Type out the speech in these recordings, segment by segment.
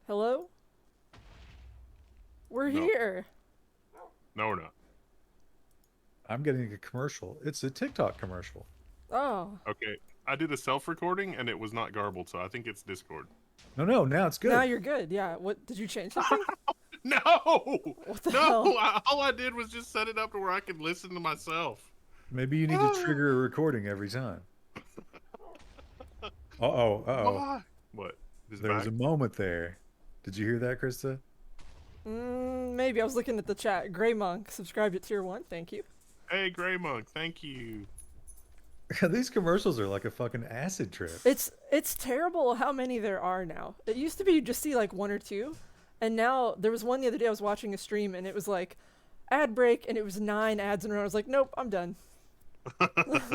Hello? We're No, here. no, we're not. I'm getting a commercial. It's a TikTok commercial. Oh, Okay, I did a self-recording and it was not garbled, so I think it's Discord. No, now it's now good. you're good. Yeah. What did you change something? No, What the no. hell? All I did was just set it up to where I could listen to myself. Maybe you need to trigger a recording every time. Uh-oh, uh-oh. Why? What? Is it There was back? a moment there. Did you hear that, Krista? Maybe I was looking at the chat. Gray Monk subscribed at tier 1. Thank you. Hey, Gray Monk, thank you. These commercials are like a fucking acid trip. It's terrible how many there are now. It used to be you just see like one or two, and now there was one the other day I was watching a stream and it was like ad break and it was 9 ads in a row. I was like, nope, I'm done.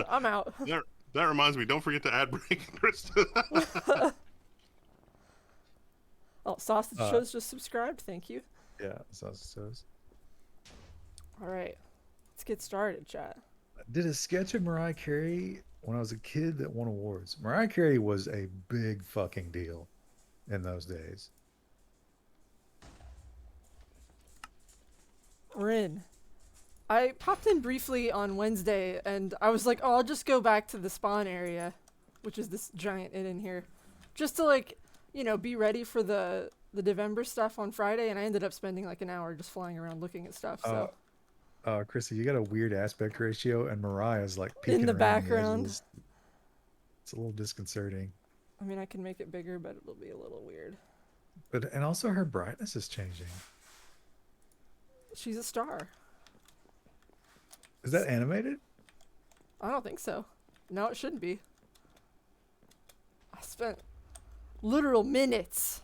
I'm out. That that reminds me. Don't forget to ad break, Krista. Oh, Sausage Uh, Shows just subscribed. Thank you. yeah, so All right, let's get started, chat. did a sketch of Mariah Carey when I was a kid that won awards. Mariah Carey was a big fucking deal in those days. We're in. I popped in briefly on Wednesday and I was like, oh, I'll just go back to the spawn area, which is this giant inn in here, just to like, be ready for the Devember stuff on Friday. And I ended up spending like an hour just flying around looking at stuff. Uh, So Chrissy, you got a weird aspect ratio, and Mariah's like in peeking the around the background, edges. It's a little disconcerting. I mean, I can make it bigger, but it'll be a little weird. And also her brightness is changing. She's a star. Is that animated? I don't think so. No, it shouldn't be. I spent literal minutes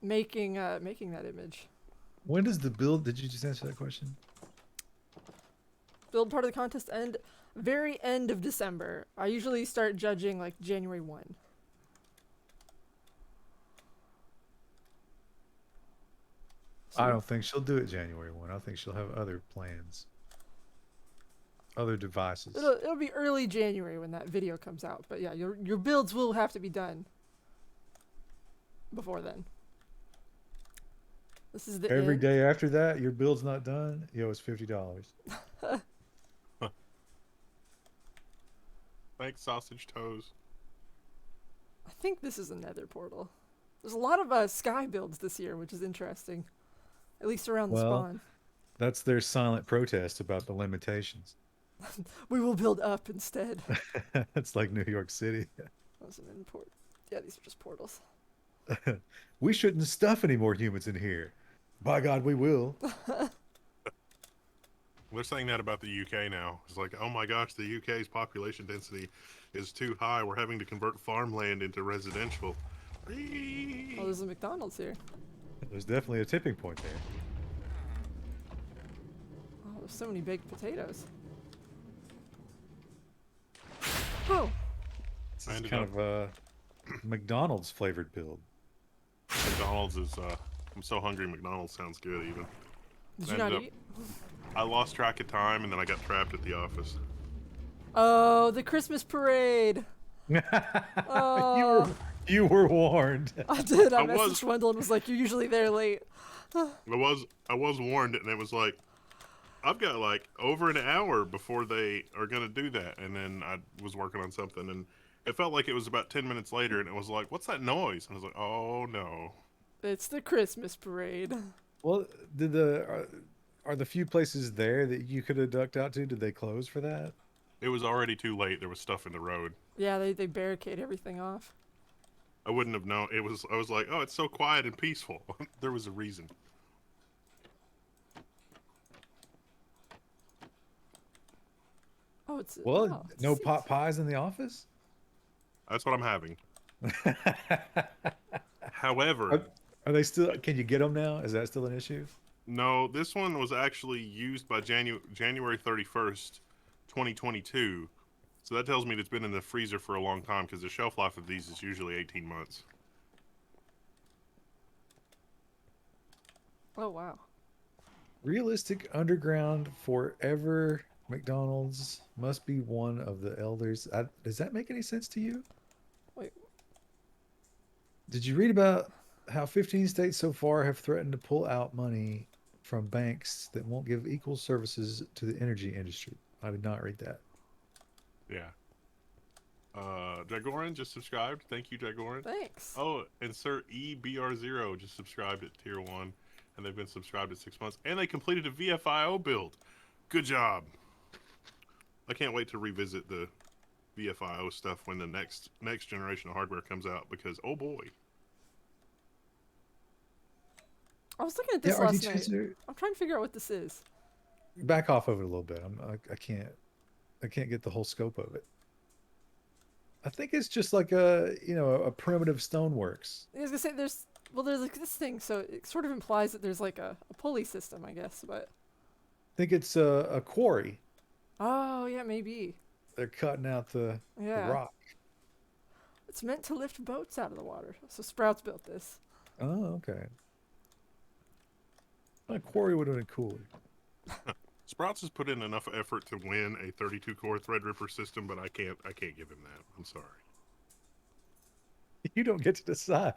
making that image. When does the build? Did you just answer that question? Build part of the contest end very end of December. I usually start judging like January 1. I So don't think she'll do it January 1. I think she'll have other plans, other devices. it'll be early January when that video comes out. But yeah, your builds will have to be done before then. This is the Every end. day after that, your build's not done. Yo, it's $50. Thanks, sausage toes. I think this is a nether portal. There's a lot of sky builds this year, which is interesting. At least around the Well, spawn. that's their silent protest about the limitations. We will build up instead. It's like New York City. That's an import. Yeah, these are just portals. We shouldn't stuff any more humans in here. By God, we will. They're saying that about the UK now. It's like, oh my gosh, the UK's population density is too high. We're having to convert farmland into residential. Oh, there's a McDonald's here. There's definitely a tipping point there. Oh, there's so many baked potatoes. Oh, This I is ended kind up of a McDonald's flavored build. McDonald's is. I'm so hungry. McDonald's sounds good. Even did I you not ended eat? I lost track of time, and then I got trapped at the office. Oh, the Christmas parade. you were Oh, you were warned. I did. I I was messaged Wendell and was like, "You're usually there late." I was warned, and it was like I've got like over an hour before they are gonna do that, and then I was working on something, and it felt like it was about 10 minutes later, and it was like, "What's that noise?" And I was like, "Oh no." It's the Christmas parade. Well, did are the few places there that you could have ducked out to? Did they close for that? It was already too late. There was stuff in the road. Yeah, they barricade everything off. I wouldn't have known. It was. I was like, "Oh, it's so quiet and peaceful." There was a reason. Oh, it's Well, it's no seats. pot pies in the office. That's what I'm having. Are, However, are they still? Can you get them now? Is that still an issue? no, this one was actually used by January 31st, 2022. So that tells me it's been in the freezer for a long time because the shelf life of these is usually 18 months. Oh wow. Realistic underground forever. McDonald's must be one of the elders. Does that make any sense to you? Wait, Did you read about how 15 states so far have threatened to pull out money from banks that won't give equal services to the energy industry? I did not read that. Yeah. Jagoran just subscribed. Thank you, Jagoran. Thanks. Oh, and Sir EBR0 just subscribed at tier 1, and they've been subscribed at 6 months, and they completed a VFIO build. Good job. I can't wait to revisit the VFIO stuff when the next generation of hardware comes out, because oh boy. I was looking at Yeah, this RT last night. Chaser, I'm trying to figure out what this is. back off of it a little bit. I can't get the whole scope of it. I think it's just like a primitive stoneworks. I was gonna say there's like this thing, so it sort of implies that there's like a pulley system, I guess. But I think it's a quarry. oh yeah, maybe. They're cutting out the Yeah, rock. it's meant to lift boats out of the water. So Sprouts built this. Oh, okay. A quarry would have been cool. Sprouts has put in enough effort to win a 32 core Threadripper system, but I can't give him that. I'm sorry. You don't get to decide.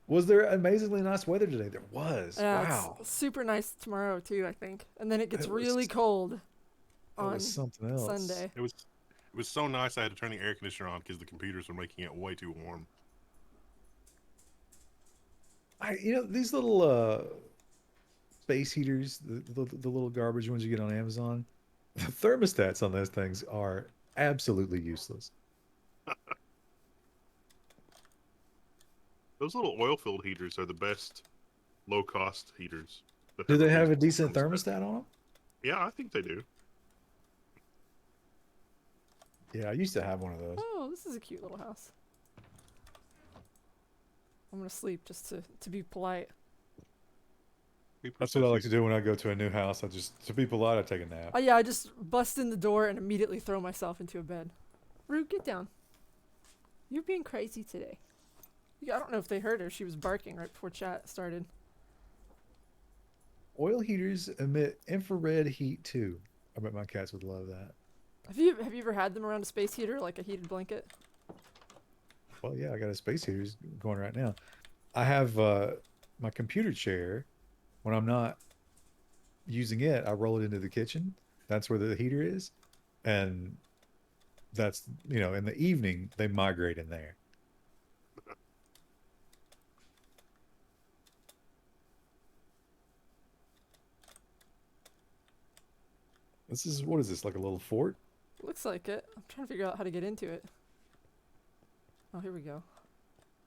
Was there amazingly nice weather today? There was. Yeah, Wow. it's super nice tomorrow too, I think. And then it gets It was really cold That on was something else. Sunday. It was so nice I had to turn the air conditioner on because the computers were making it way too warm. These little space heaters, the little garbage ones you get on Amazon, the thermostats on those things are absolutely useless. Those little oil-filled heaters are the best low-cost heaters. That Do they have a reasonable decent thermostat on them? Yeah, I think they do. Yeah, I used to have one of those. Oh, this is a cute little house. I'm gonna sleep just to be polite. That's what I like to do when I go to a new house. To be polite, I take a nap. Oh yeah, I just bust in the door and immediately throw myself into a bed. Rue, get down. You're being crazy today. Yeah, I don't know if they heard her. She was barking right before chat started. Oil heaters emit infrared heat too. I bet my cats would love that. Have you ever had them around a space heater, like a heated blanket? Well, yeah, I got a space heater going right now. I have my computer chair. When I'm not using it, I roll it into the kitchen. That's where the heater is, and that's in the evening they migrate in there. What is this, like a little fort? Looks like it. I'm trying to figure out how to get into it. Oh, here we go.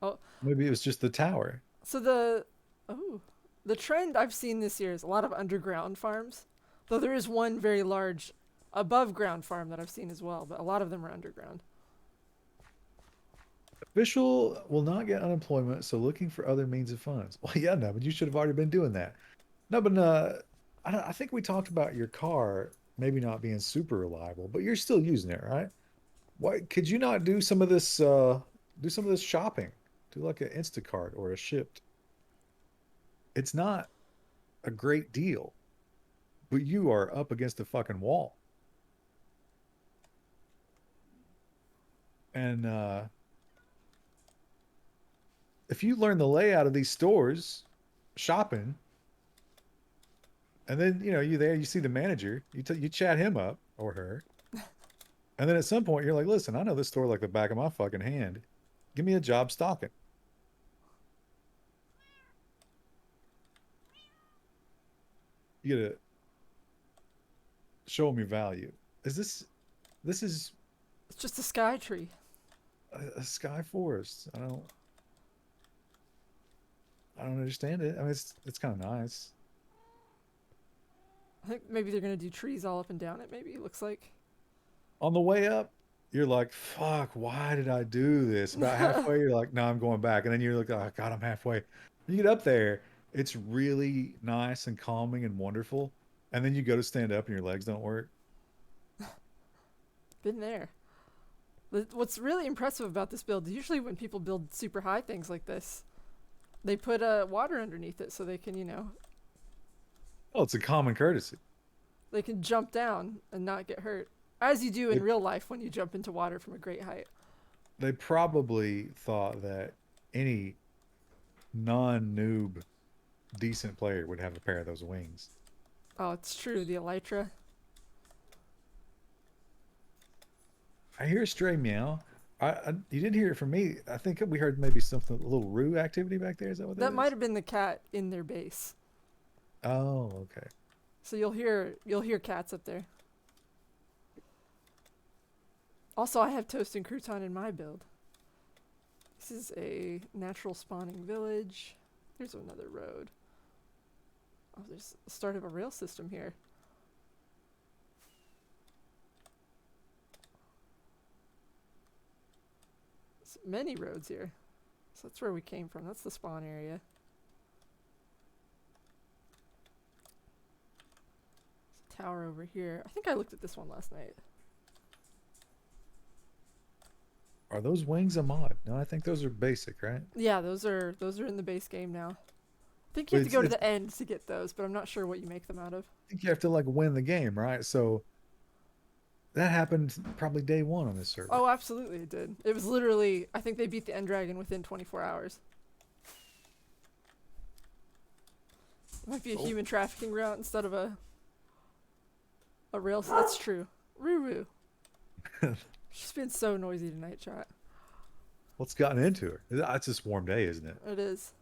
Oh, Maybe it was just the tower. so the trend I've seen this year is a lot of underground farms. Though there is one very large above ground farm that I've seen as well, but a lot of them are underground. Official will not get unemployment, so looking for other means of funds. Well, yeah, no, but you should have already been doing that. No, but I think we talked about your car maybe not being super reliable, but you're still using it, right? Why could you not do some of this? Do some of this shopping. Do like an Instacart or a Shipt. It's not a great deal, but you are up against a fucking wall. And if you learn the layout of these stores, shopping, and then you there, you see the manager, you chat him up or her, and then at some point you're like, listen, I know this store like the back of my fucking hand. Give me a job stocking. You gotta show them your value. This is It's just a sky tree. a sky forest. I don't understand it. I mean, it's kind of nice. I think maybe they're gonna do trees all up and down it. Maybe it looks like. On the way up, you're like, fuck, why did I do this? About halfway, you're like, no, I'm going back. And then you're like, oh, God, I'm halfway. You get up there, it's really nice and calming and wonderful. And then you go to stand up and your legs don't work. Been there. What's really impressive about this build is usually when people build super high things like this, they put water underneath it so they can, Oh, it's a common courtesy. they can jump down and not get hurt. As you do in It, real life when you jump into water from a great height. they probably thought that any non-noob decent player would have a pair of those wings. Oh, it's true. The elytra. I hear a stray meow. You didn't hear it from me. I think we heard maybe something, a little roo activity back there. Is that what that That might is? have been the cat in their base. Oh, okay. So you'll hear cats up there. Also, I have toast and crouton in my build. This is a natural spawning village. There's another road. Oh, there's the start of a rail system here. There's many roads here. So that's where we came from. That's the spawn area. There's a tower over here. I think I looked at this one last night. Are those wings a mod? No, I think those are basic, right? Yeah, those are in the base game now. I think you But have to go to it's the end to get those, but I'm not sure what you make them out of. I think you have to like win the game, right? So that happened probably day one on this server. Oh, absolutely it did. It was literally, I think they beat the end dragon within 24 hours. It might be a human trafficking route instead of a rail. That's true. Ruru. She's been so noisy tonight, chat. What's gotten into her? It's just warm day, isn't it? It is.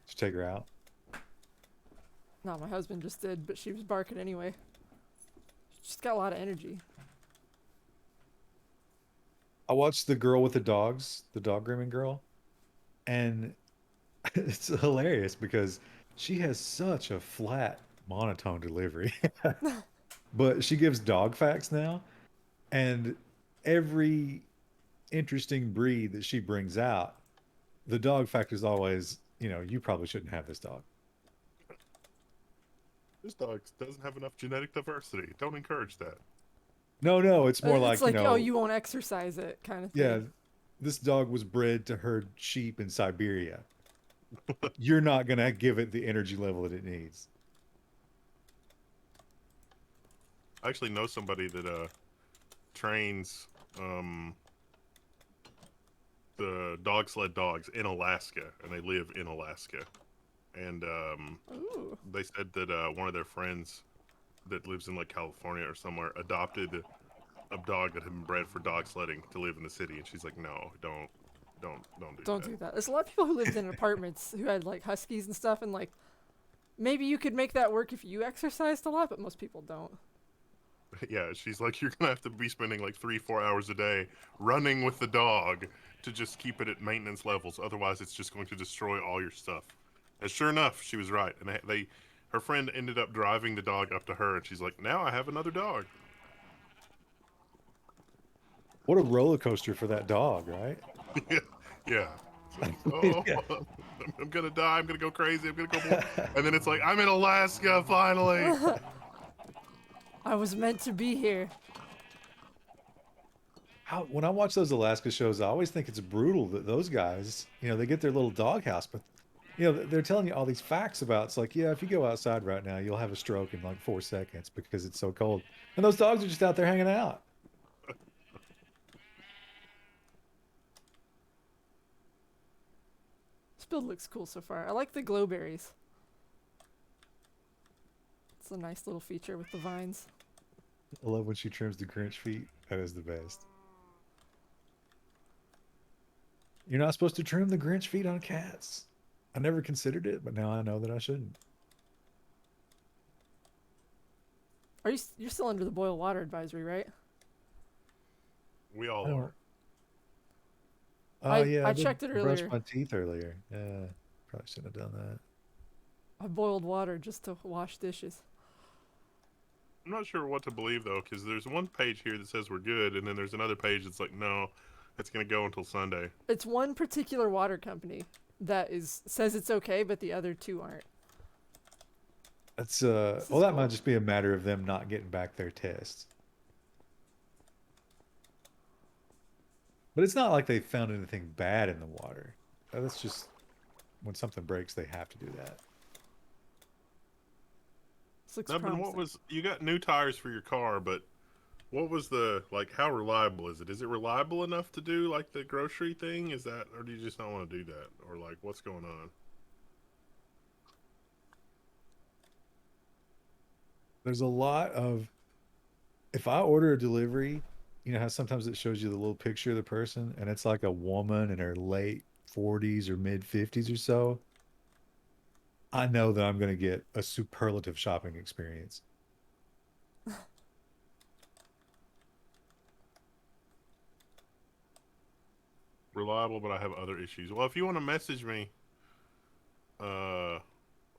Just take her out. No, my husband just did, but she was barking anyway. She's got a lot of energy. I watched the girl with the dogs, the dog grooming girl, and it's hilarious because she has such a flat monotone delivery. But she gives dog facts now, and every interesting breed that she brings out, the dog fact is always, you probably shouldn't have this dog. This dog doesn't have enough genetic diversity. Don't encourage that. No, it's more It's like, like, oh, you won't exercise it kind of thing. yeah, this dog was bred to herd sheep in Siberia. You're not going to give it the energy level that it needs. I actually know somebody that trains the dog sled dogs in Alaska, and they live in Alaska. And Ooh. they said that one of their friends that lives in like California or somewhere adopted a dog that had been bred for dog sledding to live in the city, and she's like, no, don't do Don't that. do that. There's a lot of people who lived in apartments who had like huskies and stuff, and like maybe you could make that work if you exercised a lot, but most people don't. Yeah, she's like, you're gonna have to be spending like 3-4 hours a day running with the dog to just keep it at maintenance levels. Otherwise, it's just going to destroy all your stuff. And sure enough, she was right. And her friend ended up driving the dog up to her, and she's like, now I have another dog. What a roller coaster for that dog, right? Yeah. Oh, Yeah. I'm gonna die. I'm gonna go crazy. I'm gonna go. And then it's like, I'm in Alaska finally. I was meant to be here. When I watch those Alaska shows, I always think it's brutal that those guys, they get their little doghouse, but they're telling you all these facts about. It's like, yeah, if you go outside right now, you'll have a stroke in like 4 seconds because it's so cold, and those dogs are just out there hanging out. This build looks cool so far. I like the glowberries. It's a nice little feature with the vines. I love when she trims the Grinch feet. That is the best. You're not supposed to trim the Grinch feet on cats. I never considered it, but now I know that I shouldn't. You're still under the boil water advisory, right? We all are. Oh yeah, I did checked it brush earlier. my teeth earlier. Yeah, probably shouldn't have done that. I boiled water just to wash dishes. I'm not sure what to believe though, because there's one page here that says we're good, and then there's another page that's like, no, it's gonna go until Sunday. It's one particular water company that says it's okay, but the other two aren't. That's This well, is that cool. might just be a matter of them not getting back their tests. But it's not like they found anything bad in the water. That's just when something breaks, they have to do that. This looks Nubbin, promising. you got new tires for your car, but What was the like? How reliable is it? Is it reliable enough to do like the grocery thing? Is that, or do you just not want to do that, or like what's going on? There's a lot of if I order a delivery, you know how sometimes it shows you the little picture of the person and it's like a woman in her late 40s or mid 50s or so. I know that I'm going to get a superlative shopping experience. Reliable, but I have other issues. Well, if you want to message me, uh,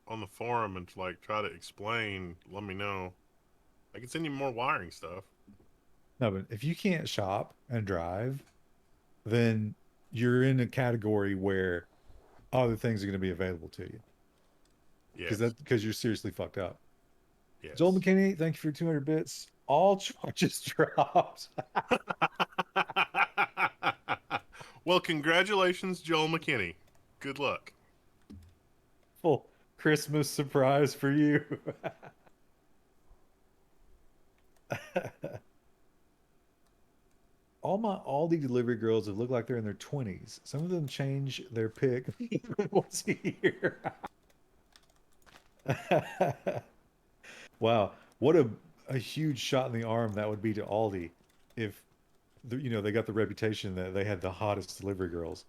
on the forum and like try to explain, let me know. I can send you more wiring stuff. No, but if you can't shop and drive, then you're in a category where other things are going to be available to you Yes, because you're seriously fucked up. Joel yes. McKinney, thank you for 200 bits. All charges dropped. Well, congratulations, Joel McKinney. Good luck. Full Christmas surprise for you. All my Aldi delivery girls have looked like they're in their 20s. Some of them change their pick once a year. Wow, what a huge shot in the arm that would be to Aldi if they got the reputation that they had the hottest delivery girls.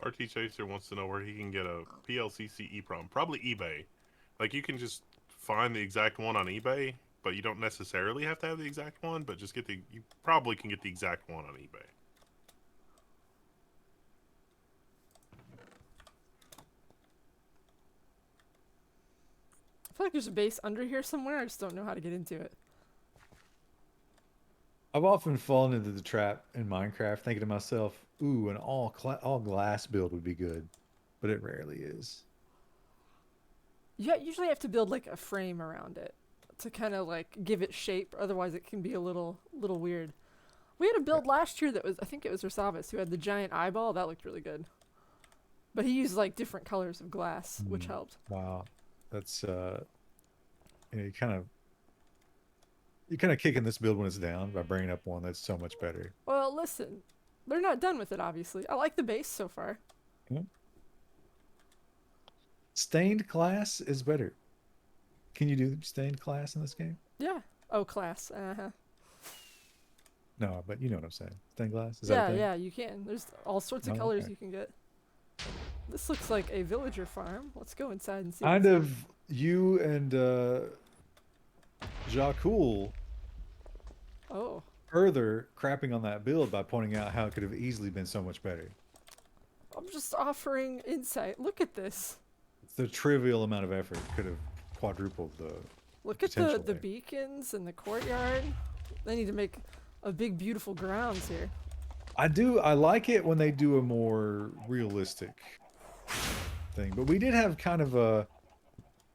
RT Chaser wants to know where he can get a PLCC EEPROM. Probably eBay. Like you can just find the exact one on eBay, but you don't necessarily have to have the exact one. But just you probably can get the exact one on eBay. I feel like there's a base under here somewhere. I just don't know how to get into it. I've often fallen into the trap in Minecraft thinking to myself, ooh, an all glass build would be good, but it rarely is. You usually have to build like a frame around it to kind of like give it shape. Otherwise, it can be a little weird. We had a build last year that was, I think it was Rasavis, who had the giant eyeball. That looked really good. But he used like different colors of glass, which Hmm. helped. Wow, that's you you're kind of kicking this build when it's down by bringing up one that's so much better. Well, listen, they're not done with it, obviously. I like the base so far. Yeah. Stained glass is better. Can you do stained glass in this game? Yeah. Oh, class. Uh-huh. No, but you know what I'm saying. Stained glass, is that a Yeah, thing? yeah, you can. There's all sorts of Oh, colors okay. you can get. This looks like a villager farm. Let's go inside and see Kind what's here. of you and Jacques Oh, further crapping on that build by pointing out how it could have easily been so much better. I'm just offering insight. Look at this. It's the trivial amount of effort could have quadrupled the Look at potential the there. beacons and the courtyard. They need to make a big, beautiful grounds here. I like it when they do a more realistic thing, but we did have kind of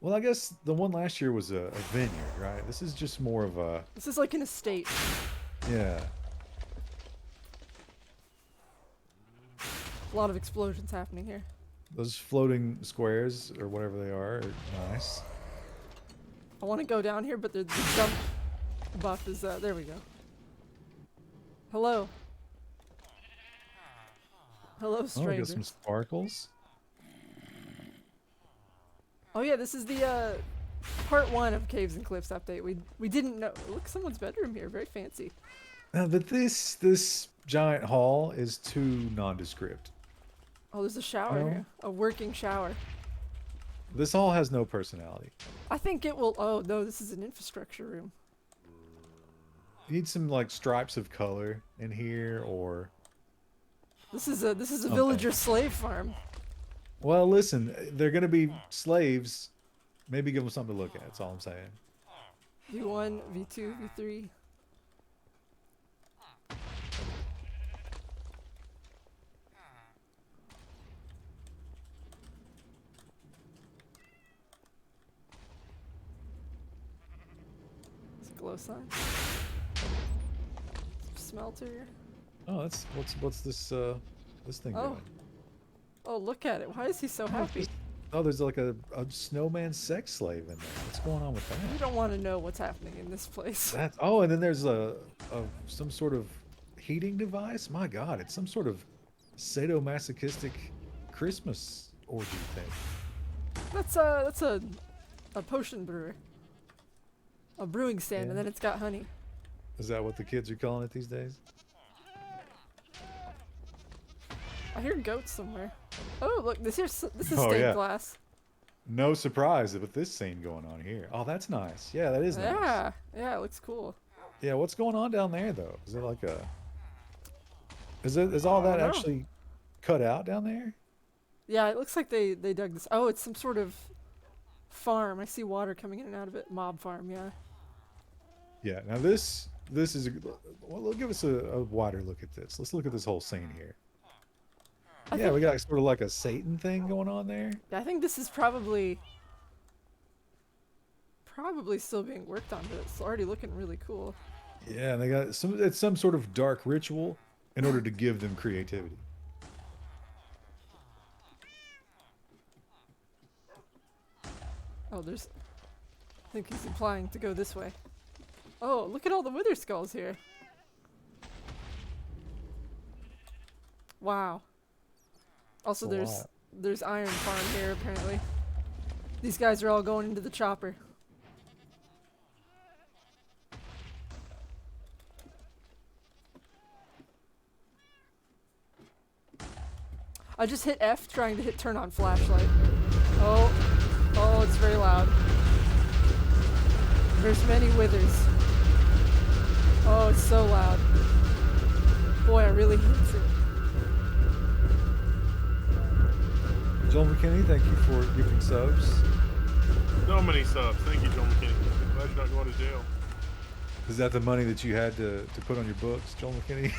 well, I guess the one last year was a vineyard, right? This is just more of a, This is like an estate. yeah. A lot of explosions happening here. Those floating squares or whatever they are nice. I want to go down here, but the jump buff is, there we go. Hello. Hello, Oh, I got strangers. some sparkles. Oh yeah, this is the part 1 of Caves and Cliffs update. We didn't know. Look, someone's bedroom here. Very fancy. But this giant hall is too nondescript. Oh, there's a shower Oh. here. A working shower. This hall has no personality. I think it will. Oh no, this is an infrastructure room. You need some like stripes of color in here, or This is a something. villager slave farm. Well, listen, they're gonna be slaves. Maybe give them something to look at. That's all I'm saying. V1, V2, V3. It's a glow sign. Smelter. Oh, that's what's this this thing Oh. doing? Oh, look at it. Why is he so happy? Oh, there's like a snowman sex slave in there. What's going on with You that? don't want to know what's happening in this place. That's oh, and then there's a some sort of heating device. My God, it's some sort of sadomasochistic Christmas orgy thing. That's a potion brewer. A brewing stand, Yeah. and then it's got honey. Is that what the kids are calling it these days? I hear goats somewhere. Oh, look, this is Oh, stained yeah. glass. No surprise with this scene going on here. Oh, that's nice. Yeah, that is nice. Yeah, yeah, it looks cool. Yeah, what's going on down there though? Is it like a? Is all I that don't know. actually cut out down there? Yeah, it looks like they dug this. Oh, it's some sort of farm. I see water coming in and out of it. Mob farm, yeah. Yeah. Now this is well. Give us a wider look at this. Let's look at this whole scene here. I Yeah, think, we got sort of like a Satan thing going on there. I think this is probably still being worked on, but it's already looking really cool. Yeah, and they got some. It's some sort of dark ritual in order to give them creativity. Oh, there's. I think he's implying to go this way. Oh, look at all the wither skulls here. Wow. Also, That's a lot. there's iron farm here apparently. These guys are all going into the chopper. I just hit F trying to hit turn on flashlight. Oh, it's very loud. There's many withers. Oh, it's so loud. Boy, I really hate it. Joel McKinney, thank you for gifting subs. So many subs. Thank you, Joel McKinney. Glad you're not going to jail. Is that the money that you had to put on your books, Joel McKinney?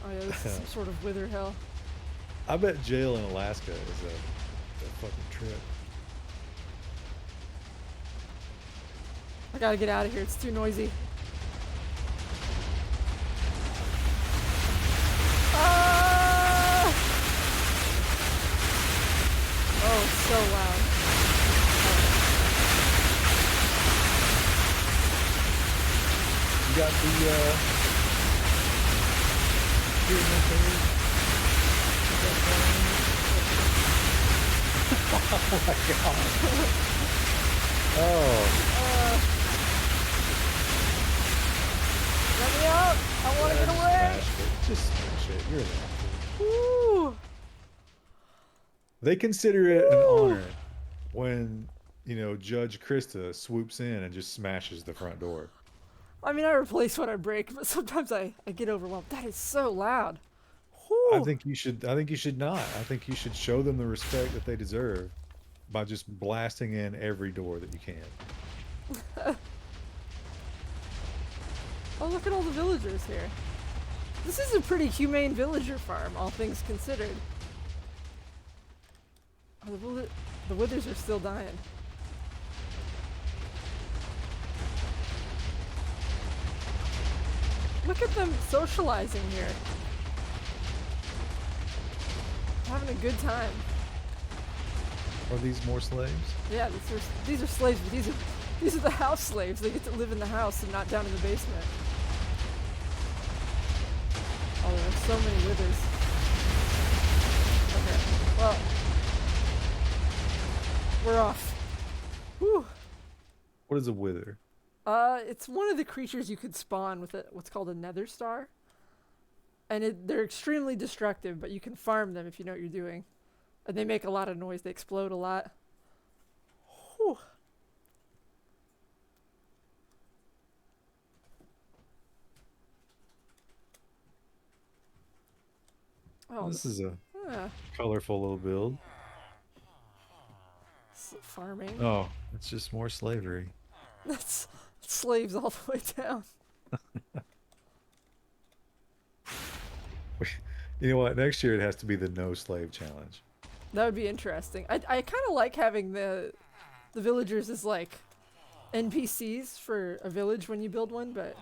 Oh yeah, this is some sort of wither hell. I bet jail in Alaska is a fucking trip. I gotta get out of here, it's too noisy. Ah! Oh, it's so loud. You got the treatment there? Oh my god. Oh, Let me out! I wanna get away! Just smash it. You're an asshole. Woo! They consider it an Woo! honor when, Judge Krista swoops in and just smashes the front door. I mean, I replace what I break, but sometimes I get overwhelmed. That is so loud. I Whew. think you should not. I think you should show them the respect that they deserve by just blasting in every door that you can. Oh, look at all the villagers here. This is a pretty humane villager farm, all things considered. Oh, the withers are still dying. Look at them socializing here. Having a good time. Are these more slaves? Yeah, these are slaves, but these are the house slaves. They get to live in the house and not down in the basement. Oh, there are so many withers. Okay, well, we're off. Whew. What is a wither? It's one of the creatures you could spawn with what's called a nether star. And they're extremely destructive, but you can farm them if you know what you're doing. And they make a lot of noise. They explode a lot. Whew. Oh, This is a yeah, colorful little build. farming. Oh, it's just more slavery. That's slaves all the way down. You know what? Next year it has to be the no slave challenge. That would be interesting. I kind of like having the villagers as like NPCs for a village when you build one, but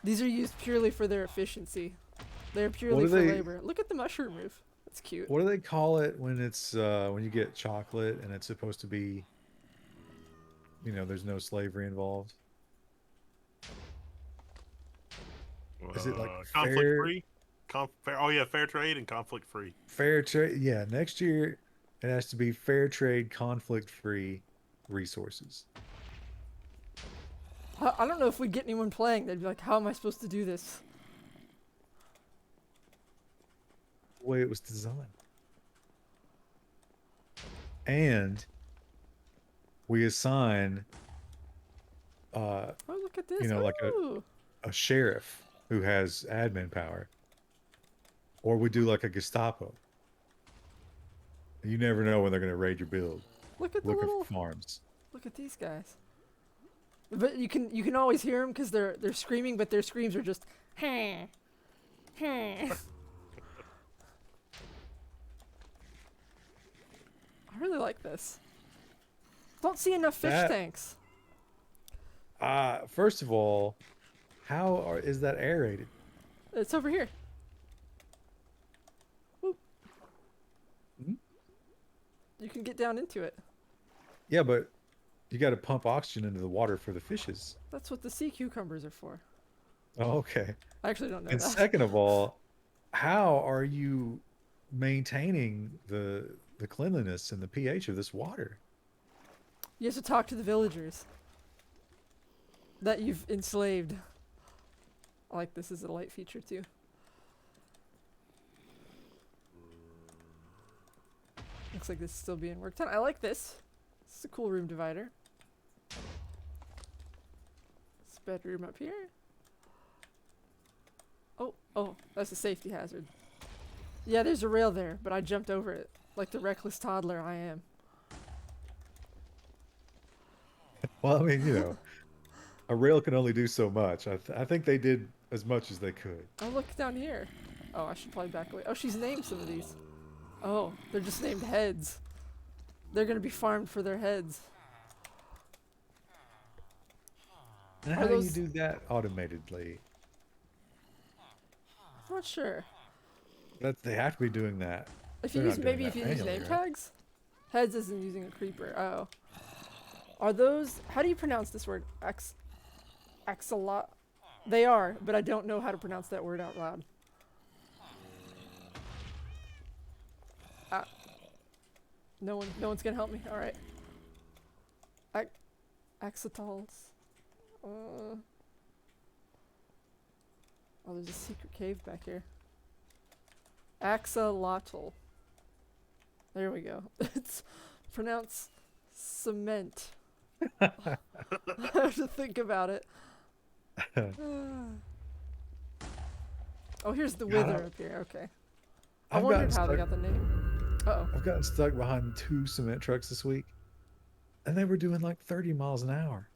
these are used purely for their efficiency. They're purely do for they- labor. Look at the mushroom roof. That's cute. What do they call it when it's when you get chocolate and it's supposed to be, there's no slavery involved? Is it like Conflict fair free. Fair. Oh yeah, fair trade and conflict free. fair trade? Yeah, next year it has to be fair trade, conflict free resources. I don't know if we'd get anyone playing. They'd be like, how am I supposed to do this? The way it was designed. And we assign Oh, look at this. like Ooh. a sheriff who has admin power. Or we do like a Gestapo. You never know when they're going to raid your build. Look at the Looking little. for farms. Look at these guys. But you can always hear them because they're screaming, but their screams are just. I really like this. Don't see enough fish tanks. First of all, is that aerated? It's over here. Whoop. Hmm? You can get down into it. Yeah, but you got to pump oxygen into the water for the fishes. That's what the sea cucumbers are for. Oh, okay. I actually don't know And that. second of all, how are you maintaining the cleanliness and the pH of this water? You have to talk to the villagers that you've enslaved. I like this as a light feature too. Looks like this is still being worked on. I like this. This is a cool room divider. This bedroom up here. Oh, that's a safety hazard. Yeah, there's a rail there, but I jumped over it like the reckless toddler I am. Well, I mean, a rail can only do so much. I think they did as much as they could. Oh, look down here. Oh, I should probably back away. Oh, she's named some of these. Oh, they're just named heads. They're going to be farmed for their heads. And how do you do that automatedly? I'm not sure. They have to be doing that. If you They're use not doing maybe if that you use manually, name right? tags, heads isn't using a creeper. Oh, are those? How do you pronounce this word? Axolot. They are, but I don't know how to pronounce that word out loud. No one's gonna help me. All right. Axolotls. Oh, there's a secret cave back here. Axolotl. There we go. It's pronounced cement. I have to think about it. Oh, here's the wither up here. Okay. I wondered how they got the name. Uh-oh. I've gotten stuck behind 2 cement trucks this week, and they were doing like 30 miles an hour.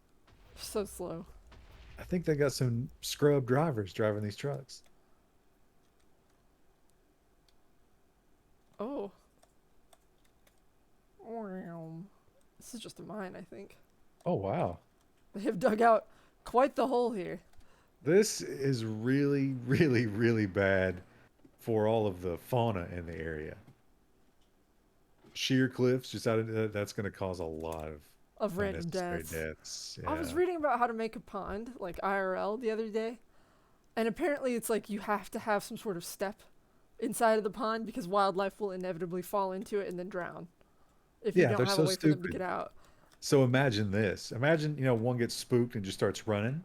So slow. I think they got some scrub drivers driving these trucks. Oh. This is just a mine, I think. Oh, wow. They have dug out quite the hole here. This is really, really, really bad for all of the fauna in the area. Sheer cliffs, just out of that's going to cause a lot Of random unnecessary deaths. deaths. I was Yeah. reading about how to make a pond, like IRL, the other day. And apparently it's like you have to have some sort of step inside of the pond because wildlife will inevitably fall into it and then drown. If you Yeah, don't they're have so a way for them to stupid. get out. So imagine this. Imagine, one gets spooked and just starts running.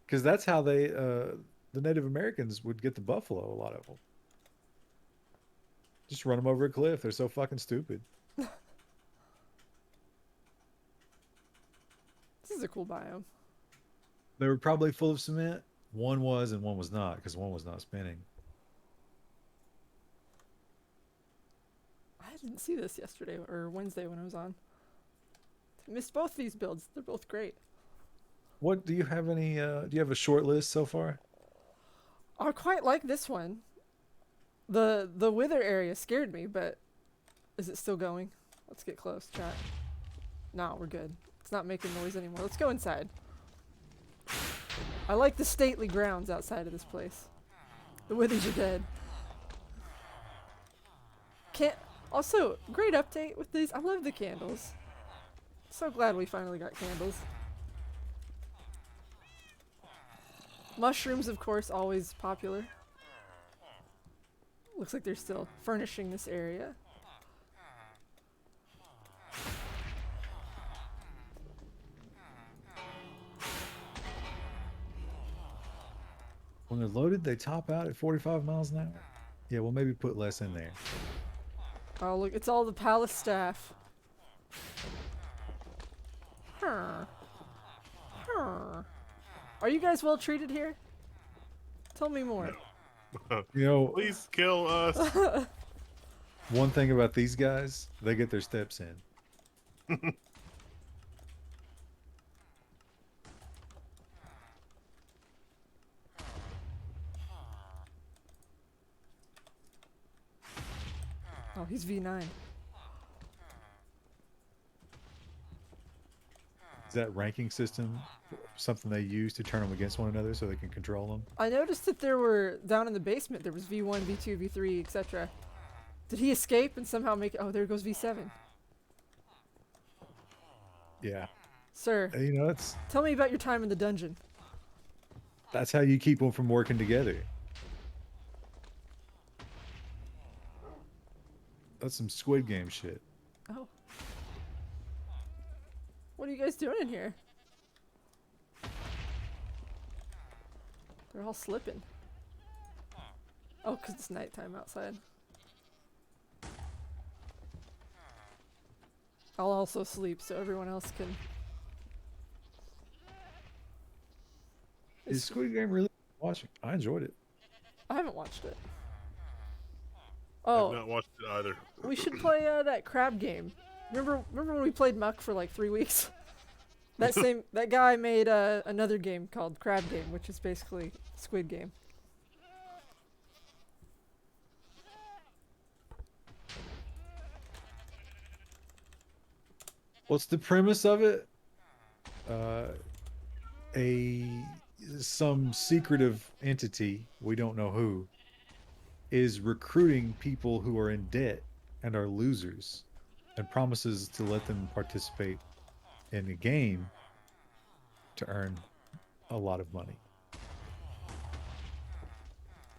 Because that's how the Native Americans would get the buffalo, a lot of them. Just run them over a cliff. They're so fucking stupid. This is a cool biome. They were probably full of cement. One was and one was not, because one was not spinning. I didn't see this yesterday or Wednesday when I was on. Missed both these builds. They're both great. What do you have any? Do you have a short list so far? I quite like this one. The wither area scared me, but is it still going? Let's get close, chat. No, we're good. It's not making noise anymore. Let's go inside. I like the stately grounds outside of this place. The withers are dead. Can't. Also, great update with these. I love the candles. So glad we finally got candles. Mushrooms, of course, always popular. Looks like they're still furnishing this area. When they're loaded, they top out at 45 miles an hour. Yeah, well, maybe put less in there. Oh, look, it's all the palace staff. Huh. Huh. Are you guys well treated here? Tell me more. You know, Please kill us. one thing about these guys, they get their steps in. Oh, he's V9. Is that ranking system something they use to turn them against one another so they can control them? I noticed that there were, down in the basement, there was V1, V2, V3, etc. Did he escape and somehow make it? Oh, there goes V7. Yeah. Sir, You know, tell me about your time in the dungeon. that's how you keep them from working together. That's some Squid Game shit. Oh. What are you guys doing in here? They're all slipping. Oh, 'cause it's nighttime outside. I'll also sleep so everyone else can. Is Squid Game really watching? I enjoyed it. I haven't watched it. I've Oh, not watched it either. we should play that crab game. Remember when we played Muck for like 3 weeks? That guy made another game called Crab Game, which is basically Squid Game. What's the premise of it? A some secretive entity, we don't know who, is recruiting people who are in debt and are losers and promises to let them participate in a game to earn a lot of money.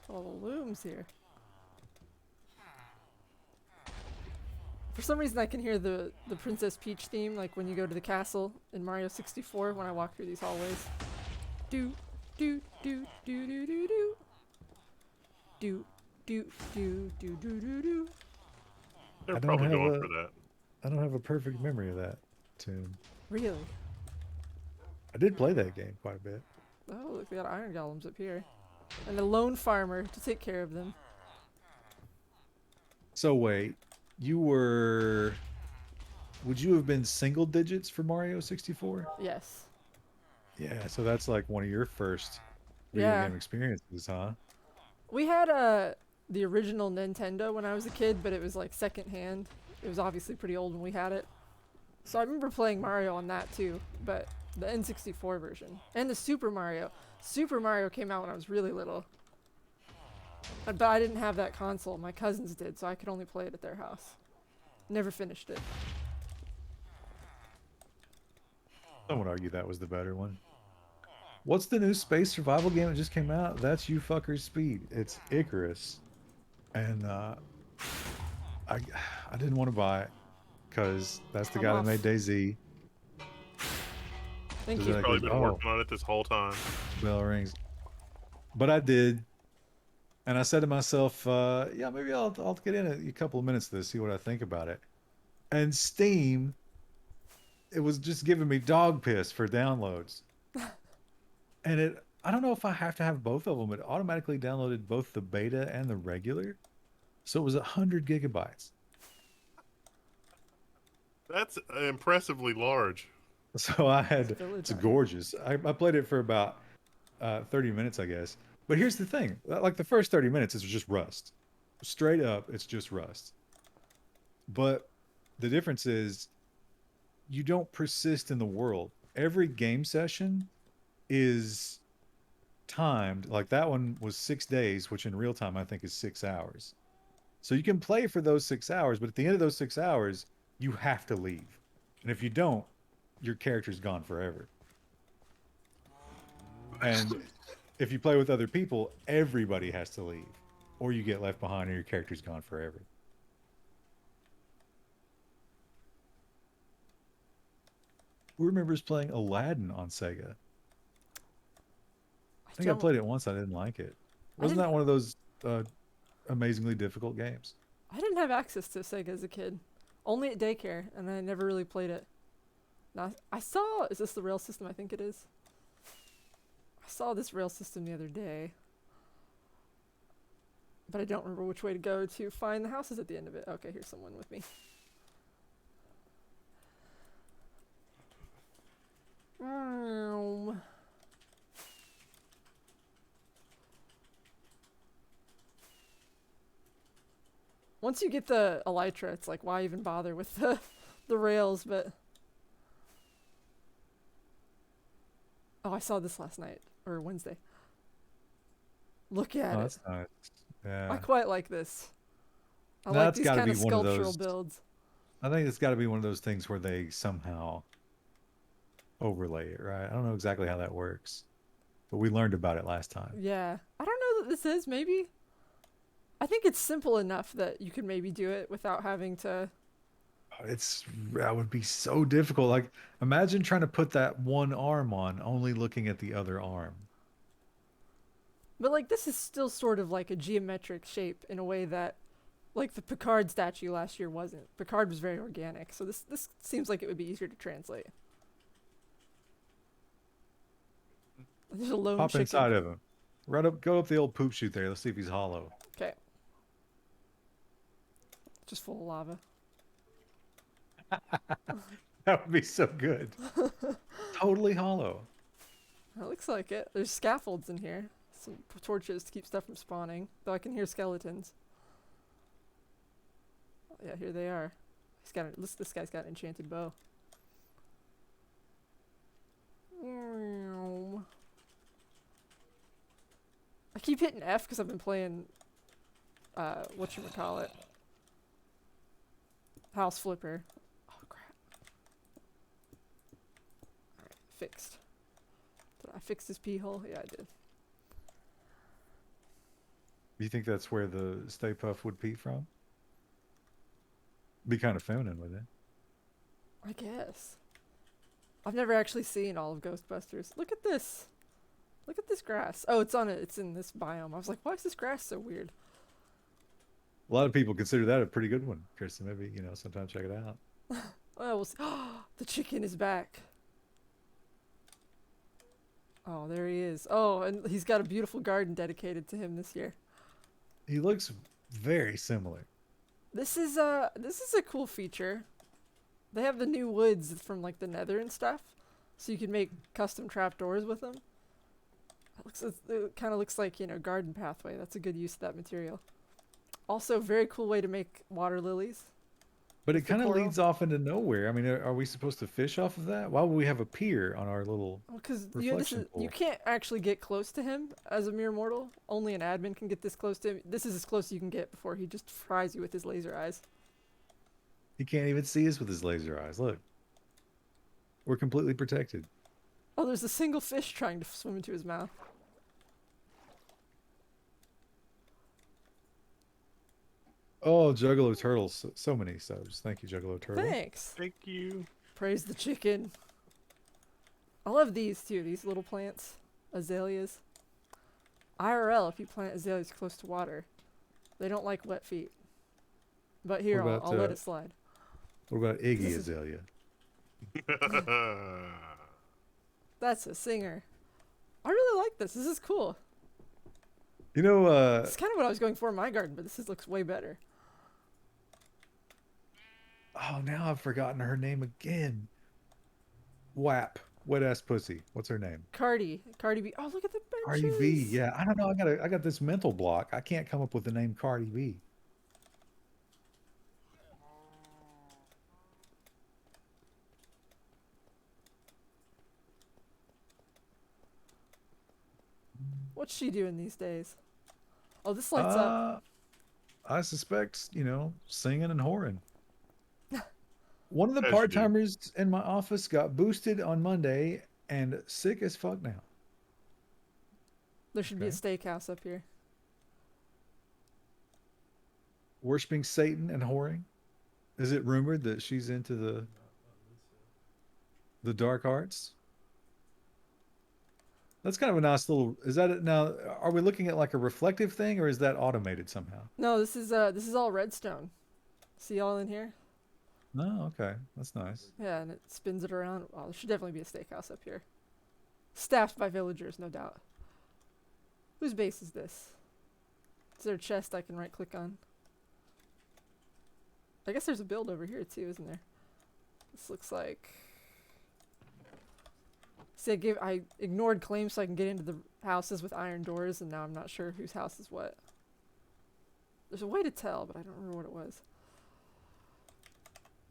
All the looms here. For some reason I can hear the Princess Peach theme, like when you go to the castle in Mario 64 when I walk through these hallways. Do, do, do, do, do, do, do. Do, do, do, do, do, do, do. They're I don't probably have going a- for that. I don't have a perfect memory of that tune. Really? I did play that game quite a bit. Oh, look, they got iron golems up here. And a lone farmer to take care of them. So wait, would you have been single digits for Mario 64? Yes. Yeah, so that's like one of your first video Yeah. game experiences, huh? We had the original Nintendo when I was a kid, but it was like secondhand. It was obviously pretty old when we had it. So I remember playing Mario on that too, but the N64 version. And the Super Mario. Super Mario came out when I was really little. But I didn't have that console. My cousins did, so I could only play it at their house. Never finished it. Some would argue that was the better one. What's the new space survival game that just came out? That's you fuckers speed. It's Icarus. And I didn't want to buy it because that's the I'm guy off. that made DayZ. Thank Does you. that- Probably been Oh. working on it this whole time. Bell rings. But I did. And I said to myself, yeah, maybe I'll get in a couple of minutes to this, see what I think about it. And Steam, it was just giving me dog piss for downloads. And I don't know if I have to have both of them. It automatically downloaded both the beta and the regular. So it was 100 gigabytes. That's impressively large. So I had, Village it's Island. gorgeous. I played it for about 30 minutes, I guess. But here's the thing. Like the first 30 minutes is just Rust. Straight up, it's just Rust. But the difference is you don't persist in the world. Every game session is timed. Like that one was 6 days, which in real time I think is 6 hours. So you can play for those 6 hours, but at the end of those 6 hours, you have to leave. And if you don't, your character's gone forever. And if you play with other people, everybody has to leave, or you get left behind and your character's gone forever. Who remembers playing Aladdin on Sega? I think I don't. played it once. I didn't like it. I Wasn't didn't. that one of those amazingly difficult games? I didn't have access to Sega as a kid. Only at daycare, and I never really played it. Now, I saw. Is this the rail system? I think it is. I saw this rail system the other day, but I don't remember which way to go to find the houses at the end of it. Okay, here's someone with me. Once you get the elytra, it's like, why even bother with the rails? But oh, I saw this last night or Wednesday. Look at Oh, it. that's nice. I Yeah. quite like this. I like That's these got to kind be of one of sculptural those. builds. I think it's got to be one of those things where they somehow overlay it, right? I don't know exactly how that works, but we learned about it last time. Yeah. I don't know that this is maybe. I think it's simple enough that you could maybe do it without having to. It's that would be so difficult. Like imagine trying to put that one arm on, only looking at the other arm. But like this is still sort of like a geometric shape in a way that like the Picard statue last year wasn't. Picard was very organic, so this seems like it would be easier to translate. There's a lone Pop chicken. inside of him. Right up, go up the old poop chute there. Let's see if he's hollow. Okay. Just full of lava. That would be so good. Totally hollow. It looks like it. There's scaffolds in here. Some torches to keep stuff from spawning. Though I can hear skeletons. Yeah, here they are. This guy's got an enchanted bow. I keep hitting F because I've been playing, whatchamacallit, House Flipper. Oh, crap. Alright, fixed. Did I fix this pee hole? Yeah, I did. You think that's where the Stay Puft would pee from? Be kind of feminine with it. I guess. I've never actually seen all of Ghostbusters. Look at this. Look at this grass. Oh, it's in this biome. I was like, why is this grass so weird? A lot of people consider that a pretty good one, Kristen. Maybe, sometime check it out. Oh, we'll see. The chicken is back. Oh, there he is. Oh, and he's got a beautiful garden dedicated to him this year. He looks very similar. This is a cool feature. They have the new woods from like the Nether and stuff, so you can make custom trapdoors with them. It kind of looks like garden pathway. That's a good use of that material. Also, very cool way to make water lilies. But it With the kind of coral. leads off into nowhere. I mean, are we supposed to fish off of that? Why would we have a pier on our little Because reflection pool? you can't actually get close to him as a mere mortal. Only an admin can get this close to him. This is as close as you can get before he just fries you with his laser eyes. He can't even see us with his laser eyes. Look. We're completely protected. Oh, there's a single fish trying to swim into his mouth. Oh, Juggalo Turtles. So many subs. Thank you, Juggalo Turtle. Thanks. Thank you. Praise the chicken. I love these too, these little plants. Azaleas. IRL, if you plant azaleas close to water, they don't like wet feet. But here, What about, I'll let it slide. What about Iggy This is- Azalea? That's a singer. I really like this. This is cool. You know, It's kind of what I was going for in my garden, but looks way better. oh, now I've forgotten her name again. WAP. Wet ass pussy. What's her name? Cardi B. Oh, look at the benches. Cardi B. Yeah, I don't know. I got this mental block. I can't come up with the name Cardi B. What's she doing these days? Oh, this lights up. I suspect, singing and whoring. One of the As you do. part-timers in my office got boosted on Monday and sick as fuck now. There should be a Okay. steakhouse up here. Worshipping Satan and whoring. Is it rumored that she's into the dark arts? That's kind of a nice little. Is that it now? Are we looking at like a reflective thing, or is that automated somehow? No, this is all redstone. See all in here? No, okay, that's nice. Yeah, and it spins it around. Oh, there should definitely be a steakhouse up here. Staffed by villagers, no doubt. Whose base is this? Is there a chest I can right click on? I guess there's a build over here too, isn't there? This looks like. See, I ignored claims so I can get into the houses with iron doors, and now I'm not sure whose house is what. There's a way to tell, but I don't remember what it was.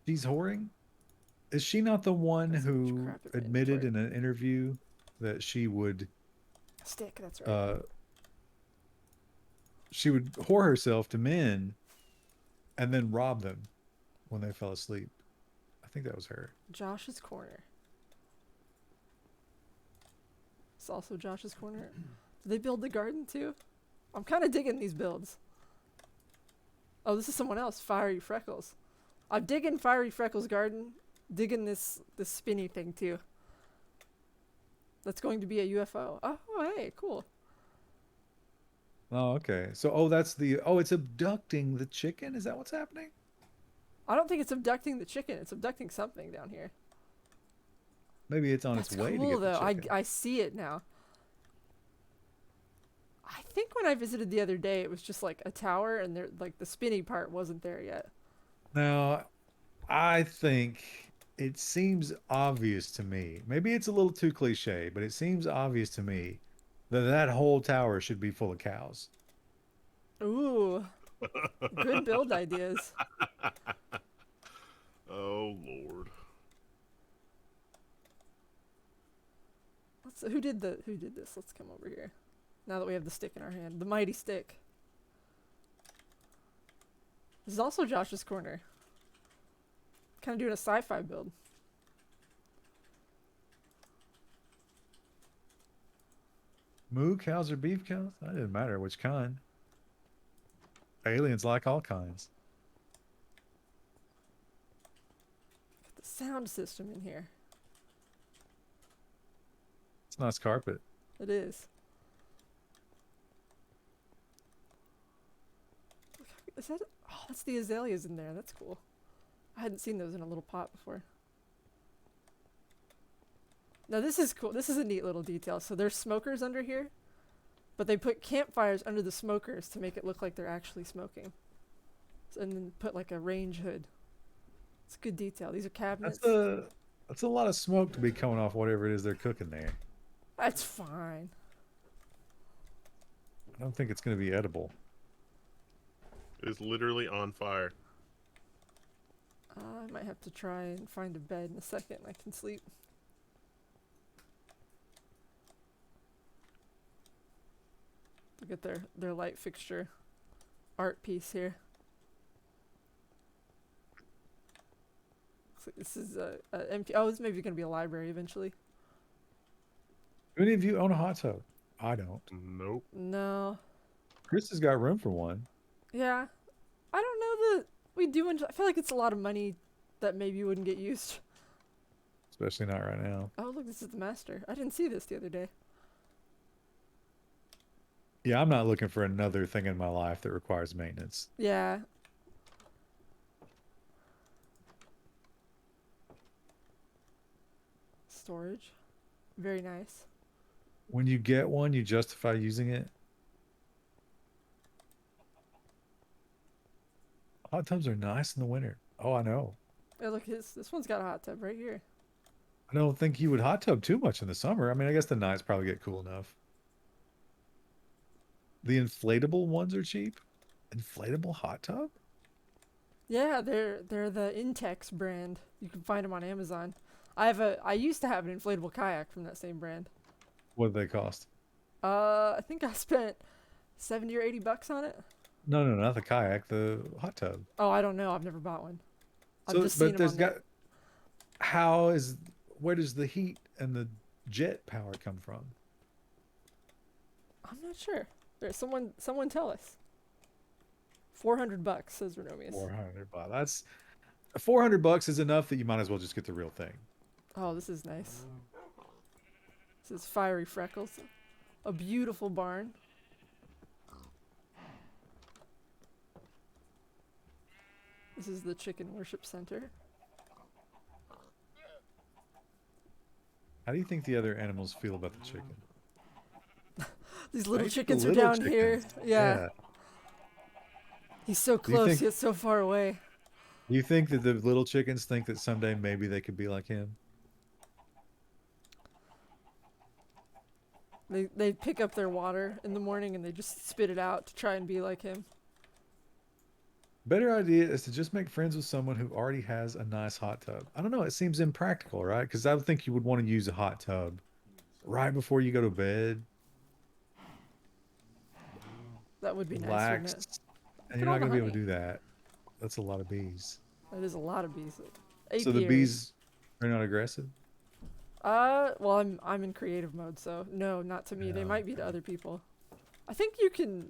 She's whoring. Is she not the one That's so much who crap in my admitted inventory. in an interview that Stick, that's right. uh, she would whore herself to men and then rob them when they fell asleep? I think that was her. Josh's Corner. It's also Josh's Corner. Did they build the garden too? I'm kind of digging these builds. Oh, this is someone else. Fiery Freckles. I'm digging Fiery Freckles' garden. Digging this spinny thing too. That's going to be a UFO. Oh, hey, cool. Oh, okay. So, it's abducting the chicken. Is that what's happening? I don't think it's abducting the chicken. It's abducting something down here. Maybe it's on That's its way to cool get the though. chicken. I see it now. I think when I visited the other day, it was just like a tower, and there like the spinny part wasn't there yet. Now, I think it seems obvious to me. Maybe it's a little too cliche, but it seems obvious to me that that whole tower should be full of cows. Ooh, good build ideas. Oh Lord. Who did this? Let's come over here. Now that we have the stick in our hand, the mighty stick. This is also Josh's Corner. Kind of doing a sci-fi build. Moo cows or beef cows? That didn't matter which kind. Aliens like all kinds. The sound system in here. It's a nice carpet. It is. Is that? Oh, that's the azaleas in there. That's cool. I hadn't seen those in a little pot before. Now this is cool. This is a neat little detail. So there's smokers under here, but they put campfires under the smokers to make it look like they're actually smoking. And then put like a range hood. It's a good detail. These are cabinets. That's a lot of smoke to be coming off whatever it is they're cooking there. That's fine. I don't think it's going to be edible. It is literally on fire. I might have to try and find a bed in a second. I can sleep. Look at their light fixture art piece here. Looks like this is a empty. Oh, this may be going to be a library eventually. Do any of you own a hot tub? I don't. Nope. No. Chris has got room for one. Yeah. I don't know that we do enjoy. I feel like it's a lot of money that maybe wouldn't get used. Especially not right now. Oh, look, this is the master. I didn't see this the other day. Yeah, I'm not looking for another thing in my life that requires maintenance. Yeah. Storage. Very nice. When you get one, you justify using it. Hot tubs are nice in the winter. Oh, I know. Yeah, look, this one's got a hot tub right here. I don't think you would hot tub too much in the summer. I mean, I guess the nights probably get cool enough. The inflatable ones are cheap. Inflatable hot tub? Yeah, they're the Intex brand. You can find them on Amazon. I used to have an inflatable kayak from that same brand. What do they cost? I think I spent $70 or $80 on it. No, no, not the kayak, the hot tub. Oh, I don't know. I've never bought one. I've So, just seen but them there's on got there. how is where does the heat and the jet power come from? I'm not sure. There, someone tell us. $400 says Renomius. 400 bucks. That's $400 is enough that you might as well just get the real thing. Oh, this is nice. This is Fiery Freckles. A beautiful barn. This is the Chicken Worship Center. How do you think the other animals feel about the chicken? These How do little you think the chickens are little down here. chickens? Yeah. Yeah. He's so Do you close, think yet so far away. do you think that the little chickens think that someday maybe they could be like him? They pick up their water in the morning and they just spit it out to try and be like him. Better idea is to just make friends with someone who already has a nice hot tub. I don't know, it seems impractical, right? Because I would think you would want to use a hot tub right before you go to bed, That would be nice, wouldn't relax, it? and Look you're at all not the going to be able honey. to do that. That's a lot of bees. That is a lot of bees. So the Apiary. bees are not aggressive? Well, I'm in creative mode, so no, not to me. They Yeah, might be to okay. other people. I think you can.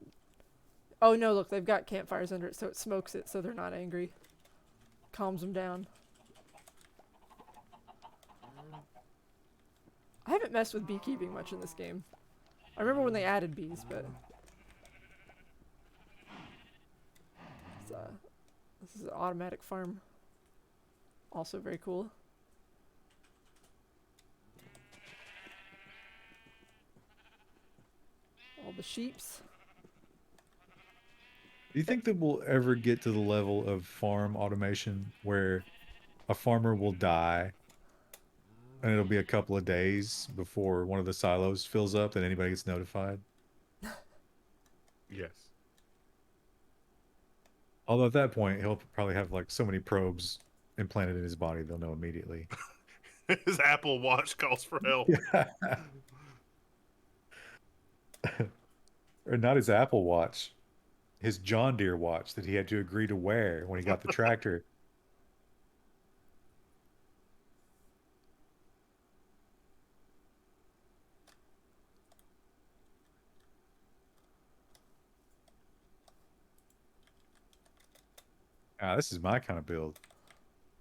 Oh no, look, they've got campfires under it, so it smokes it, so they're not angry. Calms them down. I haven't messed with beekeeping much in this game. I remember when they added bees, but it's, this is an automatic farm. Also very cool. All the sheeps. Do you think that we'll ever get to the level of farm automation where a farmer will die and it'll be a couple of days before one of the silos fills up and anybody gets notified? Yes. Although at that point, he'll probably have like so many probes implanted in his body, they'll know immediately. His Apple Watch calls for help. Yeah. Or not his Apple Watch, his John Deere watch that he had to agree to wear when he got the tractor. Ah, this is my kind of build.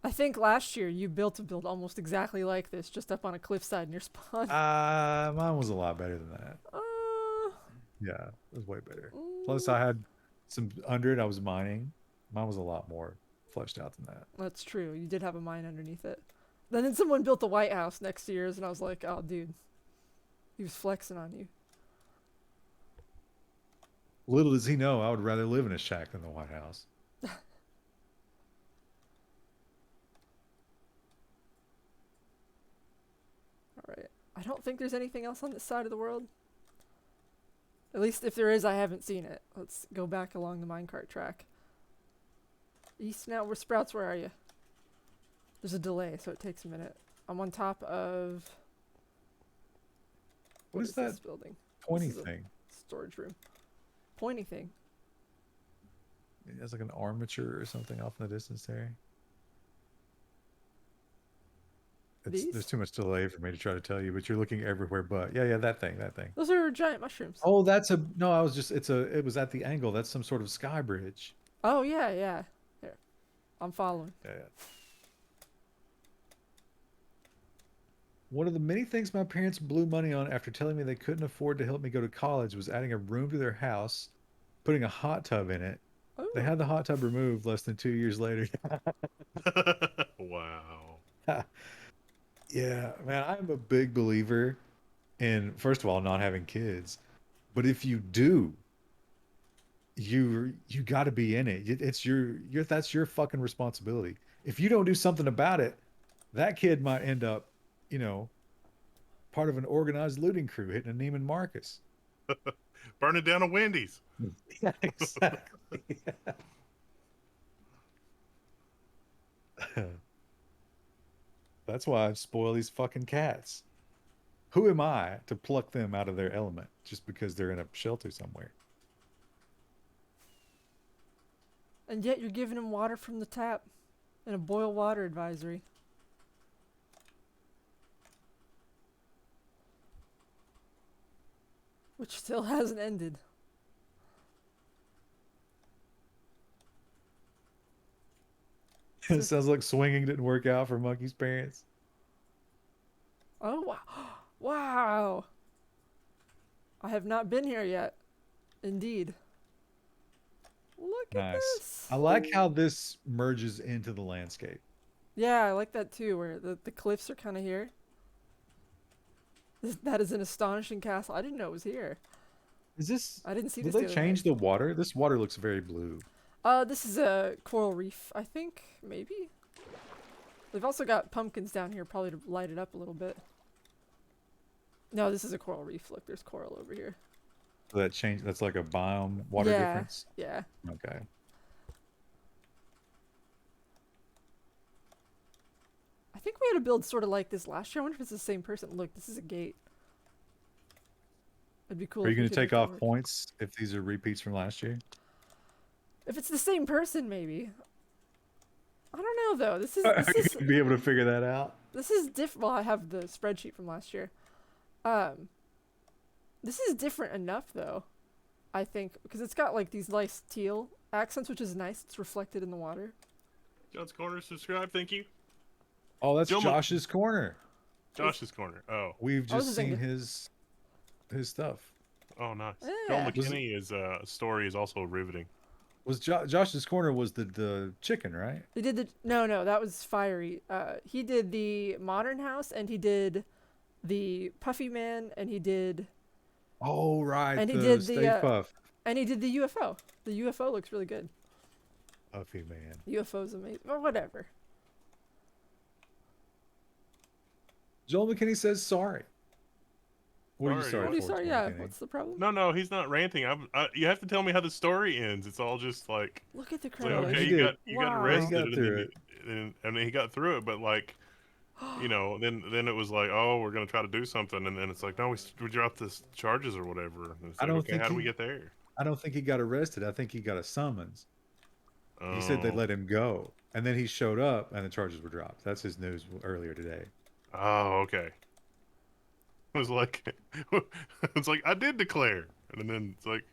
I think last year you built a build almost exactly like this, just up on a cliffside near spawn. Mine was a lot better than that. Uh, Yeah, it was way better. Plus, mm, I had some under it. I was mining. Mine was a lot more fleshed out than that. that's true. You did have a mine underneath it. Then someone built the White House next to yours, and I was like, oh, dude. He was flexing on you. Little does he know, I would rather live in a shack than the White House. Alright. I don't think there's anything else on this side of the world. At least if there is, I haven't seen it. Let's go back along the minecart track. East now, Sprouts, where are you? There's a delay, so it takes a minute. I'm on top of... What is that this building? pointy This is a thing? storage room. Pointy thing. It has like an armature or something off in the distance there. These? There's too much delay for me to try to tell you, but you're looking everywhere but. Yeah, yeah, that thing, that thing. Those are giant mushrooms. Oh, that's a no, I was just it was at the angle. That's some sort of sky bridge. Oh, yeah, yeah. Here. I'm following. Yeah, yeah. One of the many things my parents blew money on after telling me they couldn't afford to help me go to college was adding a room to their house, putting a hot tub in it. They Oh. had the hot tub removed less than 2 years later. Wow. Yeah, man, I'm a big believer in, first of all, not having kids. But if you do, you got to be in it. It's your that's your fucking responsibility. If you don't do something about it, that kid might end up, you know, part of an organized looting crew hitting a Neiman Marcus. Burning down a Wendy's. Yeah, exactly. That's why I spoil these fucking cats. Who am I to pluck them out of their element just because they're in a shelter somewhere? And yet you're giving him water from the tap and a boil water advisory. Which still hasn't ended. It sounds like swinging didn't work out for Monkey's parents. Oh, wow. Wow. I have not been here yet. Indeed. Look at Nice. this. I like how this merges into the landscape. Yeah, I like that too, where the cliffs are kind of here. That is an astonishing castle. I didn't know it was here. Is this? I didn't see Did this. they the other change day. the water? This water looks very blue. This is a coral reef, I think. Maybe. They've also got pumpkins down here, probably to light it up a little bit. No, this is a coral reef. Look, there's coral over here. So that change. That's like a biome water Yeah, difference. yeah. Okay. I think we had a build sort of like this last year. I wonder if it's the same person. Look, this is a gate. It'd be cool. Are you if we going to could take make off that work. points if these are repeats from last year? If it's the same person, maybe. I don't know though. This is Are this you is going to be able to figure that out? this is different. Well, I have the spreadsheet from last year. This is different enough though, I think, because it's got like these nice teal accents, which is nice. It's reflected in the water. John's Corner, subscribe, thank you. Oh, that's Gentlemen- Josh's corner. Josh's Corner. Oh, We've I was just just seen thinking- his stuff. oh, nice. Yeah. Joel Was McKinney's story is also riveting. Was Josh's corner was the chicken, right? They did the no, that was Fiery. He did the modern house, and he did the Puffy Man, and he did Oh, right. And he the did the, Stay Puff. the UFO. The UFO looks really good. Puffy man. UFO's amazing. Or whatever. Joel McKinney says sorry. What are you Sorry, sorry what What are you for? sorry? Joel Yeah. McKinney? What's the problem? No, he's not ranting. You have to tell me how the story ends. It's all just like, Look at the it's like crowd. okay, He you did. got Wow. arrested, He got and through then and then he got through it. But like, you know, then it was like, oh, we're gonna try to do something, and then it's like, no, we dropped the charges or whatever. And it's I like, don't okay, think how do we he- get there? I don't think he got arrested. I think he got a summons. He said they Oh. let him go, and then he showed up, and the charges were dropped. That's his news earlier today. Oh, okay. It was like, it's like I did declare, and then it's like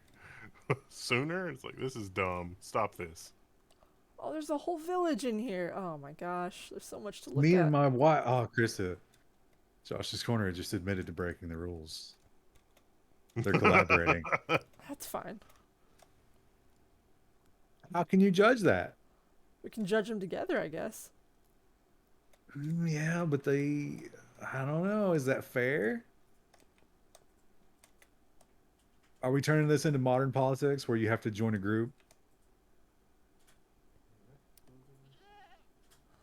sooner. It's like this is dumb. Stop this. Oh, there's a whole village in here. Oh my gosh. There's so much to look Me at. and my wife. Oh, Krista. Josh's corner just admitted to breaking the rules. They're collaborating. That's fine. How can you judge that? We can judge them together, I guess. Yeah, but I don't know. Is that fair? Are we turning this into modern politics where you have to join a group?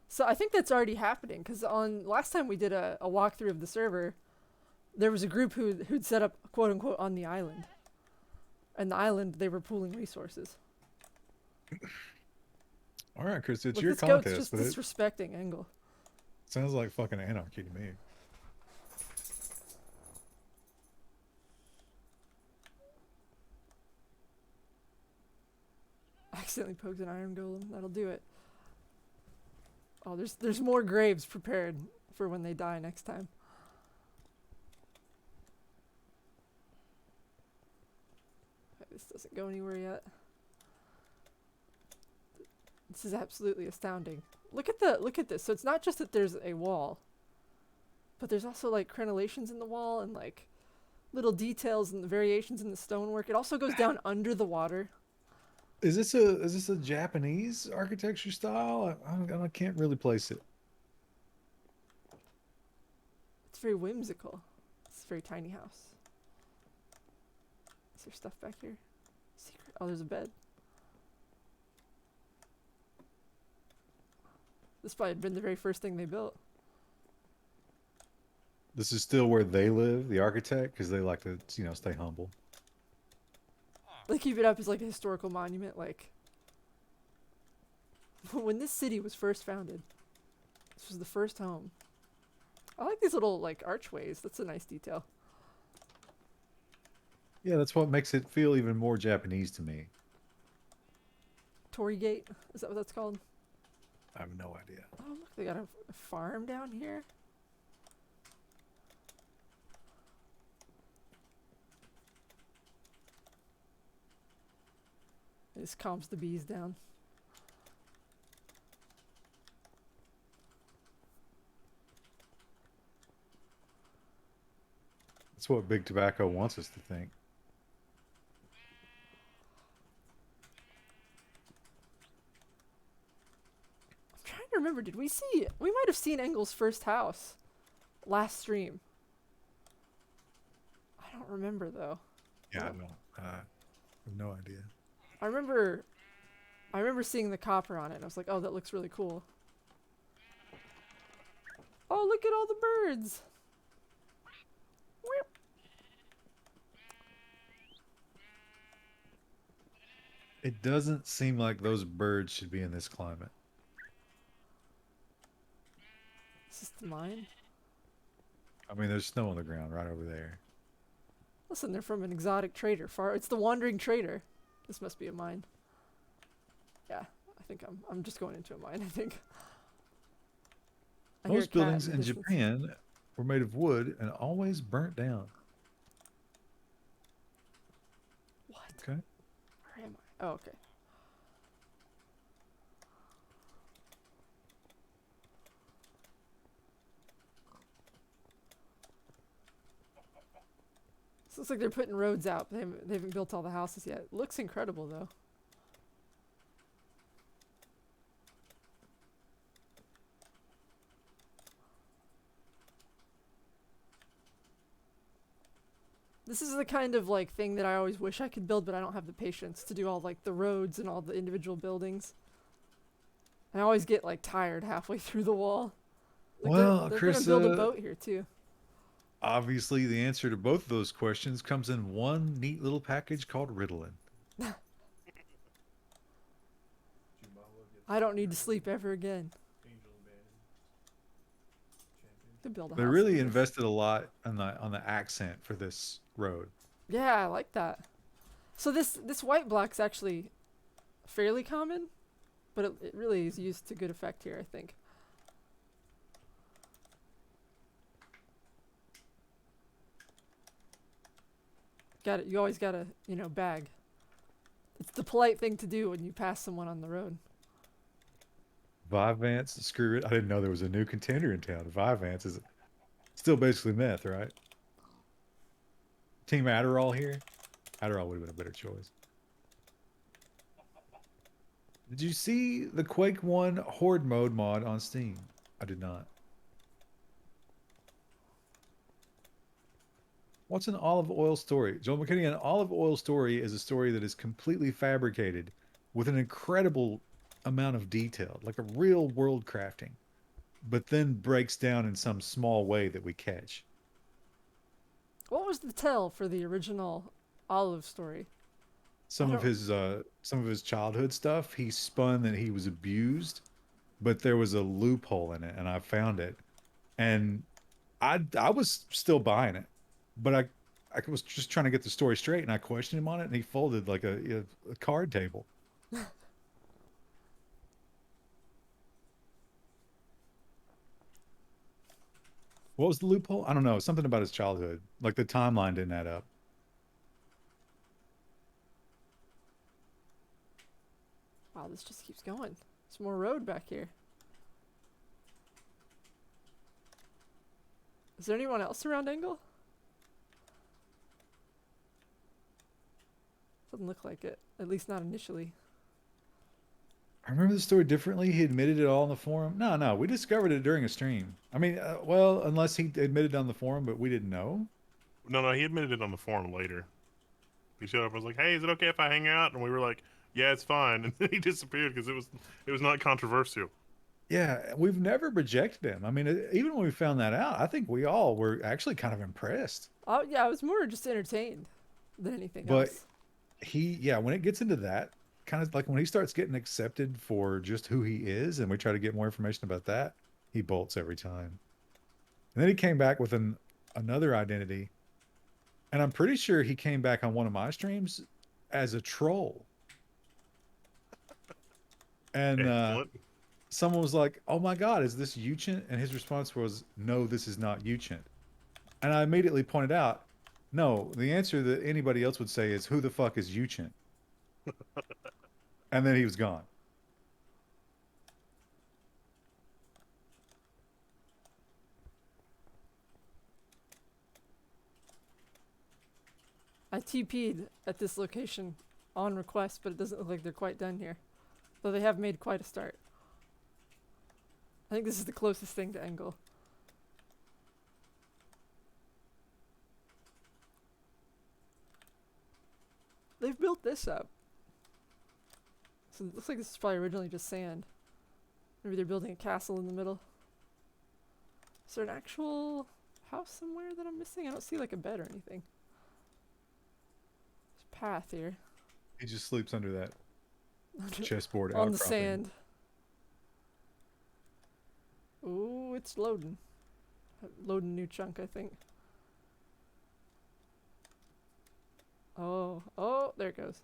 So I think that's already happening, because on last time we did a walkthrough of the server, there was a group who'd set up, quote unquote, on the island. And the island, they were pooling resources. All right, Chris, it's Look, your this goat's contest, just but it disrespecting Engel. sounds like fucking anarchy to me. Accidentally poked an iron golem. That'll do it. Oh, there's more graves prepared for when they die next time. Okay, this doesn't go anywhere yet. This is absolutely astounding. Look at this. So it's not just that there's a wall, but there's also like crenellations in the wall and like little details and the variations in the stonework. It also goes down under the water. Is this a Japanese architecture style? I can't really place it. It's very whimsical. It's a very tiny house. Is there stuff back here? Secret. Oh, there's a bed. This probably had been the very first thing they built. This is still where they live, the architect, because they like to, stay humble. They keep it up as like a historical monument. Like when this city was first founded, this was the first home. I like these little like archways. That's a nice detail. Yeah, that's what makes it feel even more Japanese to me. Tory Gate. Is that what that's called? I have no idea. Oh, look, they got a farm down here. This calms the bees down. That's what Big Tobacco wants us to think. I'm trying to remember. Did we see? We might have seen Engel's first house last stream. I don't remember though. Yeah, I don't. I have no idea. I remember seeing the copper on it, and I was like, "Oh, that looks really cool." Oh, look at all the birds! Whip. It doesn't seem like those birds should be in this climate. Is this mine? I mean, there's snow on the ground right over there. Listen, they're from an exotic trader. It's the wandering trader. This must be a mine. Yeah, I think I'm just going into a mine. I think. I hear a Most cat buildings the in distance. Japan were made of wood and always burnt down. What? Okay. Where am I? Oh, okay. This looks like they're putting roads out. But they haven't built all the houses yet. Looks incredible though. This is the kind of like thing that I always wish I could build, but I don't have the patience to do all like the roads and all the individual buildings. I always get like tired halfway through the wall. Like Well, they're Chris, gonna build a boat here too. obviously the answer to both of those questions comes in one neat little package called Ritalin. I don't need to sleep ever again. To build a They house really like this. invested a lot on the accent for this road. Yeah, I like that. So this white block's actually fairly common, but it really is used to good effect here, I think. You always gotta, bag. It's the polite thing to do when you pass someone on the road. Vivance, screw it. I didn't know there was a new contender in town. Vivance is still basically meth, right? Team Adderall here. Adderall would have been a better choice. Did you see the Quake 1 Horde mode mod on Steam? I did not. What's an olive oil story? Joel McKinney, an olive oil story is a story that is completely fabricated with an incredible amount of detail, like a real world crafting, but then breaks down in some small way that we catch. What was the tell for the original Olive story? Some of his childhood stuff, he spun that he was abused, but there was a loophole in it, and I found it. And I was still buying it, but I was just trying to get the story straight, and I questioned him on it, and he folded like a card table. What was the loophole? I don't know. Something about his childhood. Like the timeline didn't add up. Wow, this just keeps going. There's more road back here. Is there anyone else around Engel? Doesn't look like it. At least not initially. I remember the story differently. He admitted it all in the forum. No, we discovered it during a stream. I mean, well, unless he admitted on the forum, but we didn't know. No, he admitted it on the forum later. He showed up and was like, "Hey, is it okay if I hang out?" And we were like, "Yeah, it's fine." And then he disappeared because it was not controversial. Yeah, we've never rejected him. I mean, even when we found that out, I think we all were actually kind of impressed. Oh yeah, I was more just entertained than anything But else. when it gets into that, kind of like when he starts getting accepted for just who he is, and we try to get more information about that, he bolts every time. And then he came back with another identity, and I'm pretty sure he came back on one of my streams as a troll. And Excellent. someone was like, "Oh my God, is this Uchent?" And his response was, "No, this is not Uchent." And I immediately pointed out, "No, the answer that anybody else would say is, who the fuck is Uchent?" And then he was gone. I TP'd at this location on request, but it doesn't look like they're quite done here. Though they have made quite a start. I think this is the closest thing to Engel. They've built this up. So it looks like this is probably originally just sand. Maybe they're building a castle in the middle. Is there an actual house somewhere that I'm missing? I don't see like a bed or anything. There's a path here. He just sleeps under that chessboard On the outcropping. sand. Ooh, it's loading. Loading new chunk, I think. Oh, there it goes.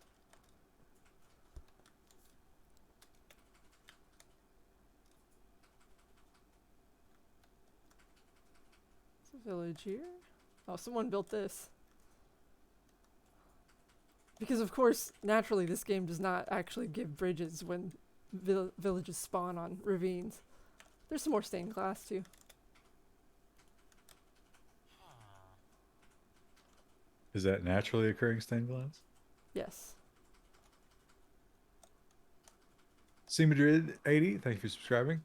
It's a village here. Oh, someone built this. Because of course, naturally, this game does not actually give bridges when villages spawn on ravines. There's some more stained glass too. Is that naturally occurring stained glass? Yes. C Madrid 80, thank you for subscribing.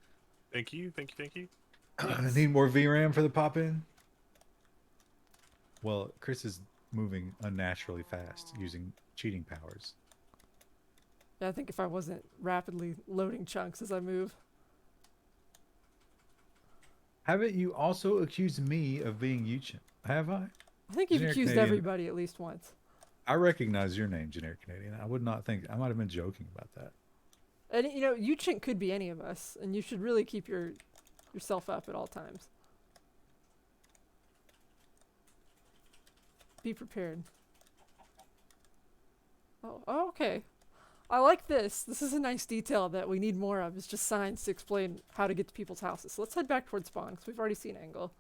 Thank you. Thank you. Thank you. I need more VRAM for the pop in. Well, Chris is moving unnaturally fast using cheating powers. Yeah, I think if I wasn't rapidly loading chunks as I move. Haven't you also accused me of being Uchin? Have I? I think you've Generic accused Canadian. everybody at least once. I recognize your name, Generic Canadian. I would not think, I might have been joking about that. And you know, Uchink could be any of us, and you should really keep yourself up at all times. Be prepared. Oh, okay. I like this. This is a nice detail that we need more of. It's just signs to explain how to get to people's houses. So let's head back towards spawn, because we've already seen Angle.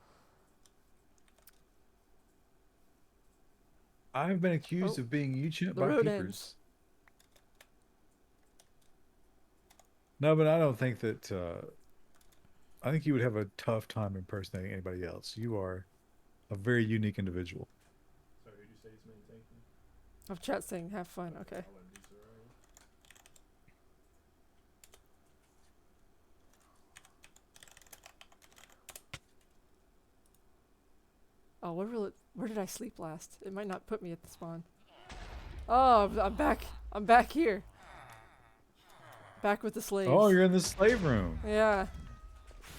I've been accused of being Uchin The by road peepers. ends. No, but I don't think that, I think you would have a tough time impersonating anybody else. You are a very unique individual. Sorry, did you say his name? Thank you. Of chat saying have fun. Okay. I'll let him do so, alright. Oh, where did I sleep last? It might not put me at the spawn. Oh, I'm back. I'm back here. Back with the slaves. Oh, you're in the slave room. Yeah.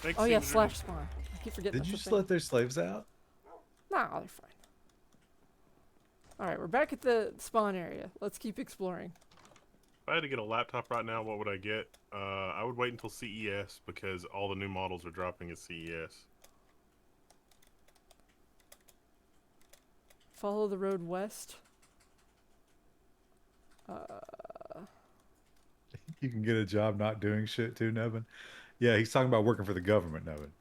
Thanks, Oh yeah, Caesar. slash spawn. I keep forgetting. Did you that's just a thing. let their slaves out? Nah, they're fine. Alright, we're back at the spawn area. Let's keep exploring. If I had to get a laptop right now, what would I get? I would wait until CES because all the new models are dropping at CES. Follow the road west. You can get a job not doing shit too, Nevin. Yeah, he's talking about working for the government, Nevin.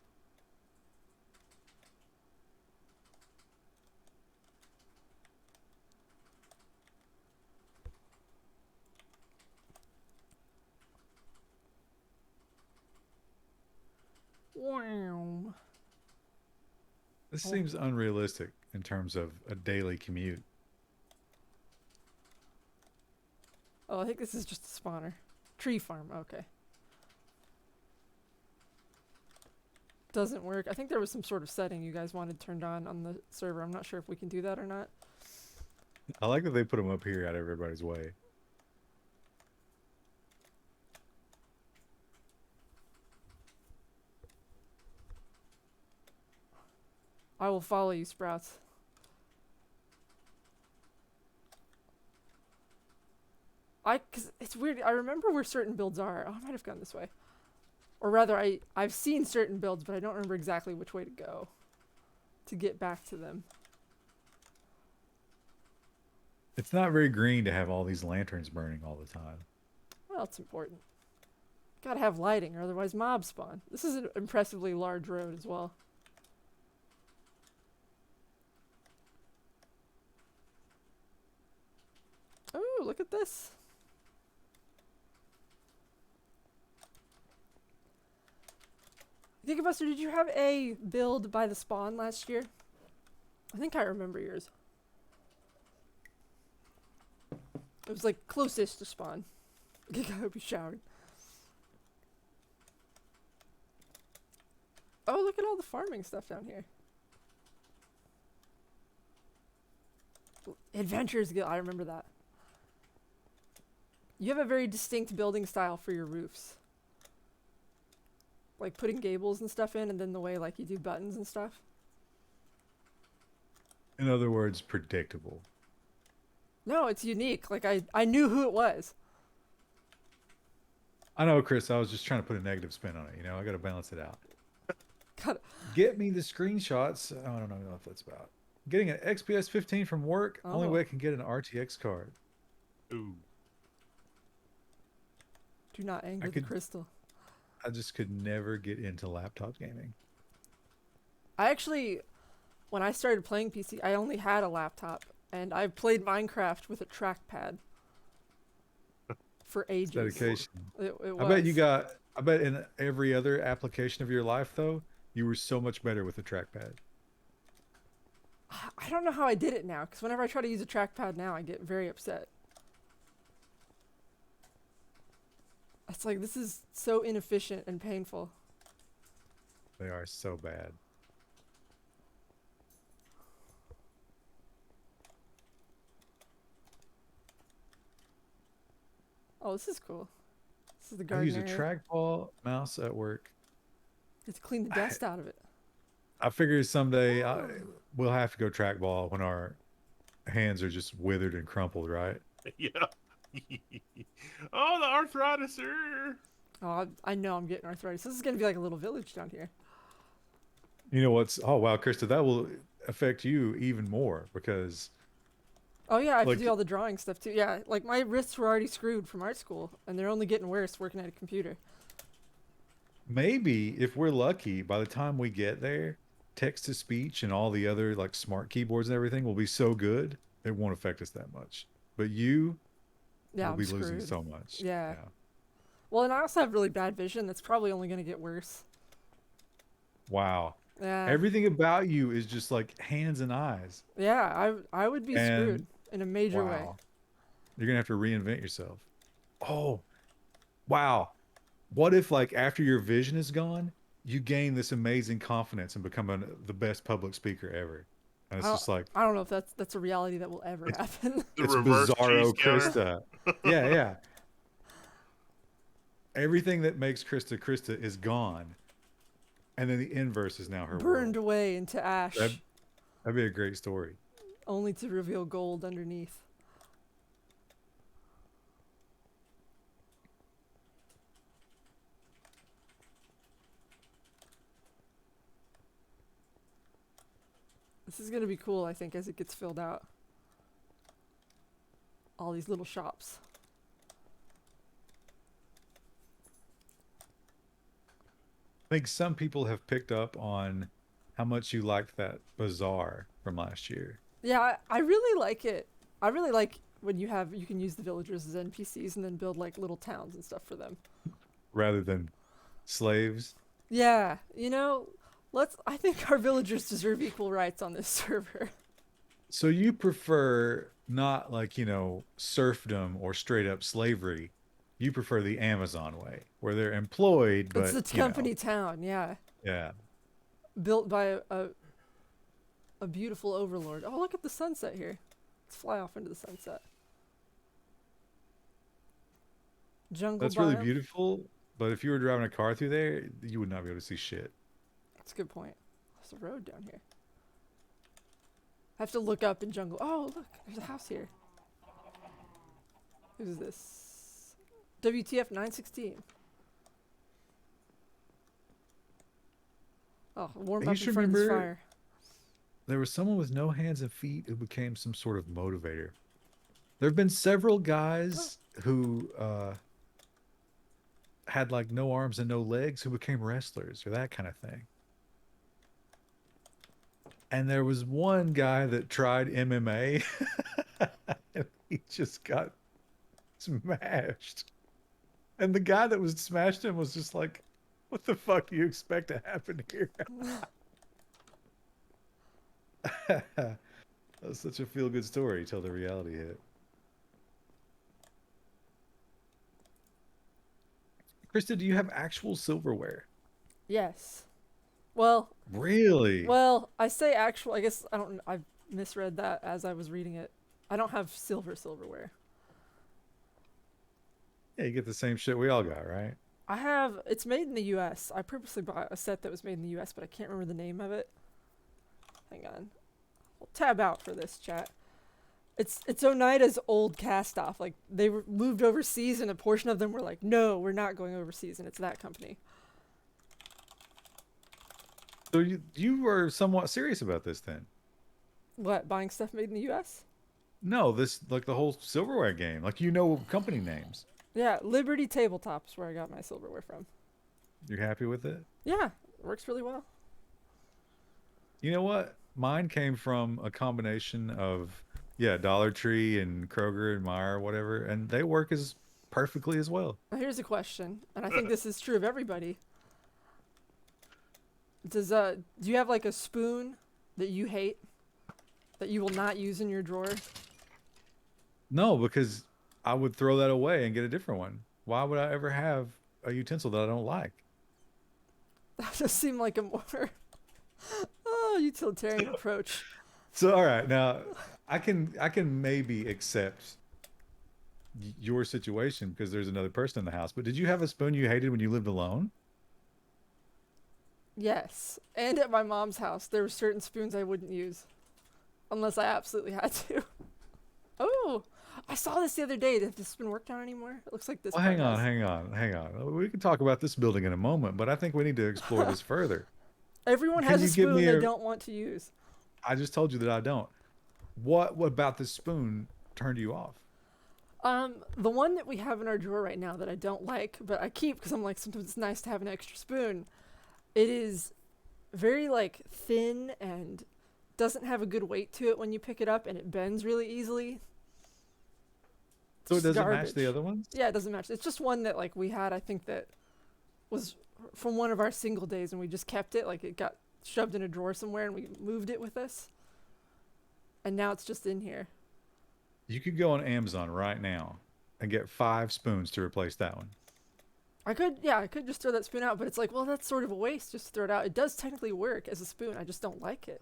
Wow. This Oh. seems unrealistic in terms of a daily commute. Oh, I think this is just a spawner. Tree farm, okay. Doesn't work. I think there was some sort of setting you guys wanted turned on the server. I'm not sure if we can do that or not. I like that they put them up here out of everybody's way. I will follow you, Sprouts. Cause it's weird. I remember where certain builds are. Oh, I might have gone this way. Or rather, I've seen certain builds, but I don't remember exactly which way to go to get back to them. It's not very green to have all these lanterns burning all the time. Well, it's important. Gotta have lighting, or otherwise mobs spawn. This is an impressively large road as well. Oh, look at this. Gigabuster, did you have a build by the spawn last year? I think I remember yours. It was like closest to spawn. Giga, I hope you showered. Oh, look at all the farming stuff down here. Adventures Guild, I remember that. You have a very distinct building style for your roofs. Like putting gables and stuff in, and then the way like you do buttons and stuff. In other words, predictable. No, it's unique. Like I knew who it was. I know, Chris. I was just trying to put a negative spin on it. You know, I got to balance it out. God, Get me the screenshots. I don't know what that's about. Getting an XPS 15 from work. Only Oh. way I can get an RTX card. Ooh. do not anger the could- crystal. I just could never get into laptop gaming. I actually, when I started playing PC, I only had a laptop, and I played Minecraft with a trackpad for ages. Dedication. It I bet you was. got. I bet in every other application of your life, though, you were so much better with the trackpad. I don't know how I did it now, because whenever I try to use a trackpad now, I get very upset. It's like, this is so inefficient and painful. They are so bad. Oh, this is cool. This is the I garden use a area. trackball mouse at work. It's clean the dust out of it. I figure someday we'll have to go trackball when our hands are just withered and crumpled, right? Yeah. Oh, the arthritis. Oh, I know I'm getting arthritis. This is going to be like a little village down here. You know what's? Oh wow, Krista, that will affect you even more because Oh yeah, I have Like- to do all the drawing stuff too. Yeah, like my wrists were already screwed from art school, and they're only getting worse working at a computer. maybe if we're lucky, by the time we get there, text to speech and all the other like smart keyboards and everything will be so good it won't affect us that much. But you Yeah, will I'm be losing screwed. so much. Yeah. Well, and I also have really bad vision. That's probably only going to get worse. Wow. Yeah. Everything about you is just like hands and eyes. Yeah, I would be And- screwed in a major way. Wow. You're gonna have to reinvent yourself. Oh, wow. What if like after your vision is gone, you gain this amazing confidence and become the best public speaker ever? And it's I- just like I don't know if that's a reality that will ever happen. The it's reverse bizarro cheese counter. Krista. Yeah, yeah. Everything that makes Krista Krista is gone. And then the inverse is now her Burned world. away into ash, That'd be a great story. only to reveal gold underneath. This is going to be cool, I think, as it gets filled out. All these little shops. I think some people have picked up on how much you liked that bazaar from last year. Yeah, I really like it. I really like when you can use the villagers as NPCs and then build like little towns and stuff for them. Rather than slaves. Yeah, you know, I think our villagers deserve equal rights on this server. So you prefer not like, you know, serfdom or straight up slavery. You prefer the Amazon way, where they're employed, but It's a you know, company town, yeah. yeah. Built by a beautiful overlord. Oh, look at the sunset here. Let's fly off into the sunset. Jungle That's really biome. beautiful. But if you were driving a car through there, you would not be able to see shit. That's a good point. There's a road down here. I have to look up in jungle. Oh, look, there's a house here. Who's this? WTF 916. Oh, warm You up should in front of this remember- fire. There was someone with no hands and feet who became some sort of motivator. There have been several guys who had like no arms and no legs who became wrestlers or that kind of thing. And there was one guy that tried MMA and he just got smashed. And the guy that was smashed him was just like, what the fuck do you expect to happen here? That was such a feel good story till the reality hit. Krista, do you have actual silverware? Yes. Well, Really? I say actual. I guess I don't. I misread that as I was reading it. I don't have silverware. Yeah, you get the same shit we all got, right? I have. It's made in the U.S. I purposely bought a set that was made in the U.S., but I can't remember the name of it. Hang on. We'll tab out for this chat. It's Oneida's old cast off. Like they were moved overseas, and a portion of them were like, "No, we're not going overseas," and it's that company. So you were somewhat serious about this then? What, buying stuff made in the U.S.? No, this like the whole silverware game. Like you know company names. Yeah, Liberty Tabletop's where I got my silverware from. You're happy with it? Yeah, it works really well. You know what? Mine came from a combination of yeah, Dollar Tree and Kroger and Meijer, whatever, and they work as perfectly as well. Now here's a question, and I think this is true of everybody. Do you have like a spoon that you hate that you will not use in your drawer? No, because I would throw that away and get a different one. Why would I ever have a utensil that I don't like? That just seemed like a more utilitarian approach. So all right, now I can maybe accept your situation because there's another person in the house. But did you have a spoon you hated when you lived alone? Yes, and at my mom's house, there were certain spoons I wouldn't use unless I absolutely had to. Oh, I saw this the other day. Has this been worked on anymore? It looks like this. Well, part hang has. on. We can talk about this building in a moment, but I think we need to explore this further. Everyone Can has a you give spoon me they a- don't want to use. I just told you that I don't. What about this spoon turned you off? The one that we have in our drawer right now that I don't like, but I keep because I'm like, sometimes it's nice to have an extra spoon. It is very like thin and doesn't have a good weight to it when you pick it up, and it bends really easily. So it It's doesn't match garbage. the other ones? Yeah, it doesn't match. It's just one that like we had, I think that was from one of our single days, and we just kept it. Like it got shoved in a drawer somewhere, and we moved it with us. And now it's just in here. You could go on Amazon right now and get 5 spoons to replace that one. I could just throw that spoon out, but it's like, well, that's sort of a waste just to throw it out. It does technically work as a spoon. I just don't like it.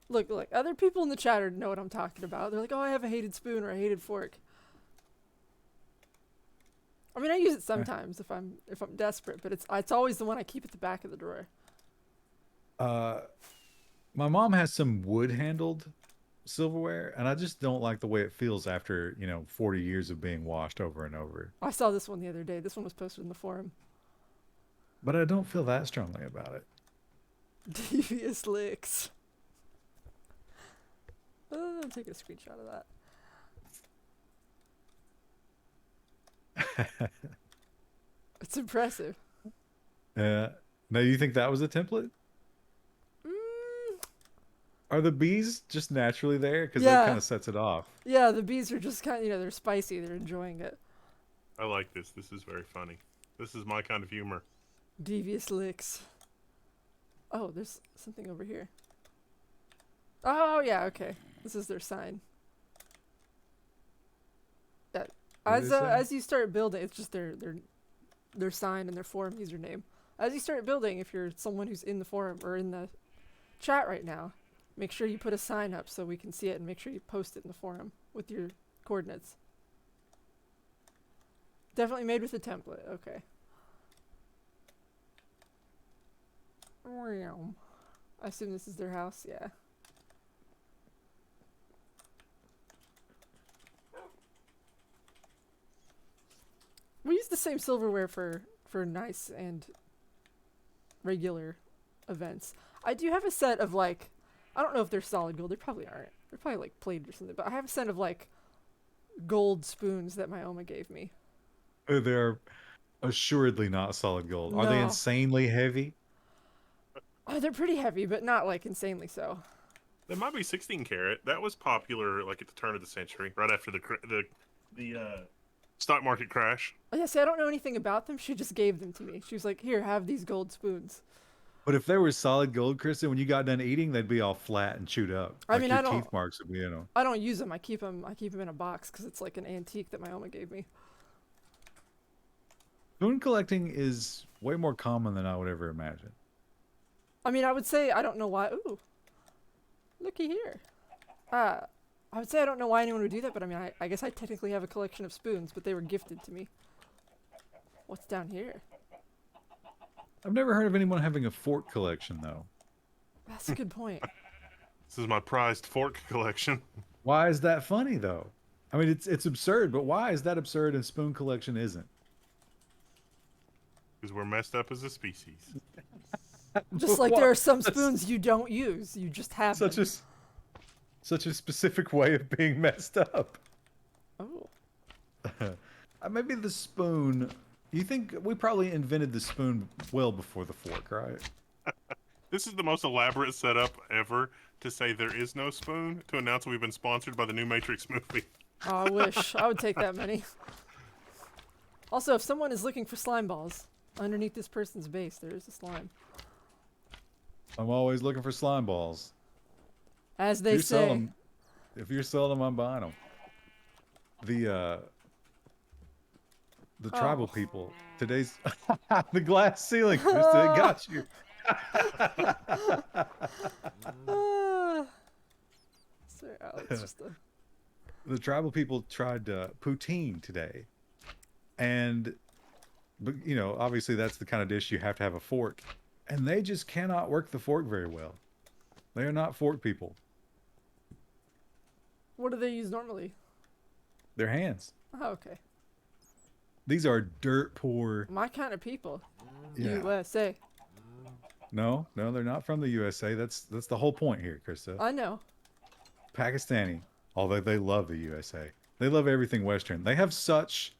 Look, other people in the chat know what I'm talking about. They're like, oh, I have a hated spoon or a hated fork. I mean, I use it sometimes if I'm desperate, but it's always the one I keep at the back of the drawer. My mom has some wood-handled silverware, and I just don't like the way it feels after, 40 years of being washed over and over. I saw this one the other day. This one was posted in the forum. But I don't feel that strongly about it. Devious licks. I'll take a screenshot of that. It's impressive. Now, you think that was a template? Are the bees just naturally there? Because Yeah. that kind of sets it off. Yeah, the bees are just kind of, they're spicy. They're enjoying it. I like this. This is very funny. This is my kind of humor. Devious licks. Oh, there's something over here. Oh, yeah, okay. This is their sign. That What is that? as you start building, it's just their sign and their forum username. As you start building, if you're someone who's in the forum or in the chat right now, make sure you put a sign up so we can see it, and make sure you post it in the forum with your coordinates. Definitely made with a template. Okay. I assume this is their house. Yeah. We use the same silverware for nice and regular events. I do have a set of like, I don't know if they're solid gold. They probably aren't. They're probably like plated or something. But I have a set of like gold spoons that my Oma gave me. They're assuredly not solid gold. Are they No. insanely heavy? Oh, they're pretty heavy, but not like insanely so. There might be 16 karat. That was popular like at the turn of the century, right after the stock market crash. Oh, yeah, see, I don't know anything about them. She just gave them to me. She was like, "Here, have these gold spoons." But if they were solid gold, Kristen, when you got done eating, they'd be all flat and chewed up. I Like mean, your I don't- teeth marks would be in them. I don't use them. I keep them. I keep them in a box because it's like an antique that my Oma gave me. Spoon collecting is way more common than I would ever imagine. I mean, I would say I don't know why. Ooh, looky here. I would say I don't know why anyone would do that, but I mean, I guess I technically have a collection of spoons, but they were gifted to me. What's down here? I've never heard of anyone having a fork collection, though. That's a good point. This is my prized fork collection. Why is that funny, though? I mean, it's absurd, but why is that absurd and spoon collection isn't? Because we're messed up as a species. Just like there are some spoons you don't use, you just have Such them. such a specific way of being messed up. Oh, Maybe the spoon. You think we probably invented the spoon well before the fork, right? This is the most elaborate setup ever to say there is no spoon to announce we've been sponsored by the new Matrix movie. oh, I wish I would take that money. Also, if someone is looking for slime balls underneath this person's base, there is a slime. I'm always looking for slime balls. As If they you're selling say. them, if you're selling them, I'm buying them. The tribal Oh. people. Today's the glass ceiling, Krista. It got you. Ah. Sorry, it's just a... The tribal people tried poutine today, but you know, obviously that's the kind of dish you have to have a fork, and they just cannot work the fork very well. They are not fork people. What do they use normally? Their hands. Oh, okay. These are dirt poor. My kind of people. Yeah. USA. No, they're not from the USA. That's the whole point here, Krista. I know. Pakistani, although they love the USA. They love everything Western. They have such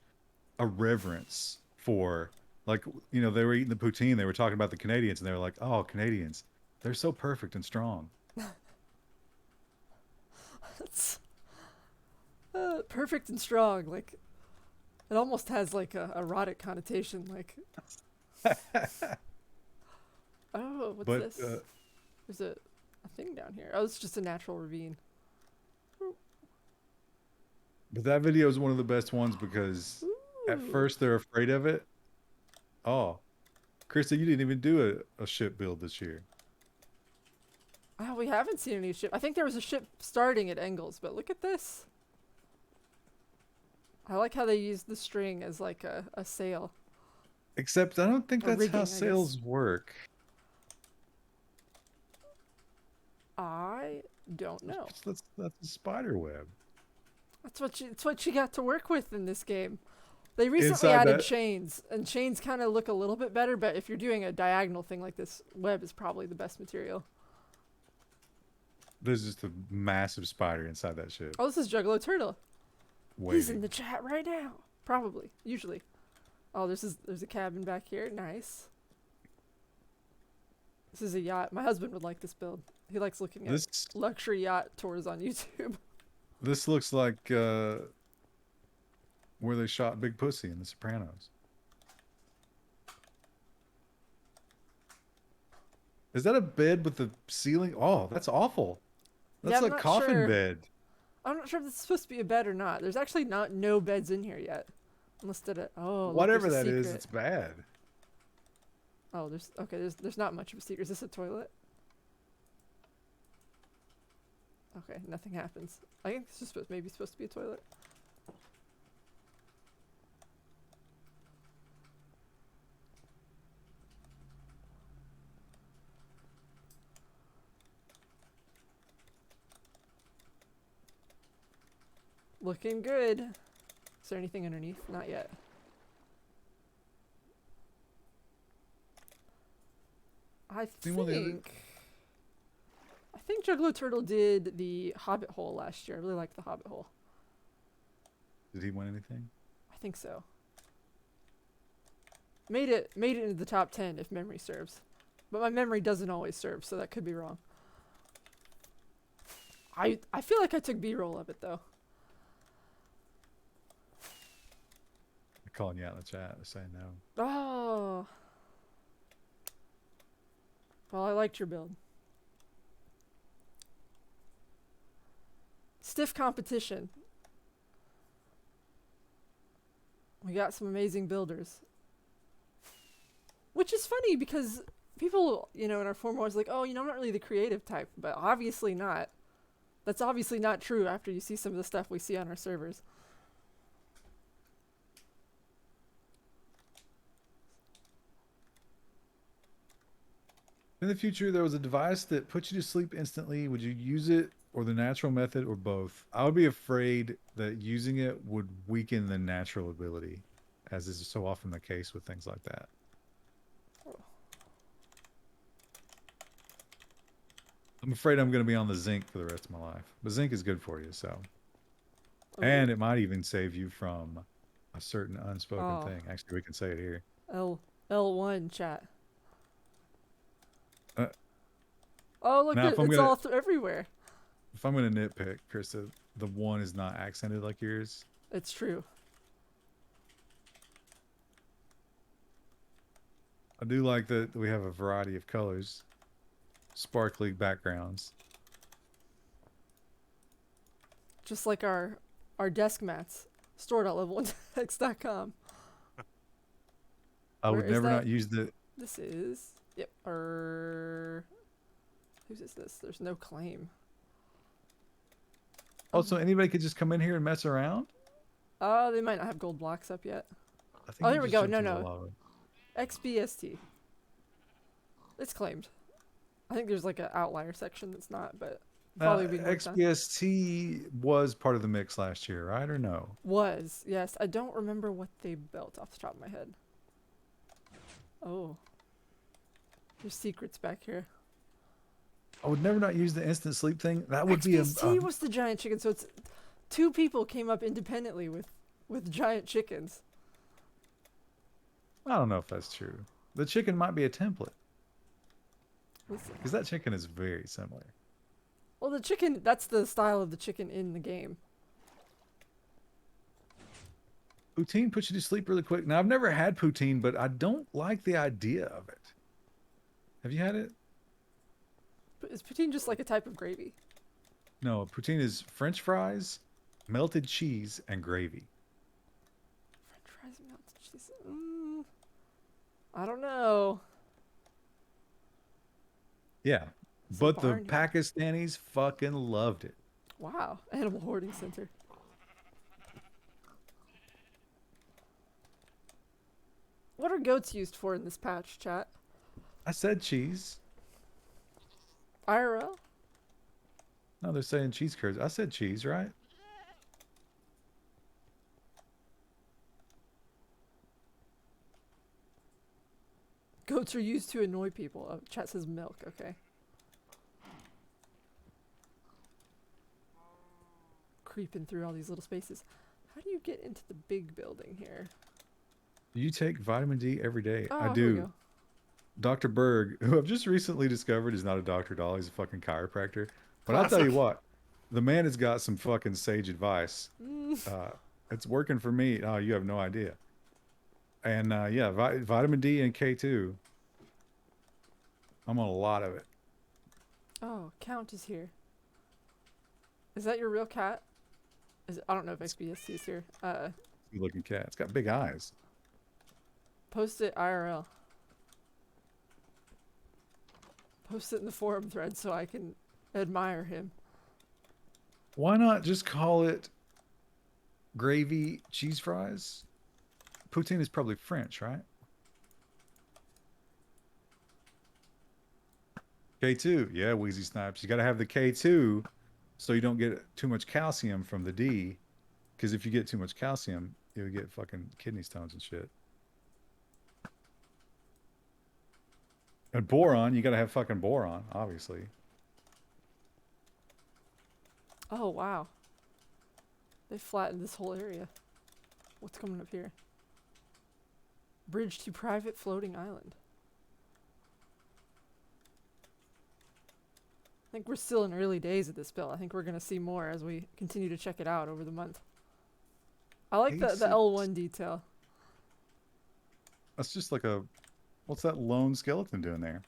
a reverence for, like, you know, they were eating the poutine. They were talking about the Canadians, and they were like, "Oh, Canadians, they're so perfect and strong." It's perfect and strong. Like, it almost has like a erotic connotation. Like, oh, what's But this? There's a thing down here. Oh, it's just a natural ravine. but that video is one of the best ones because at Ooh. first they're afraid of it. Oh, Krista, you didn't even do a ship build this year. Oh, we haven't seen any ship. I think there was a ship starting at Engels, but look at this. I like how they use the string as like a sail. Except I don't think Or that's rigging, I how guess. sails work. I don't know. That's a spider web. That's what she got to work with in this game. They recently Inside added that- chains, and chains kind of look a little bit better, but if you're doing a diagonal thing like this, web is probably the best material. There's just a massive spider inside that ship. Oh, this is Juggalo Turtle. He's in Waiting. the chat right now. Probably. Usually. Oh, there's a cabin back here. Nice. This is a yacht. My husband would like this build. He likes looking at This luxury yacht tours on YouTube. this looks like where they shot Big Pussy in The Sopranos. Is that a bed with the ceiling? Oh, that's awful. Yeah, That's I'm a not coffin sure. bed. I'm not sure if this is supposed to be a bed or not. There's actually no beds in here yet. Unless it. Oh, look, Whatever there's a that is, secret. it's bad. Oh, there's not much of a secret. Is this a toilet? Okay, nothing happens. I think this is maybe supposed to be a toilet. Looking good. Is there anything underneath? Not yet. I Seen one of the other- think Juggalo Turtle did the Hobbit hole last year. I really liked the Hobbit hole. Did he win anything? I think so. made it into the top 10 if memory serves. But my memory doesn't always serve, so that could be wrong. I feel like I took B-roll of it though. They're calling you out in the chat. They're saying no. Oh. Well, I liked your build. Stiff competition. We got some amazing builders. Which is funny because people, in our forum was like, oh, I'm not really the creative type, but obviously not. That's obviously not true after you see some of the stuff we see on our servers. In the future, there was a device that puts you to sleep instantly. Would you use it or the natural method or both? I would be afraid that using it would weaken the natural ability, as is so often the case with things like that. I'm afraid I'm going to be on the zinc for the rest of my life. But zinc is good for you, so. Oh, And it might even save you from a certain unspoken Oh. thing. Actually, we can say it here. L1 chat. Uh, Oh, look, now, if I'm it's gonna- all everywhere. If I'm going to nitpick, Krista, the one is not accented like yours. It's true. I do like that we have a variety of colors, sparkly backgrounds. Just like our desk mats stored at level1x.com. I Where would is never that? not use the. This is whose is this? There's no claim. Also, anybody could just come in here and mess around. Oh, they might not have gold blocks up yet. I think Oh, you there we just go. jumped No, into the no. lava. XBST. It's claimed. I think there's like an outlier section that's not, but probably being worked on. XBST was part of the mix last year, right? Or no? Was, yes. I don't remember what they built off the top of my head. Oh. There's secrets back here. I would never not use the instant sleep thing. That would be XBST was the giant chicken, so it's two people came up independently with giant chickens. I don't know if that's true. The chicken might be a template Listen. because that chicken is very similar. Well, the chicken, that's the style of the chicken in the game. Poutine puts you to sleep really quick. Now, I've never had poutine, but I don't like the idea of it. Have you had it? But is poutine just like a type of gravy? No, poutine is French fries, melted cheese, and gravy. French fries and melted cheese. I don't know. Yeah, It's a but the barn here. Pakistanis fucking loved it. Wow. Animal hoarding center. What are goats used for in this patch, chat? I said cheese. IRL? No, they're saying cheese curds. I said cheese, right? Goats are used to annoy people. Oh, chat says milk. Okay. Creeping through all these little spaces. How do you get into the big building here? Do you take vitamin D every day? Oh, I here we do. go. Dr. Berg, who I've just recently discovered is not a doctor at all. He's a fucking chiropractor. But I'll tell you what, the man has got some fucking sage advice. It's working for me. Oh, you have no idea. And yeah, vitamin D and K2. I'm on a lot of it. Oh, Count is here. Is that your real cat? I don't know if XBST is here. Good looking cat. It's got big eyes. Post it IRL. Post it in the forum thread so I can admire him. Why not just call it gravy cheese fries? Poutine is probably French, right? K2. Yeah, Wheezy Snipes. You got to have the K2 so you don't get too much calcium from the D. Because if you get too much calcium, you'll get fucking kidney stones and shit. And boron, you got to have fucking boron, obviously. Oh, wow. They flattened this whole area. What's coming up here? Bridge to private floating island. I think we're still in early days of this build. I think we're going to see more as we continue to check it out over the month. I like the A6. L1 detail. That's just like a. What's that lone skeleton doing there?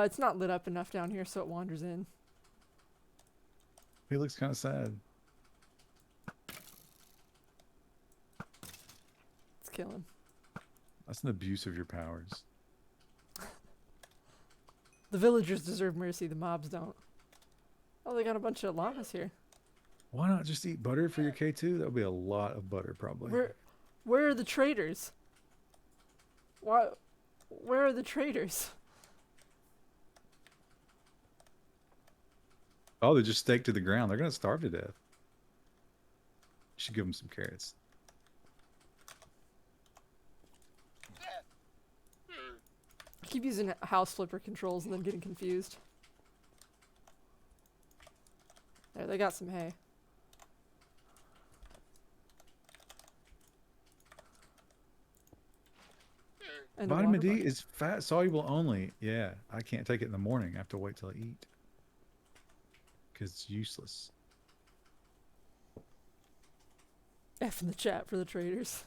It's not lit up enough down here, so it wanders in. He looks kind of sad. Let's kill him. That's an abuse of your powers. The villagers deserve mercy, the mobs don't. Oh, they got a bunch of llamas here. Why not just eat butter for your K2? That would be a lot of butter, probably. Where are the traders? Where are the traders? Oh, they're just staked to the ground. They're going to starve to death. You should give them some carrots. I keep using house flipper controls and then getting confused. There, they got some hay. And a Vitamin water D bucket. is fat soluble only. Yeah, I can't take it in the morning. I have to wait till I eat. Because it's useless. F in the chat for the traders.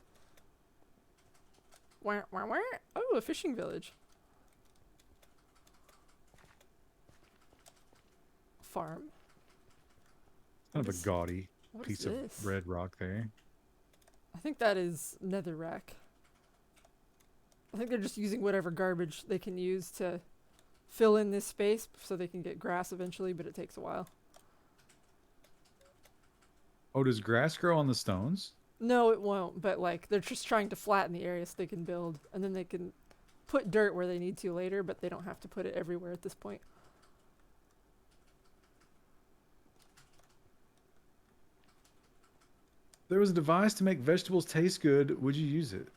Wah, wah, wah. Oh, a fishing village. Farm. Kind What of is- a gaudy What is piece this? of red rock there. I think that is netherrack. I think they're just using whatever garbage they can use to fill in this space so they can get grass eventually, but it takes a while. Oh, does grass grow on the stones? No, it won't, but like they're just trying to flatten the area so they can build, and then they can put dirt where they need to later, but they don't have to put it everywhere at this point. If there was a device to make vegetables taste good, would you use it?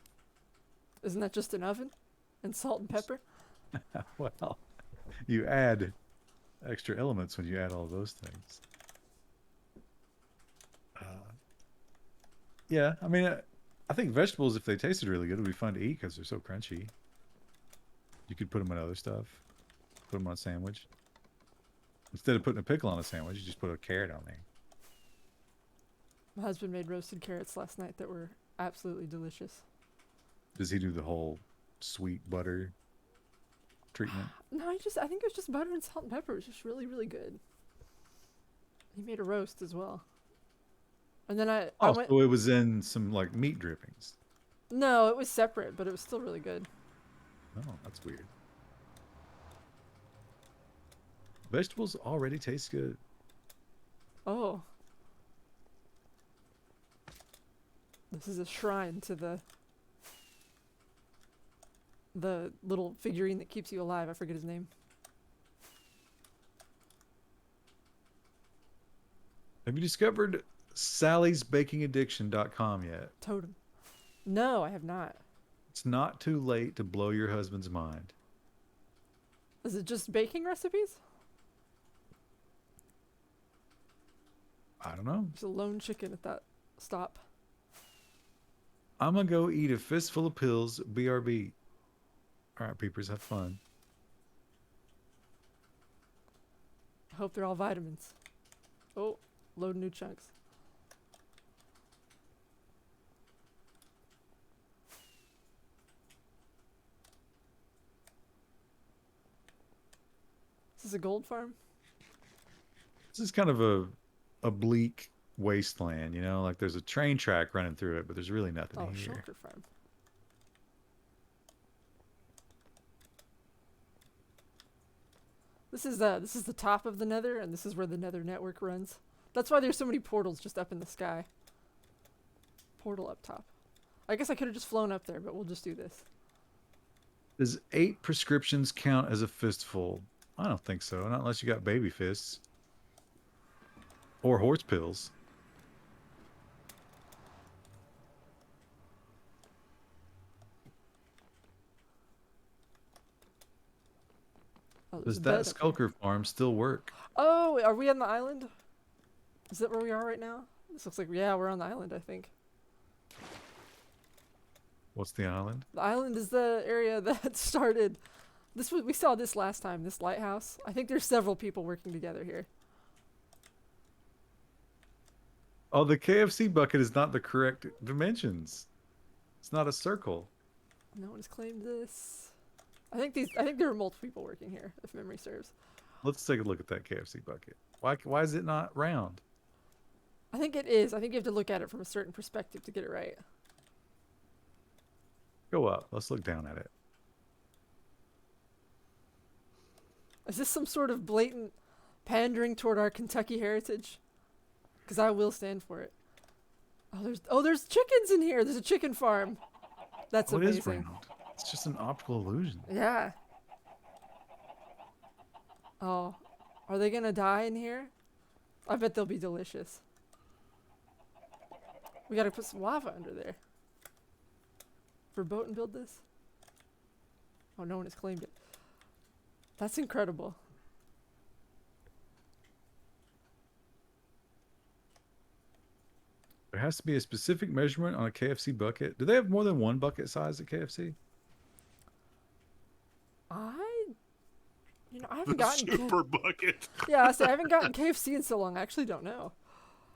Isn't that just an oven and salt and pepper? Well, you add extra elements when you add all those things. Yeah, I mean, I think vegetables, if they tasted really good, would be fun to eat because they're so crunchy. You could put them in other stuff. Put them on a sandwich. Instead of putting a pickle on a sandwich, you just put a carrot on there. My husband made roasted carrots last night that were absolutely delicious. Does he do the whole sweet butter treatment? No, I think it was just butter and salt and pepper. It was just really, really good. He made a roast as well. And then I Oh, went. so it was in some like meat drippings. No, it was separate, but it was still really good. Oh, that's weird. Vegetables already taste good. Oh. This is a shrine to the little figurine that keeps you alive. I forget his name. Have you discovered sallysbakingaddiction.com yet? Totem. No, I have not. It's not too late to blow your husband's mind. Is it just baking recipes? I don't know. There's a lone chicken at that stop. I'm gonna go eat a fistful of pills. BRB. All right, peepers, have fun. I hope they're all vitamins. Oh, load new chunks. Is this a gold farm? This is kind of a bleak wasteland, you know, like there's a train track running through it, but there's really nothing Oh, here. shulker farm. This is the top of the nether, and this is where the nether network runs. That's why there's so many portals just up in the sky. Portal up top. I guess I could have just flown up there, but we'll just do this. Does 8 prescriptions count as a fistful? I don't think so, not unless you got baby fists. Or horse pills. Oh, there's Does a that bed up here. skulker farm still work? Oh, are we on the island? Is that where we are right now? This looks like, yeah, we're on the island, I think. What's the island? The island is the area that started. We saw this last time. This lighthouse. I think there's several people working together here. Oh, the KFC bucket is not the correct dimensions. It's not a circle. No one has claimed this. I think there were multiple people working here, if memory serves. Let's take a look at that KFC bucket. Why is it not round? I think it is. I think you have to look at it from a certain perspective to get it right. Go up. Let's look down at it. Is this some sort of blatant pandering toward our Kentucky heritage? Because I will stand for it. There's chickens in here. There's a chicken farm. That's Oh, it is amazing. round. It's just an optical illusion. Yeah. Oh, are they gonna die in here? I bet they'll be delicious. We gotta put some lava under there. Verboten build this? Oh, no one has claimed it. That's incredible. There has to be a specific measurement on a KFC bucket. Do they have more than one bucket size at KFC? I haven't The gotten. super bucket. Yeah, I haven't gotten KFC in so long. I actually don't know.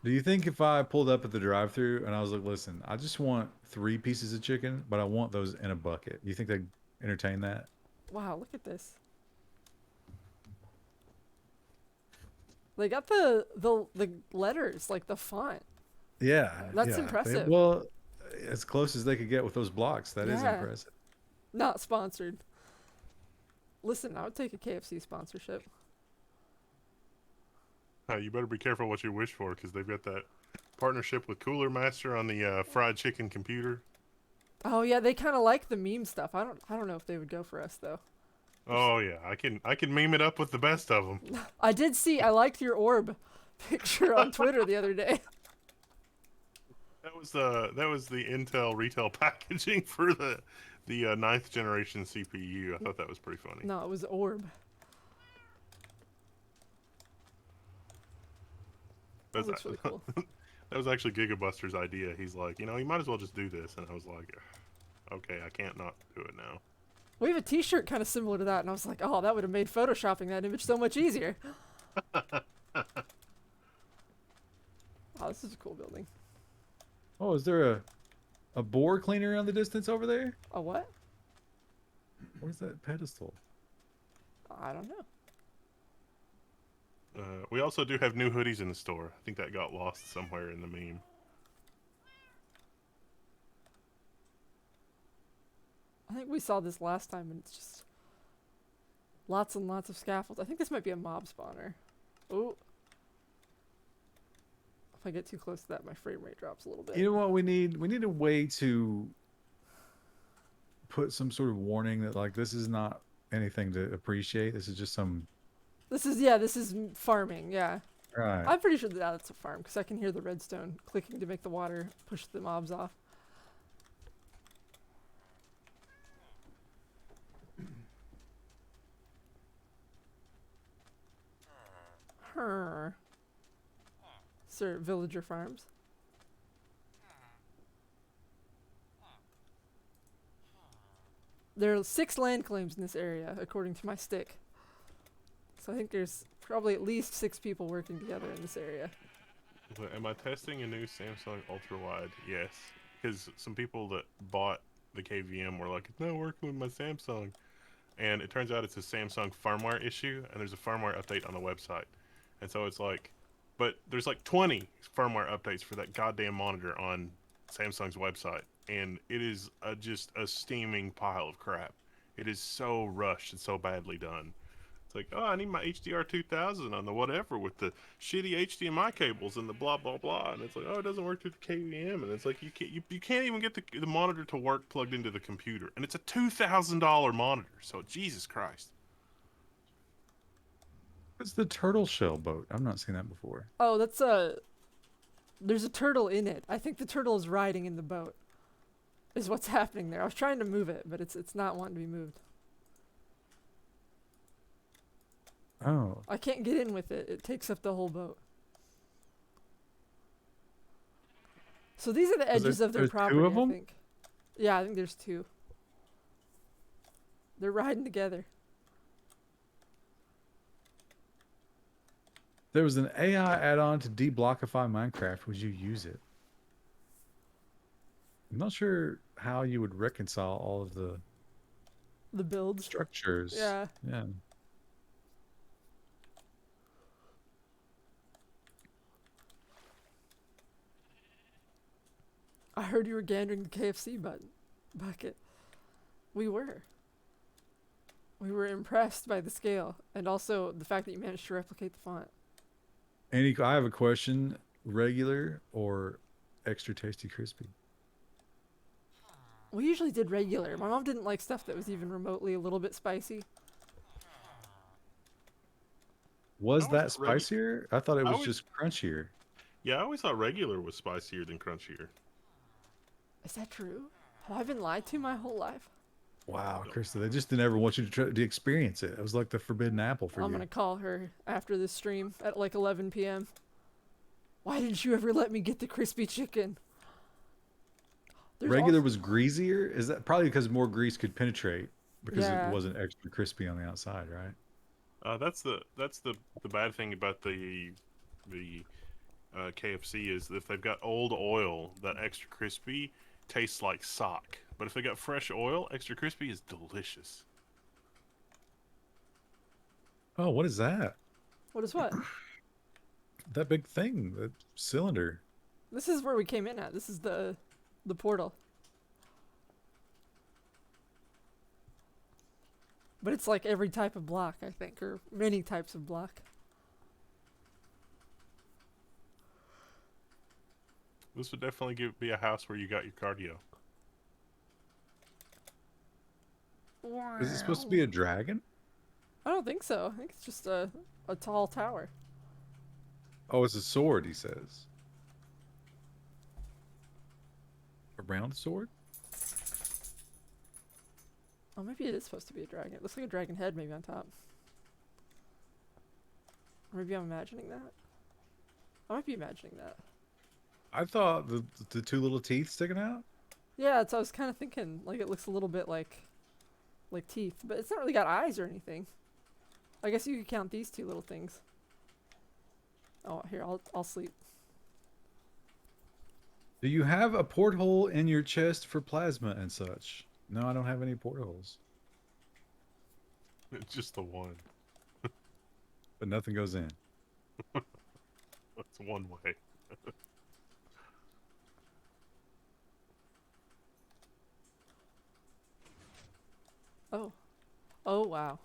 Do you think if I pulled up at the drive-thru and I was like, "Listen, I just want 3 pieces of chicken, but I want those in a bucket," you think they'd entertain that? Wow, look at this. They got the letters, like the font. Yeah, That's yeah. impressive. Well, as close as they could get with those blocks, that is Yeah. impressive. Not sponsored. Listen, I would take a KFC sponsorship. You better be careful what you wish for, because they've got that partnership with Cooler Master on the fried chicken computer. Oh yeah, they kind of like the meme stuff. I don't know if they would go for us though. Oh yeah, I can meme it up with the best of them. I did see. I liked your orb picture on Twitter the other day. That was the Intel retail packaging for the 9th generation CPU. I thought that was pretty funny. No, it was orb. That looks really cool. That was actually Gigabuster's idea. He's like, you might as well just do this, and I was like, okay, I can't not do it now. We have a T-shirt kind of similar to that, and I was like, oh, that would have made photoshopping that image so much easier. Oh, this is a cool building. Oh, is there a boar cleaner on the distance over there? A what? Where's that pedestal? I don't know. We also do have new hoodies in the store. I think that got lost somewhere in the meme. I think we saw this last time, and it's just lots and lots of scaffolds. I think this might be a mob spawner. Oh. If I get too close to that, my frame rate drops a little bit. You know what we need? We need a way to put some sort of warning that like this is not anything to appreciate. This is just some. This is farming, yeah. Right. I'm pretty sure that's a farm, because I can hear the redstone clicking to make the water push the mobs off. Sir, villager farms. There are 6 land claims in this area, according to my stick. So I think there's probably at least 6 people working together in this area. Am I testing a new Samsung Ultra Wide? Yes, because some people that bought the KVM were like, "It's not working with my Samsung," and it turns out it's a Samsung firmware issue, and there's a firmware update on the website, and so it's like, but there's like 20 firmware updates for that goddamn monitor on Samsung's website, and it is just a steaming pile of crap. It is so rushed and so badly done. It's like, oh, I need my HDR 2000 on the whatever with the shitty HDMI cables and the blah blah blah, and it's like, oh, it doesn't work through the KVM, and it's like you can't even get the monitor to work plugged into the computer, and it's a $2,000 monitor. So Jesus Christ. What's the turtle shell boat? I've not seen that before. Oh, that's there's a turtle in it. I think the turtle is riding in the boat. Is what's happening there. I was trying to move it, but it's not wanting to be moved. Oh. I can't get in with it. It takes up the whole boat. So these are the edges of their there's property, two of I them? think. Yeah, I think there's two. They're riding together. There was an AI add-on to deblockify Minecraft. Would you use it? I'm not sure how you would reconcile all of the The builds. structures. Yeah. Yeah. I heard you were gandering the KFC bucket. We were. We were impressed by the scale and also the fact that you managed to replicate the font. Andy, I have a question. Regular or extra tasty crispy? We usually did regular. My mom didn't like stuff that was even remotely a little bit spicy. Was I that always thought regu- spicier? I thought it I was always- just crunchier. Yeah, I always thought regular was spicier than crunchier. Is that true? Have I been lied to my whole life? Wow, Krista, they just didn't ever want you to try to experience it. It was like the forbidden apple for I'm you. gonna call her after this stream at like 11 p.m. Why didn't you ever let me get the crispy chicken? There's Regular also- was greasier. Is that probably because more grease could penetrate because Yeah. it wasn't extra crispy on the outside, right? That's the bad thing about the KFC is if they've got old oil, that extra crispy tastes like sock. But if they got fresh oil, extra crispy is delicious. Oh, what is that? What is what? That big thing, that cylinder. This is where we came in at. This is the portal. But it's like every type of block, I think, or many types of block. This would definitely be a house where you got your cardio. Is it supposed to be a dragon? I don't think so. I think it's just a tall tower. Oh, it's a sword, he says. A round sword? Oh, maybe it is supposed to be a dragon. It looks like a dragon head maybe on top. Or maybe I'm imagining that. I might be imagining that. I thought the two little teeth sticking out. Yeah, that's what I was kind of thinking. Like it looks a little bit like teeth, but it's not really got eyes or anything. I guess you could count these two little things. Oh, here, I'll sleep. Do you have a porthole in your chest for plasma and such? No, I don't have any portholes. It's just the one. But nothing goes in. That's one way. Oh. Oh, wow.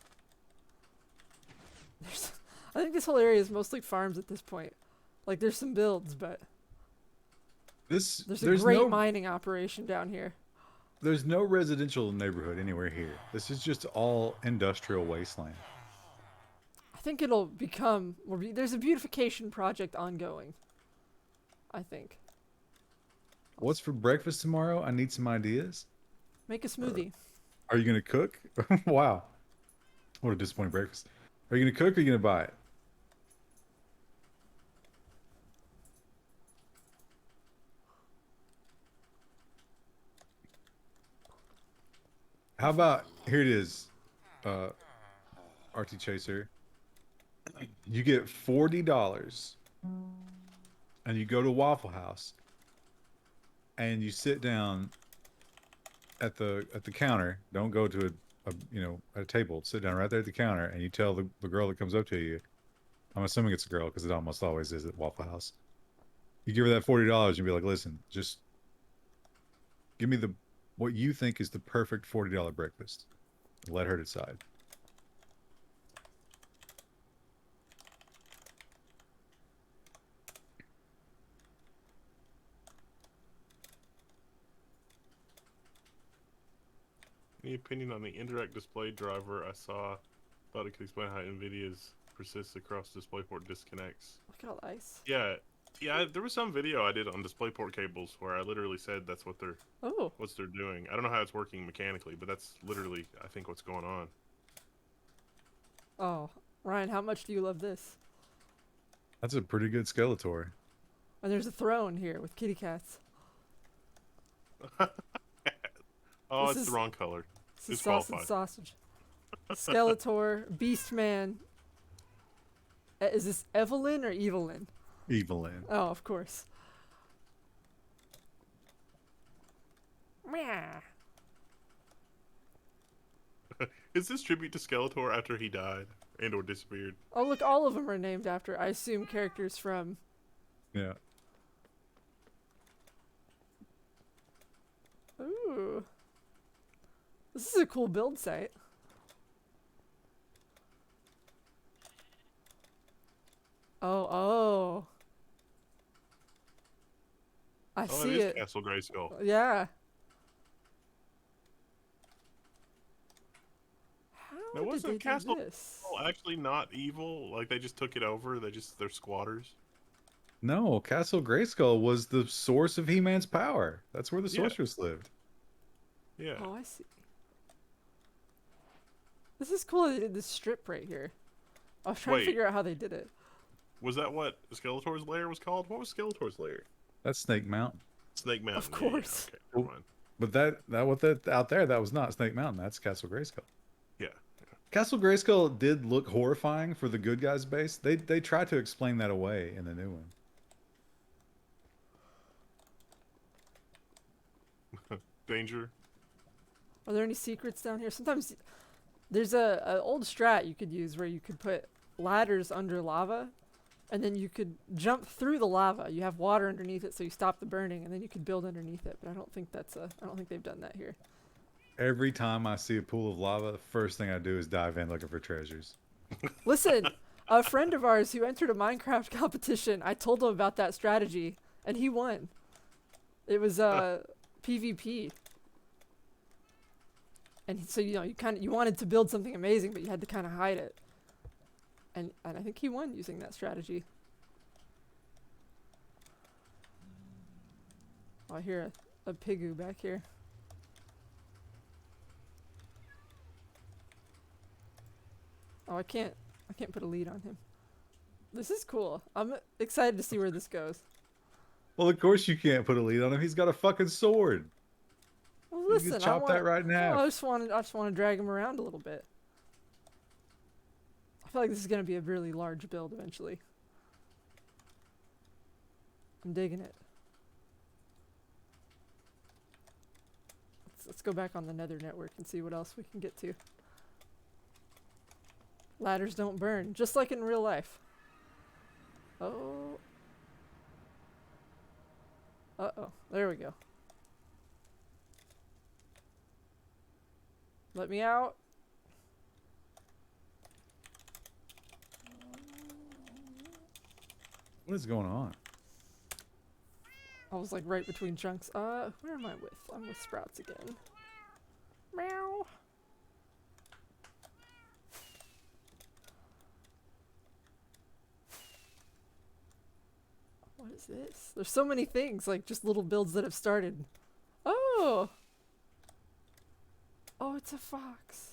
I think this whole area is mostly farms at this point. Like, there's some builds, but There's there's a great no mining operation down here. there's no residential neighborhood anywhere here. This is just all industrial wasteland. I think it'll become there's a beautification project ongoing. I think. What's for breakfast tomorrow? I need some ideas. Make a smoothie. Are you gonna cook? Wow. What a disappointing breakfast. Are you gonna cook or are you gonna buy it? How about here it is, RT Chaser. You get $40 and you go to Waffle House and you sit down at the counter. Don't go to a table. Sit down right there at the counter and you tell the girl that comes up to you. I'm assuming it's a girl because it almost always is at Waffle House. You give her that $40 and be like, listen, just give me what you think is the perfect $40 breakfast. Let her decide. Any opinion on the indirect display driver I saw? Thought it could explain how NVIDIA's persists across DisplayPort disconnects. Look at all the ice. Yeah, there was some video I did on DisplayPort cables where I literally said that's what they're doing. I don't know how it's working mechanically, but that's literally I think what's going on. Oh, Ryan, how much do you love this? That's a pretty good Skeletor. And there's a throne here with kitty cats. Oh, This it's the is- wrong color. This is sausage Disqualified. sausage. Skeletor, Beastman. Is this Evelyn or Evelyn? Evelyn. Oh, of course. Meow. Is this tribute to Skeletor after he died and or disappeared? Oh, look, all of them are named after, I assume, characters from. Yeah. Ooh. This is a cool build site. Oh. I Oh, see it is it. Castle Grayskull. Yeah. How Now, did wasn't they Castle do this? Well, actually not evil. Like they just took it over. They're squatters. No, Castle Grayskull was the source of He-Man's power. That's where the Yeah. sorceress lived. Yeah. Oh, I see. This is cool. They did this strip right here. I was trying Wait. to figure out how they did it. Was that what Skeletor's lair was called? What was Skeletor's lair? That's Snake Mountain. Snake Mountain. Of course. Yeah, okay, never mind. But that out there, that was not Snake Mountain. That's Castle Grayskull. Yeah. Castle Grayskull did look horrifying for the good guys base. They tried to explain that away in the new one. Danger. Are there any secrets down here? Sometimes there's a old strat you could use where you could put ladders under lava, and then you could jump through the lava. You have water underneath it, so you stop the burning, and then you could build underneath it. But I don't think I don't think they've done that here. Every time I see a pool of lava, the first thing I do is dive in looking for treasures. Listen, a friend of ours who entered a Minecraft competition, I told him about that strategy, and he won. It was PvP. And so you wanted to build something amazing, but you had to kind of hide it. And I think he won using that strategy. Oh, I hear a pigu back here. Oh, I can't put a lead on him. This is cool. I'm excited to see where this goes. Well, of course you can't put a lead on him. He's got a fucking sword. Well, You listen, can chop that right in half. I just want to drag him around a little bit. I feel like this is gonna be a really large build eventually. I'm digging it. Let's go back on the Nether network and see what else we can get to. Ladders don't burn, just like in real life. Oh. Uh-oh. There we go. Let me out. What is going on? I was like right between chunks. Where am I with? I'm with Sprouts again. Meow. What is this? There's so many things, like just little builds that have started. Oh! Oh, it's a fox.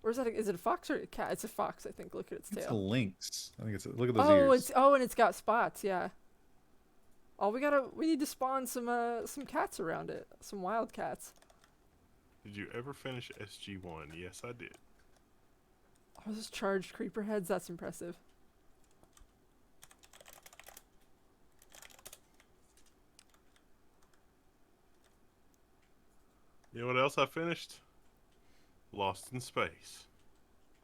Or is that is it a fox or a cat? It's a fox, I think. Look at its It's a tail. lynx. I think it's look at those Oh, ears. and it's got spots, yeah. Oh, we need to spawn some cats around it. Some wild cats. Did you ever finish SG1? Yes, I did. Oh, those charged creeper heads, that's impressive. You know what else I finished? Lost in Space.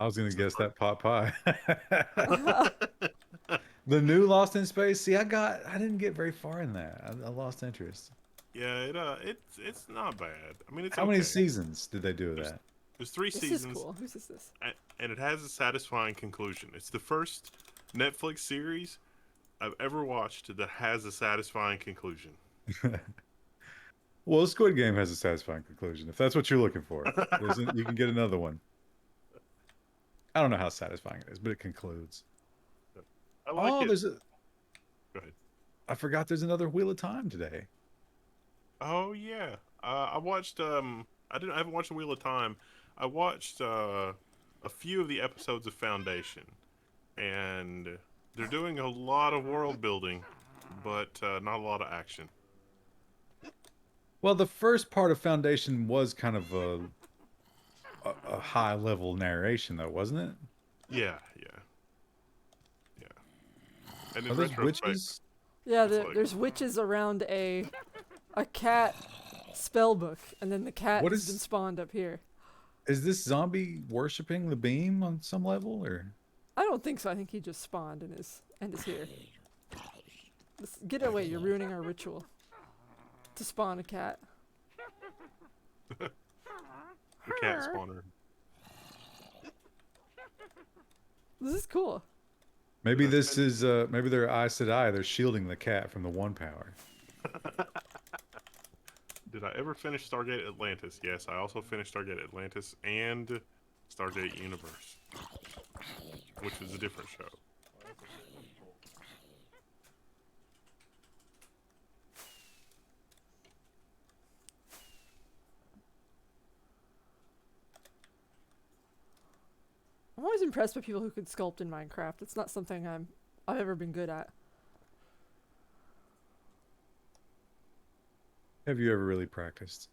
I was gonna guess that pot pie. The new Lost in Space. See, I didn't get very far in that. I lost interest. Yeah, it's not bad. I mean, it's How okay. many seasons did they do of that? There's 3 This seasons, is cool. Whose is this? and it has a satisfying conclusion. It's the first Netflix series I've ever watched that has a satisfying conclusion. Well, Squid Game has a satisfying conclusion. If that's what you're looking for, you can get another one. I don't know how satisfying it is, but it concludes. I like it. there's a. Go ahead. I forgot there's another Wheel of Time today. Oh yeah, I watched. I haven't watched the Wheel of Time. I watched a few of the episodes of Foundation, and they're doing a lot of world building, but not a lot of action. Well, the first part of Foundation was kind of a high level narration, though, wasn't it? Yeah, yeah, yeah. And Are in those retrospect, witches? Yeah, it's like, there's witches around a cat spell book, and then the cat What has been is spawned up here. this zombie worshiping the beam on some level, or I don't think so. I think he just spawned and is here. Get away! You're ruining our ritual. To spawn a cat. the cat spawner. This is cool. maybe Did I this spend- is maybe they're Aes Sedai. They're shielding the cat from the one power. Did I ever finish Stargate Atlantis? Yes, I also finished Stargate Atlantis and Stargate Universe, which is a different show. I'm always impressed by people who can sculpt in Minecraft. It's not something I've ever been good at. Have you ever really practiced?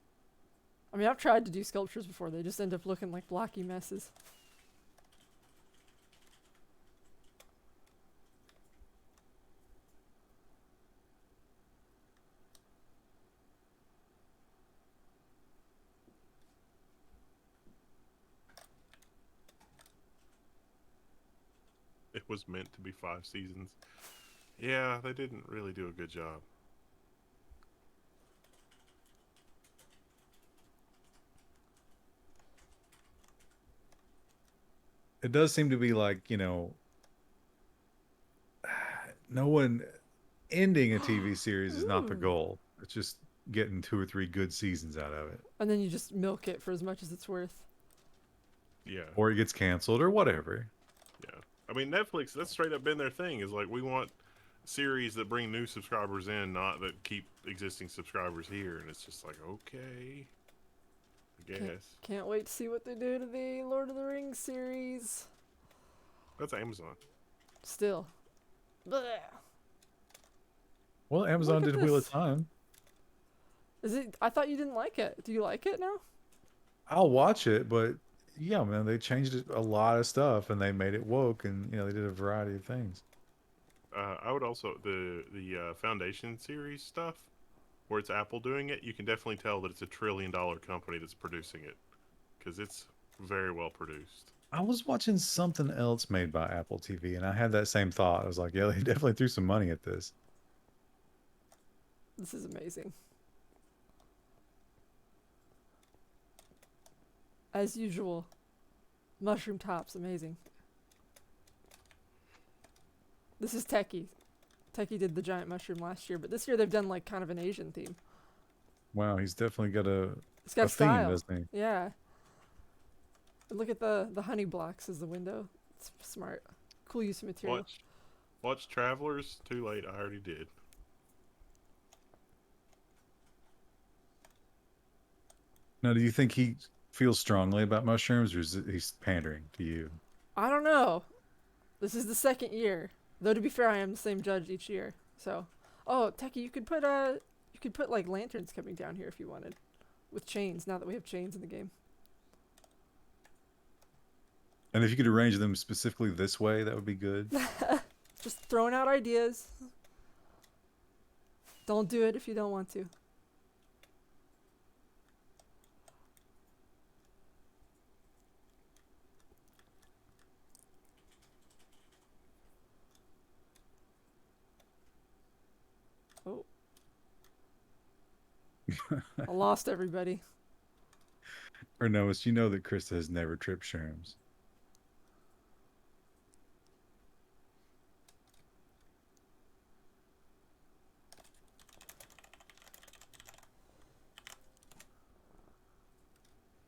I mean, I've tried to do sculptures before. They just end up looking like blocky messes. It was meant to be 5 seasons. Yeah, they didn't really do a good job. It does seem to be like, no one ending a TV series is not the Ooh. goal. It's just getting 2 or 3 good seasons out of it. And then you just milk it for as much as it's worth. Yeah, Or it gets canceled or whatever. yeah. I mean, Netflix, that's straight up been their thing, is like, we want series that bring new subscribers in, not that keep existing subscribers here. And it's just like, okay, I guess. Can't wait to see what they do to the Lord of the Rings series. That's Amazon. Still. Blech. Well, Amazon Look at did Wheel of this. Time. Is it? I thought you didn't like it. Do you like it now? I'll watch it, but yeah, man, they changed a lot of stuff and they made it woke, and they did a variety of things. I would also, the Foundation series stuff, where it's Apple doing it, you can definitely tell that it's $1 trillion company that's producing it, because it's very well produced. I was watching something else made by Apple TV, and I had that same thought. I was like, yeah, they definitely threw some money at this. This is amazing. As usual, mushroom tops, amazing. This is Techie. Techie did the giant mushroom last year, but this year they've done like kind of an Asian theme. Wow, he's definitely got It's got a a theme, style. doesn't he? Yeah. And look at the honey blocks as the window. It's smart. Cool use of material. Watch Travelers. Too late. I already did. Now, do you think he feels strongly about mushrooms, or is he's pandering to you? I don't know. This is the second year. Though to be fair, I am the same judge each year. So, oh, Techie, you could put like lanterns coming down here if you wanted, with chains. Now that we have chains in the game. And if you could arrange them specifically this way, that would be good. Just throwing out ideas. Don't do it if you don't want to. Oh. I lost everybody. Or no, it's you know that Krista has never tripped shrooms.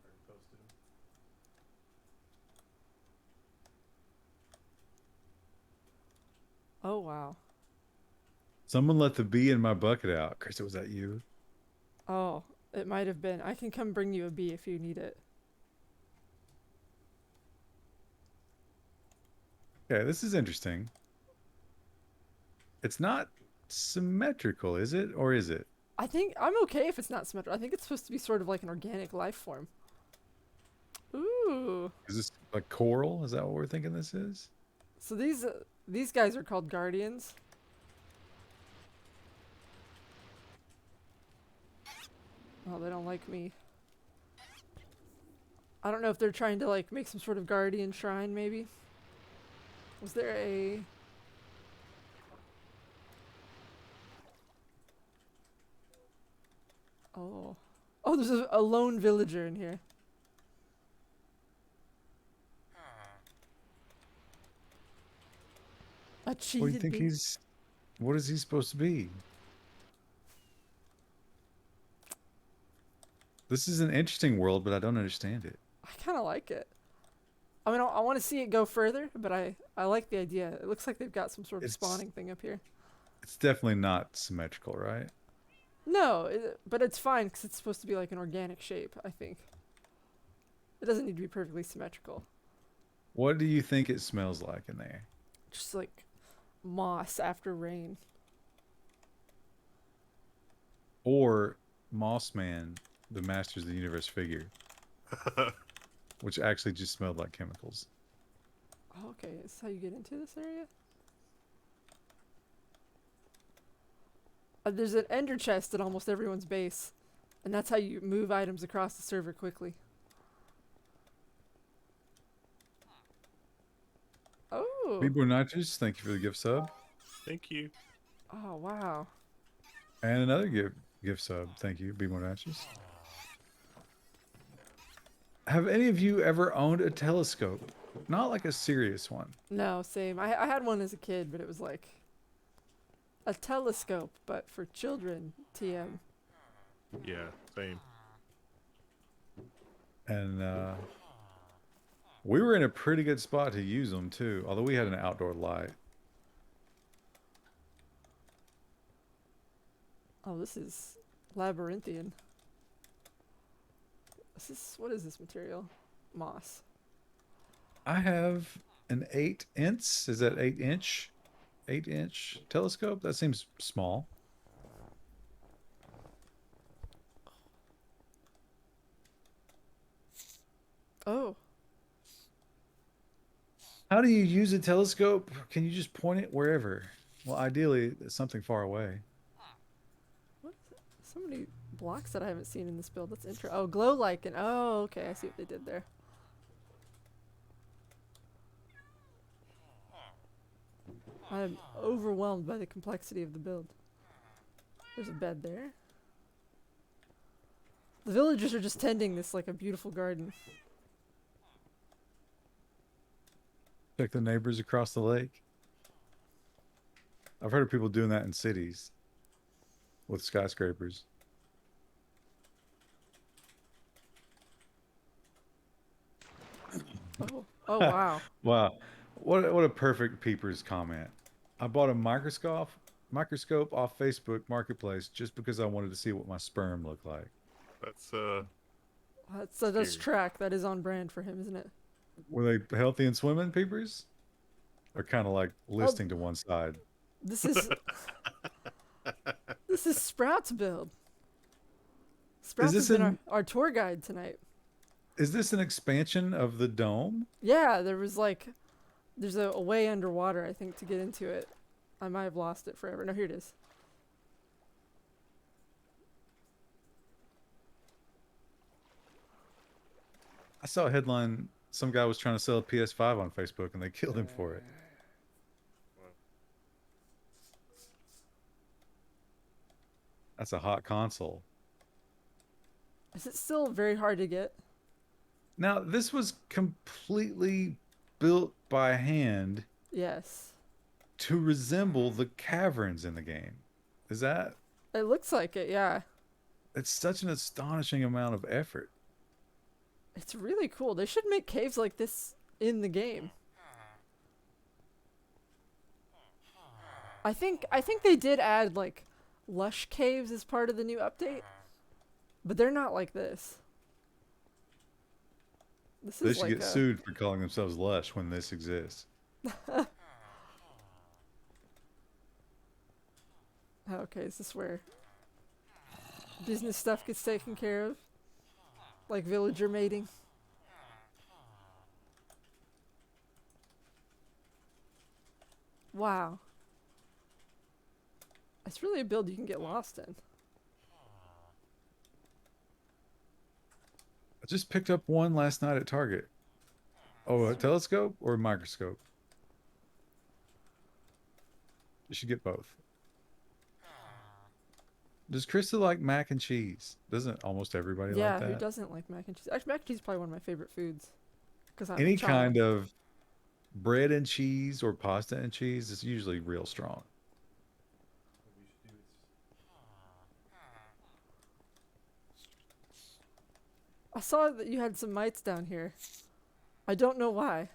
Already posted them. Oh wow. Someone let the bee in my bucket out. Krista, was that you? Oh, it might have been. I can come bring you a bee if you need it. Okay, this is interesting. It's not symmetrical, is it? Or is it? I think I'm okay if it's not symmetrical. I think it's supposed to be sort of like an organic life form. Ooh. Is this like coral? Is that what we're thinking this is? So these guys are called guardians. Oh, they don't like me. I don't know if they're trying to like make some sort of guardian shrine, maybe. Was there a... Oh. Oh, there's a lone villager in here. A cheated What do you think bee. he's? What is he supposed to be? This is an interesting world, but I don't understand it. I kind of like it. I mean, I want to see it go further, but I like the idea. It looks like they've got some sort of It's- spawning thing up here. It's definitely not symmetrical, right? No, but it's fine because it's supposed to be like an organic shape, I think. It doesn't need to be perfectly symmetrical. What do you think it smells like in there? Just like moss after rain. Or Mossman, the Masters of the Universe figure, which actually just smelled like chemicals. Oh, okay, is this how you get into this area? There's an ender chest at almost everyone's base, and that's how you move items across the server quickly. Oh! Bebo Nitrous, thank you for the gift sub. Thank you. Oh, wow. And another gift sub. Thank you, Bebo Nitrous. Have any of you ever owned a telescope? Not like a serious one. No, same. I had one as a kid, but it was like a telescope, but for children, TM. Yeah, same. And we were in a pretty good spot to use them too, although we had an outdoor light. Oh, this is labyrinthian. What is this material? Moss. I have an 8-inch. Is that 8-inch? 8-inch telescope? That seems small. Oh, How do you use a telescope? Can you just point it wherever? Well, ideally, it's something far away. what? So many blocks that I haven't seen in this build. That's interesting. Oh, glow lichen. Oh, okay. I see what they did there. I'm overwhelmed by the complexity of the build. There's a bed there. The villagers are just tending this like a beautiful garden. Check the neighbors across the lake. I've heard of people doing that in cities with skyscrapers. Oh, oh wow. Wow. What a perfect peepers comment. I bought a microscope off Facebook Marketplace just because I wanted to see what my sperm looked like. That's That's Scary. track. That is on brand for him, isn't it? Were they healthy and swimming, peepers? Or kind of like listing to one side? This is this is Sprout's build. Sprout's this has been in- our tour guide tonight. Is this an expansion of the dome? Yeah, there's a way underwater, I think, to get into it. I might have lost it forever. No, here it is. I saw a headline. Some guy was trying to sell a PS5 on Facebook and they killed him for it. That's a hot console. Is it still very hard to get? Now, this was completely built by hand Yes. to resemble the caverns in the game. Is that? It looks like it, yeah. It's such an astonishing amount of effort. It's really cool. They should make caves like this in the game. I think they did add like lush caves as part of the new update. But they're not like this. This They is should like get sued for calling themselves lush when this exists. Okay, is this where business stuff gets taken care of. Like villager mating. Wow. It's really a build you can get lost in. I just picked up one last night at Target. Oh, a telescope or a microscope? You should get both. Does Krista like mac and cheese? Doesn't almost everybody Yeah, like who that? doesn't like mac and cheese? Actually, mac and cheese is probably one of my favorite foods. Because I'm Any a child. kind of bread and cheese or pasta and cheese is usually real strong. What we should do is I saw that you had some mites down here. I don't know why.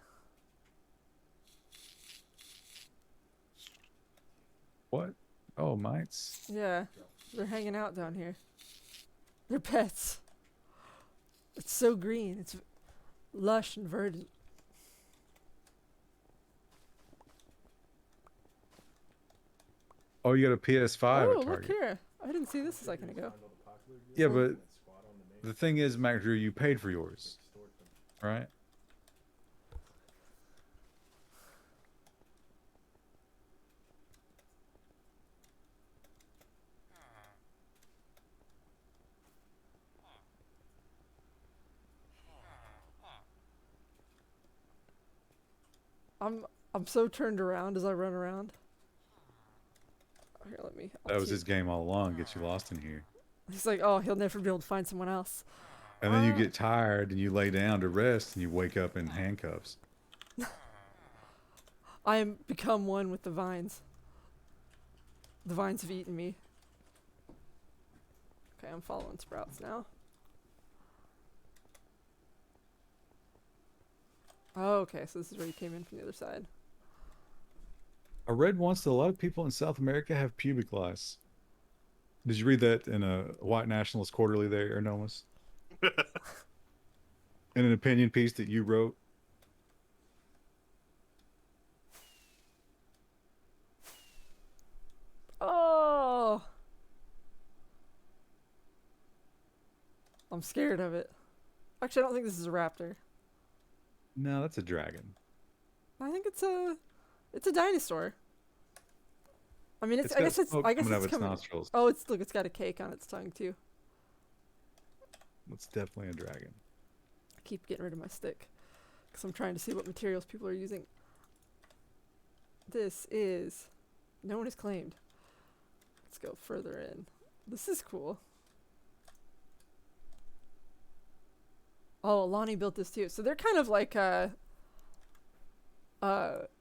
What? Oh, mites. Yeah, they're hanging out down here. They're pets. It's so green. It's lush and verdant. Oh, you got a PS5 Oh, at look Target. here. I didn't see this a second ago. find all the popular gifts Yeah, and but squat on the main the thing is, Mac Drew, you paid for yours, extort them. right? I'm so turned around as I run around. Here, let me. That was his game all along, get you lost in here. He's like, oh, he'll never be able to find someone else. And then you get tired and you lay down to rest and you wake up in handcuffs. I am become one with the vines. The vines have eaten me. Okay, I'm following Sprouts now. Oh, okay, so this is where you came in from the other side. I read once that a lot of people in South America have pubic lice. Did you read that in a White Nationalist Quarterly there, Ernomus? In an opinion piece that you wrote? Oh! I'm scared of it. Actually, I don't think this is a raptor. No, that's a dragon. I think it's a dinosaur. I mean, I got guess it's smoke I guess coming out it's of its coming. nostrils. Oh, it's got a cake on its tongue too. It's definitely a dragon. I keep getting rid of my stick because I'm trying to see what materials people are using. This is no one has claimed. Let's go further in. This is cool. Oh, Lonnie built this too. So they're kind of like a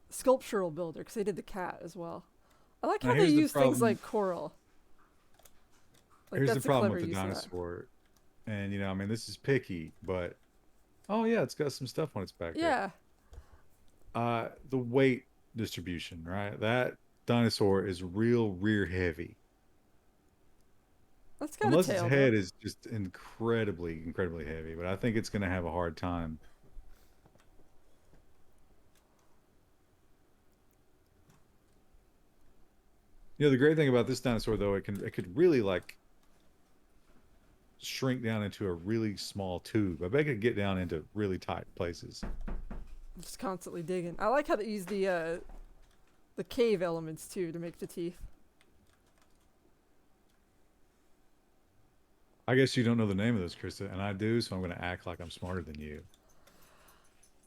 sculptural builder because they did the cat as well. I like Now, how they here's the use things problem. like coral. Like, Here's the that's a problem clever with the use of that. dinosaur. And, you know, I mean, this is picky, but... Oh, yeah, it's got some stuff on its back Yeah. there. The weight distribution, right? That dinosaur is real rear heavy. That's got Unless a its tail. head Though. is just incredibly, incredibly heavy. But I think it's going to have a hard time. You know, the great thing about this dinosaur, though, it could really, like, shrink down into a really small tube. I bet it could get down into really tight places. I'm just constantly digging. I like how they use the cave elements too to make the teeth. I guess you don't know the name of this, Krista, and I do, so I'm going to act like I'm smarter than you.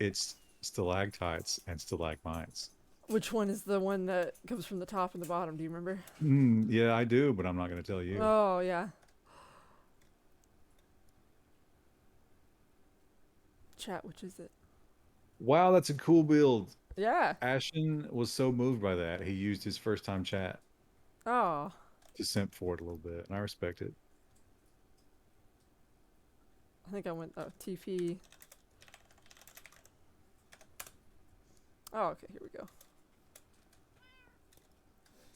It's stalactites and stalagmites. Which one is the one that comes from the top and the bottom? Do you remember? Yeah, I do, but I'm not going to tell you. Oh yeah. Chat, which is it? Wow, that's a cool build. Yeah. Ashton was so moved by that, he used his first time chat Oh. to simp for it a little bit, and I respect it. I think I went TP. Oh, okay, here we go.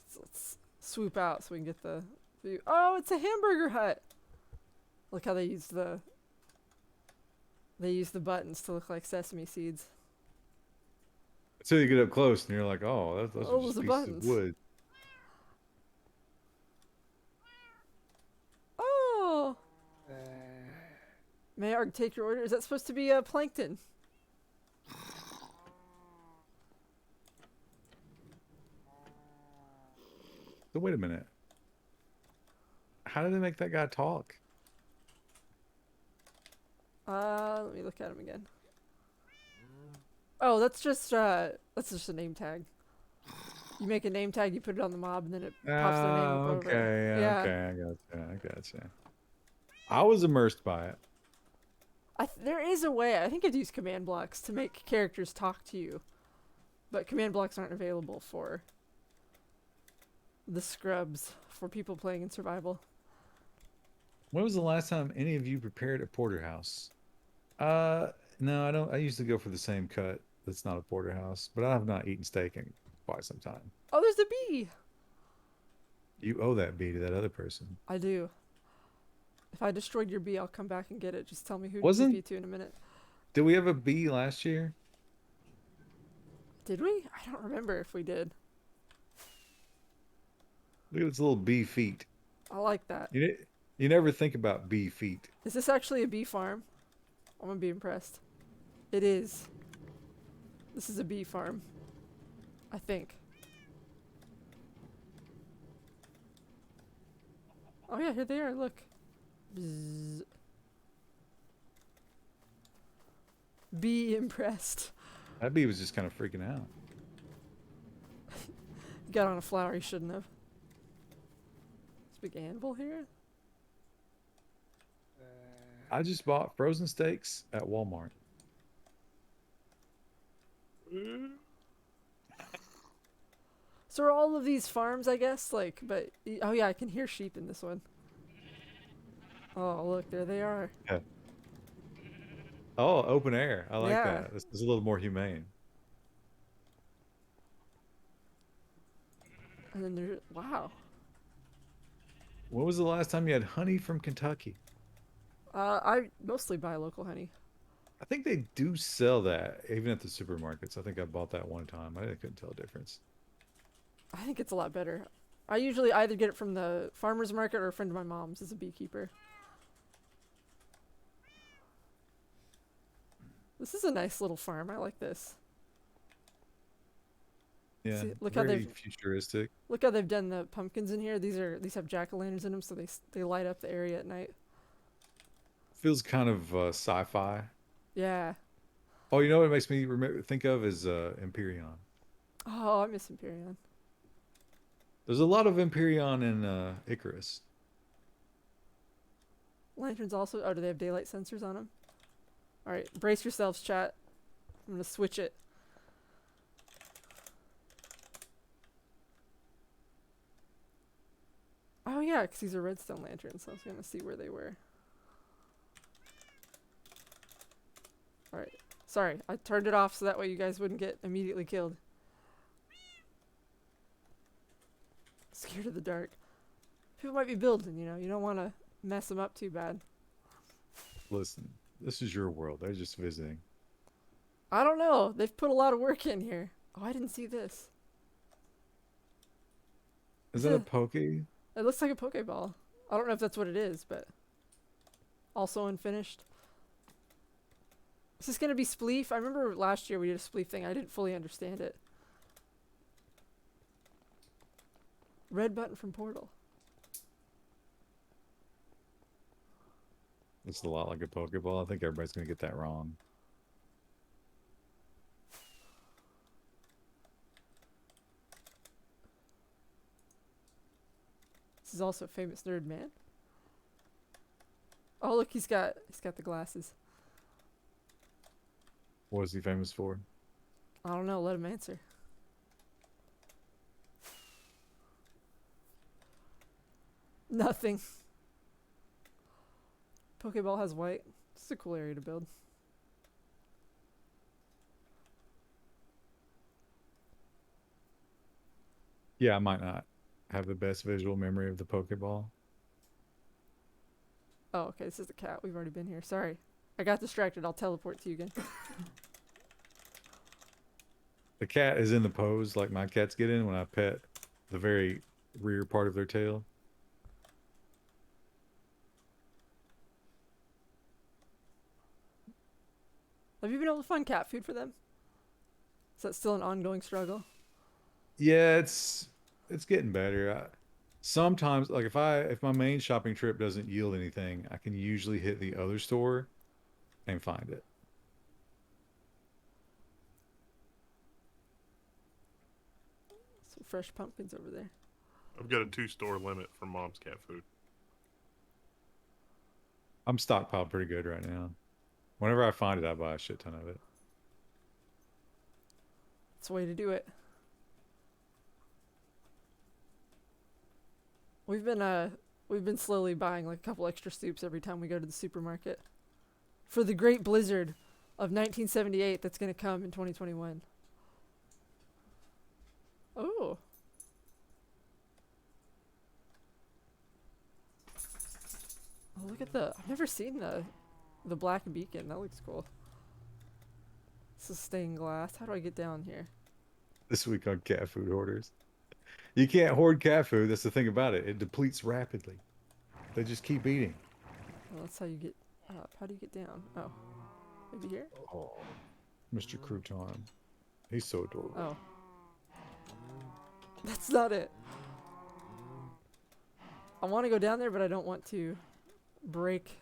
So let's swoop out so we can get the view. Oh, it's a hamburger hut. Look how they use the buttons to look like sesame seeds. Until you get up close and you're like, oh, those Oh, are just those are pieces buttons. of wood. May I take your order? Is that supposed to be plankton? So wait a minute. How did they make that guy talk? Let me look at him again. Oh, that's just a name tag. You make a name tag, you put it on the mob, and then it pops their name up over. Okay, Yeah. okay, I gotcha. I was immersed by it. There is a way. I think I'd use command blocks to make characters talk to you, but command blocks aren't available for the scrubs, for people playing in survival. When was the last time any of you prepared a porterhouse? No, I don't. I usually go for the same cut that's not a porterhouse, but I have not eaten steak in quite some time. Oh, there's a bee! You owe that bee to that other person. I do. If I destroyed your bee, I'll come back and get it. Just tell me who to Wasn't- TP to in a minute. Did we have a bee last year? Did we? I don't remember if we did. Look at its little bee feet. I like that. You never think about bee feet. Is this actually a bee farm? I'm gonna be impressed. It is. This is a bee farm. I think. Oh yeah, here they are, look. Bzz. Be impressed. That bee was just kind of freaking out. Got on a flower he shouldn't have. This big anvil here? I just bought frozen steaks at Walmart. So are all of these farms, I guess? Like, but... Oh yeah, I can hear sheep in this one. Oh, look, there they are. Yeah. Oh, open air. I like Yeah. that. This is a little more humane. And then there's... Wow. When was the last time you had honey from Kentucky? I mostly buy local honey. I think they do sell that even at the supermarkets. I think I bought that one time. I couldn't tell a difference. I think it's a lot better. I usually either get it from the farmer's market or a friend of my mom's is a beekeeper. This is a nice little farm. I like this. Yeah, See, look how very they've- futuristic. Look how they've done the pumpkins in here. These have jack-o'-lanterns in them, so they light up the area at night. Feels kind of sci-fi. Yeah. Oh, you know what it makes me think of is Empyrean. Oh, I miss Empyrean. There's a lot of Empyrean in Icarus. Lanterns also. Oh, do they have daylight sensors on them? All right, brace yourselves, chat. I'm gonna switch it. Oh yeah, because these are redstone lanterns. So I was gonna see where they were. All right. Sorry, I turned it off so that way you guys wouldn't get immediately killed. Scared of the dark. People might be building, you know. You don't want to mess them up too bad. Listen, this is your world. They're just visiting. I don't know. They've put a lot of work in here. Oh, I didn't see this. Is that a poke? It looks like a Pokeball. I don't know if that's what it is, but also unfinished. Is this gonna be spleef? I remember last year we did a spleef thing. I didn't fully understand it. Red button from Portal. It's a lot like a Pokeball. I think everybody's gonna get that wrong. This is also a famous nerd man. Oh look, he's got the glasses. What is he famous for? I don't know. Let him answer. Nothing. Pokeball has white. It's a cool area to build. Yeah, I might not have the best visual memory of the Pokeball. Oh, okay. This is the cat. We've already been here. Sorry. I got distracted. I'll teleport to you again. The cat is in the pose like my cats get in when I pet the very rear part of their tail. Have you been able to find cat food for them? Is that still an ongoing struggle? Yeah, it's getting better. Sometimes, like if my main shopping trip doesn't yield anything, I can usually hit the other store and find it. Some fresh pumpkins over there. I've got a 2-store limit for mom's cat food. I'm stockpiled pretty good right now. Whenever I find it, I buy a shit ton of it. It's a way to do it. We've been slowly buying like a couple extra soups every time we go to the supermarket. For the great blizzard of 1978 that's gonna come in 2021. Oh. Oh, look at I've never seen the black beacon. That looks cool. This is stained glass. How do I get down here? This week on cat food hoarders. You can't hoard cat food. That's the thing about it. It depletes rapidly. They just keep eating. Well, that's how you get up. How do you get down? Oh. Maybe here? Oh, Mr. Crouton. He's so adorable. Oh. That's not it. I want to go down there, but I don't want to break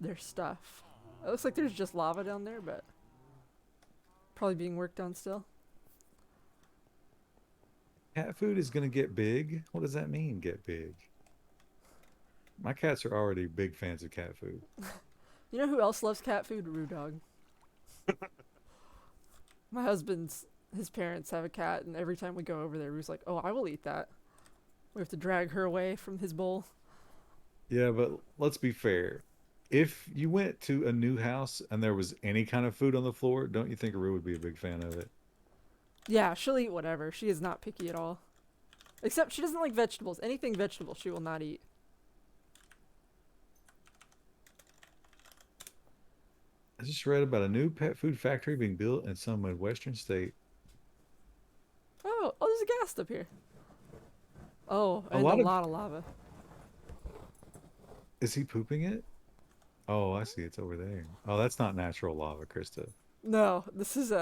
their stuff. It looks like there's just lava down there, but probably being worked on still. Cat food is going to get big? What does that mean, get big? My cats are already big fans of cat food. You know who else loves cat food? Roo Dog. My his parents have a cat, and every time we go over there, Roo's like, oh, I will eat that. We have to drag her away from his bowl. Yeah, but let's be fair. If you went to a new house and there was any kind of food on the floor, don't you think Rue would be a big fan of it? Yeah, she'll eat whatever. She is not picky at all. Except she doesn't like vegetables. Anything vegetable she will not eat. I just read about a new pet food factory being built in some Midwestern state. Oh, there's a ghast up here. Oh, and a lot of lava. Is he pooping it? Oh, I see. It's over there. Oh, that's not natural lava, Krista. No, this is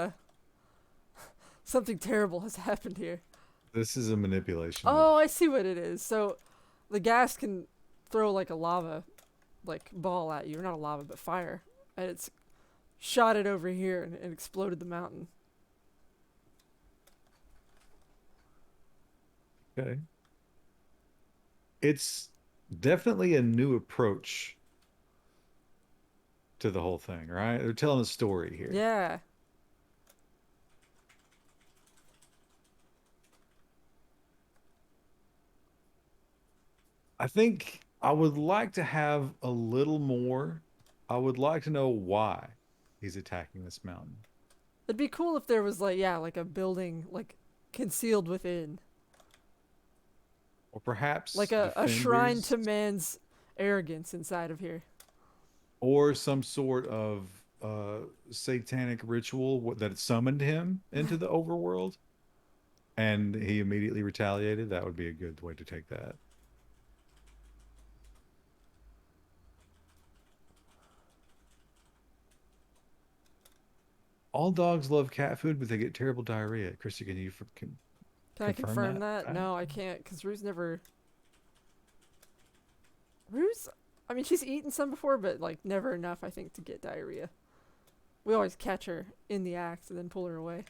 something terrible has happened here. This is a manipulation. Oh, I see what it is. So the gas can throw like a lava like ball at you. Or not a lava, but fire. And it's shot it over here and exploded the mountain. Okay. It's definitely a new approach to the whole thing, right? They're telling a story here. Yeah. I think I would like to have a little more. I would like to know why he's attacking this mountain. It'd be cool if there was like a building like concealed within. Or perhaps Like a shrine defenders, to man's arrogance inside of here. or some sort of satanic ritual that summoned him into the overworld and he immediately retaliated. That would be a good way to take that. All dogs love cat food, but they get terrible diarrhea. Christy, can you Can I confirm that? No, I can't, because Rue's I mean, she's eaten some before, but like never enough, I think, to get diarrhea. We always catch her in the act and then pull her away.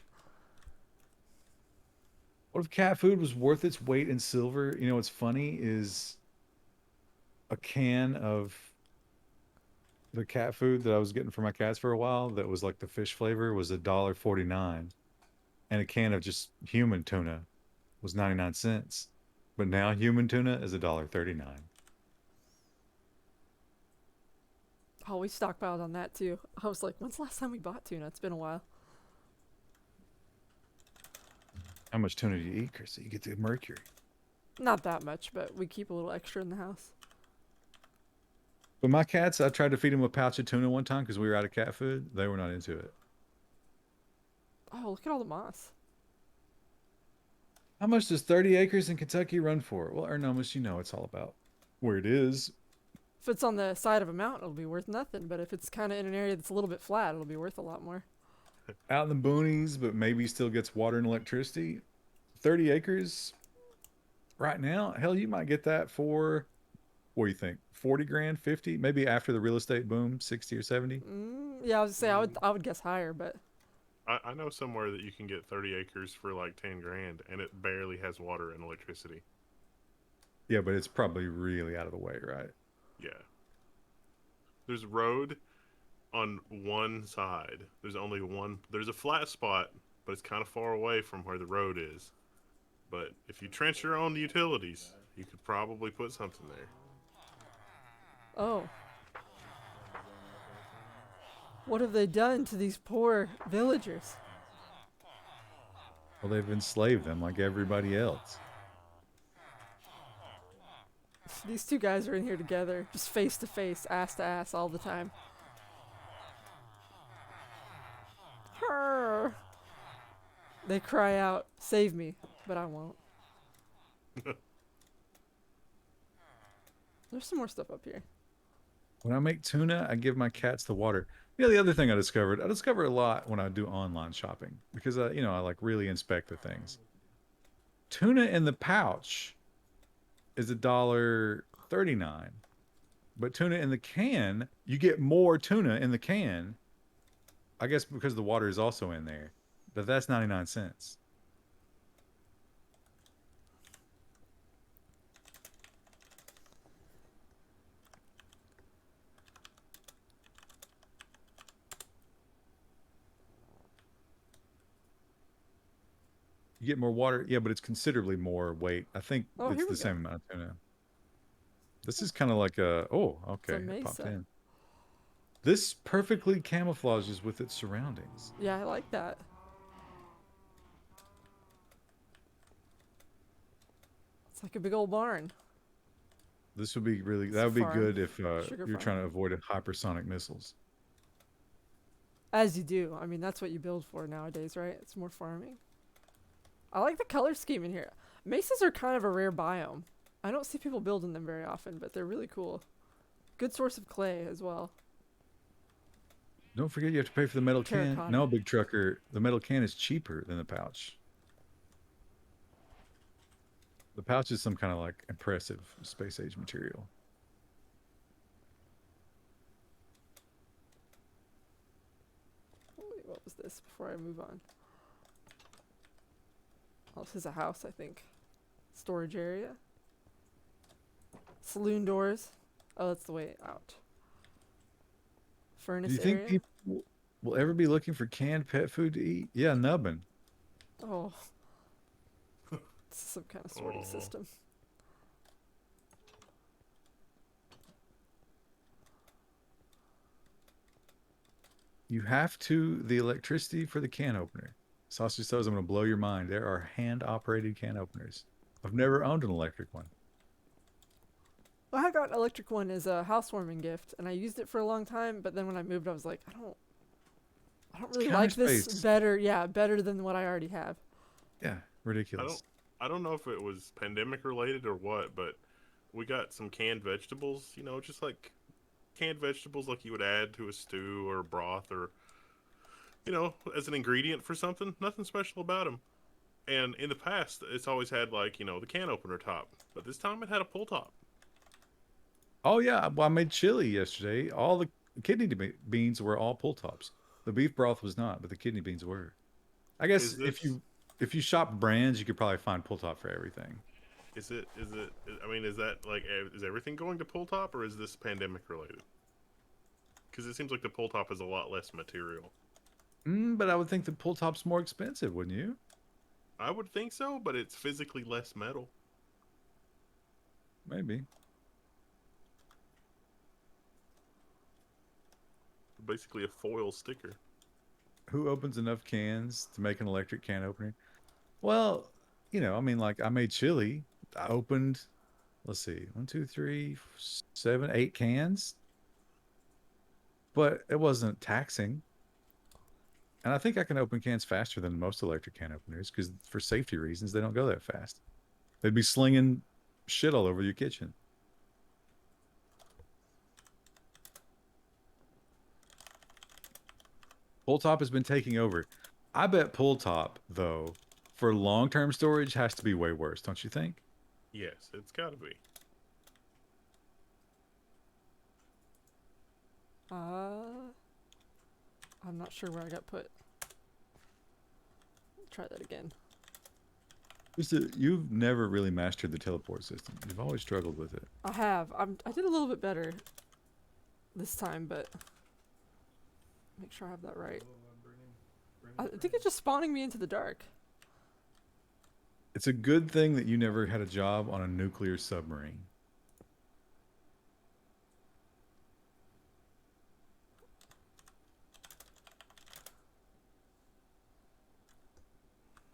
What if cat food was worth its weight in silver? You know what's funny is a can of the cat food that I was getting for my cats for a while that was like the fish flavor was $1.49, and a can of just human tuna was 99 cents. But now human tuna is $1.39. Oh, we stockpiled on that too. I was like, when's the last time we bought tuna? It's been a while. How much tuna do you eat, Chrissy? You get the mercury. Not that much, but we keep a little extra in the house. But my cats, I tried to feed them a pouch of tuna one time because we were out of cat food. They were not into it. Oh, look at all the moss. How much does 30 acres in Kentucky run for? Well, Ernomus, you know it's all about where it is. If it's on the side of a mountain, it'll be worth nothing. But if it's kind of in an area that's a little bit flat, it'll be worth a lot more. Out in the boonies, but maybe still gets water and electricity. 30 acres right now. Hell, you might get that for, what do you think? 40 grand, 50? Maybe after the real estate boom, 60 or 70? Yeah, I was gonna say I would guess higher, but I know somewhere that you can get 30 acres for like 10 grand, and it barely has water and electricity. Yeah, but it's probably really out of the way, right? Yeah. There's road on one side. There's only one. There's a flat spot, but it's kind of far away from where the road is. But if you trench your own utilities, you could probably put something there. oh, what have they done to these poor villagers? Well, they've enslaved them like everybody else. These two guys are in here together, just face to face, ass to ass all the time. Her. They cry out, "Save me," but I won't. There's some more stuff up here. When I make tuna, I give my cats the water. You know, the other thing I discovered a lot when I do online shopping because I like really inspect the things. Tuna in the pouch is $1.39, but tuna in the can, you get more tuna in the can. I guess because the water is also in there, but that's 99 cents. You get more water, yeah, but it's considerably more weight. I think Oh, it's here the we same amount of tuna. This is kind of like a, oh, okay, it popped mesa. in. This perfectly camouflages with its surroundings. Yeah, I like that. It's like a big old barn. This would be really, It's that a would be farm. good if Sugar you're farm. trying to avoid hypersonic missiles. As you do. I mean, that's what you build for nowadays, right? It's more farming. I like the color scheme in here. Mesas are kind of a rare biome. I don't see people building them very often, but they're really cool. Good source of clay as well. Don't forget you have to pay for the metal can. Terracotta. No, big trucker, the metal can is cheaper than the pouch. The pouch is some kind of like impressive space age material. Wait, what was this before I move on? Oh, this is a house, I think. Storage area. Saloon doors. Oh, that's the way out. Furnace Do you think area. people will ever be looking for canned pet food to eat? Yeah, nubbin. Oh. This is some kind of sorting Oh. system. You have to, the electricity for the can opener. Sausage says I'm going to blow your mind. There are hand operated can openers. I've never owned an electric one. Well, I got an electric one as a housewarming gift, and I used it for a long time. But then when I moved, I was like, I don't really like this counter-space. better. Yeah, better than what I already have. Yeah, ridiculous. I don't know if it was pandemic related or what, but we got some canned vegetables, you know, just like canned vegetables like you would add to a stew or a broth or, you know, as an ingredient for something. Nothing special about them. And in the past, it's always had like, you know, the can opener top. But this time it had a pull top. Oh yeah, well, I made chili yesterday. All the kidney beans were all pull tops. The beef broth was not, but the kidney beans were. I guess Is this, if you shop brands, you could probably find pull top for everything. I mean, is that like, is everything going to pull top or is this pandemic related? Because it seems like the pull top is a lot less material. But I would think the pull top's more expensive, wouldn't you? I would think so, but it's physically less metal. Maybe. Basically a foil sticker. Who opens enough cans to make an electric can opener? Well, you know, I mean, like I made chili. I opened, let's see, 1, 2, 3, 7, 8 cans, but it wasn't taxing. And I think I can open cans faster than most electric can openers because for safety reasons, they don't go that fast. They'd be slinging shit all over your kitchen. Pull top has been taking over. I bet pull top though, for long-term storage, has to be way worse, don't you think? Yes, it's got to be. I'm not sure where I got put. Try that again. You've never really mastered the teleport system. You've always struggled with it. I have. I did a little bit better this time, but make sure I have that right. I think it's just spawning me into the dark. It's a good thing that you never had a job on a nuclear submarine.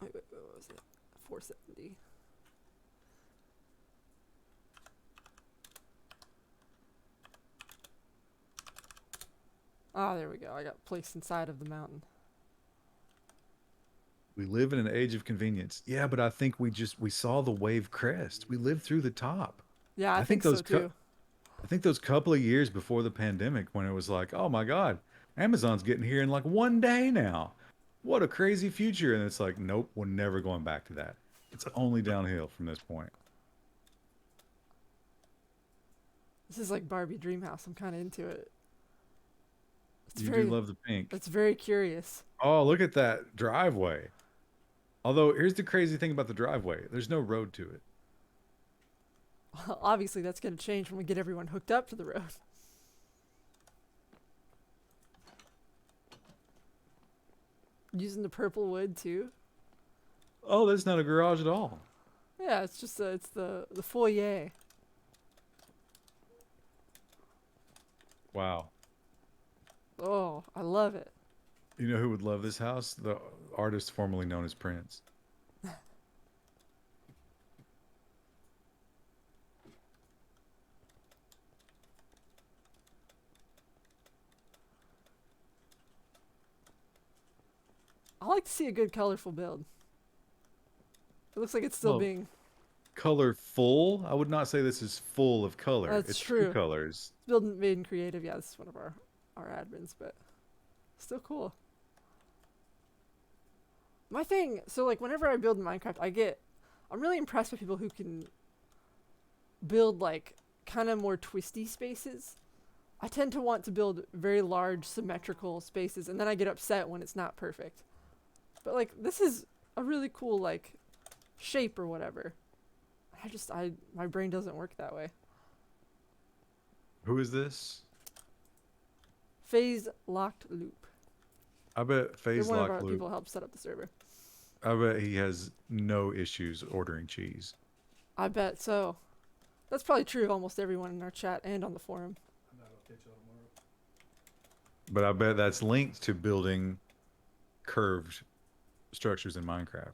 Wait, what was it? 470. Ah, there we go. I got placed inside of the mountain. We live in an age of convenience. Yeah, but I think we saw the wave crest. We lived through the top. Yeah, I think those so too. I think those couple of years before the pandemic when it was like, oh my God, Amazon's getting here in like 1 day now. What a crazy future. And it's like, nope, we're never going back to that. It's only downhill from this point. This is like Barbie Dreamhouse. I'm kind of into it. It's You very, do love the pink. it's very curious. Oh, look at that driveway. Although, here's the crazy thing about the driveway. There's no road to it. Well, obviously, that's going to change when we get everyone hooked up to the road. Using the purple wood too. Oh, that's not a garage at all. Yeah, it's just it's the foyer. Wow. Oh, I love it. You know who would love this house? The artist formerly known as Prince. I like to see a good colorful build. It looks like it's still Well, being Colorful? I would not say this is full of color. That's it's true. two colors. built made in creative. Yeah, this is one of our admins, but still cool. My thing, so like whenever I build in Minecraft, I'm really impressed with people who can build like kind of more twisty spaces. I tend to want to build very large symmetrical spaces, and then I get upset when it's not perfect. But like this is a really cool like shape or whatever. My brain doesn't work that way. Who is this? Phase locked loop. I bet They're Phase one of Lock our Loop. people helped set up the server. I bet he has no issues ordering cheese. I bet so. That's probably true of almost everyone in our chat and on the forum. I'm not gonna catch y'all tomorrow. But I bet that's linked to building curved structures in Minecraft.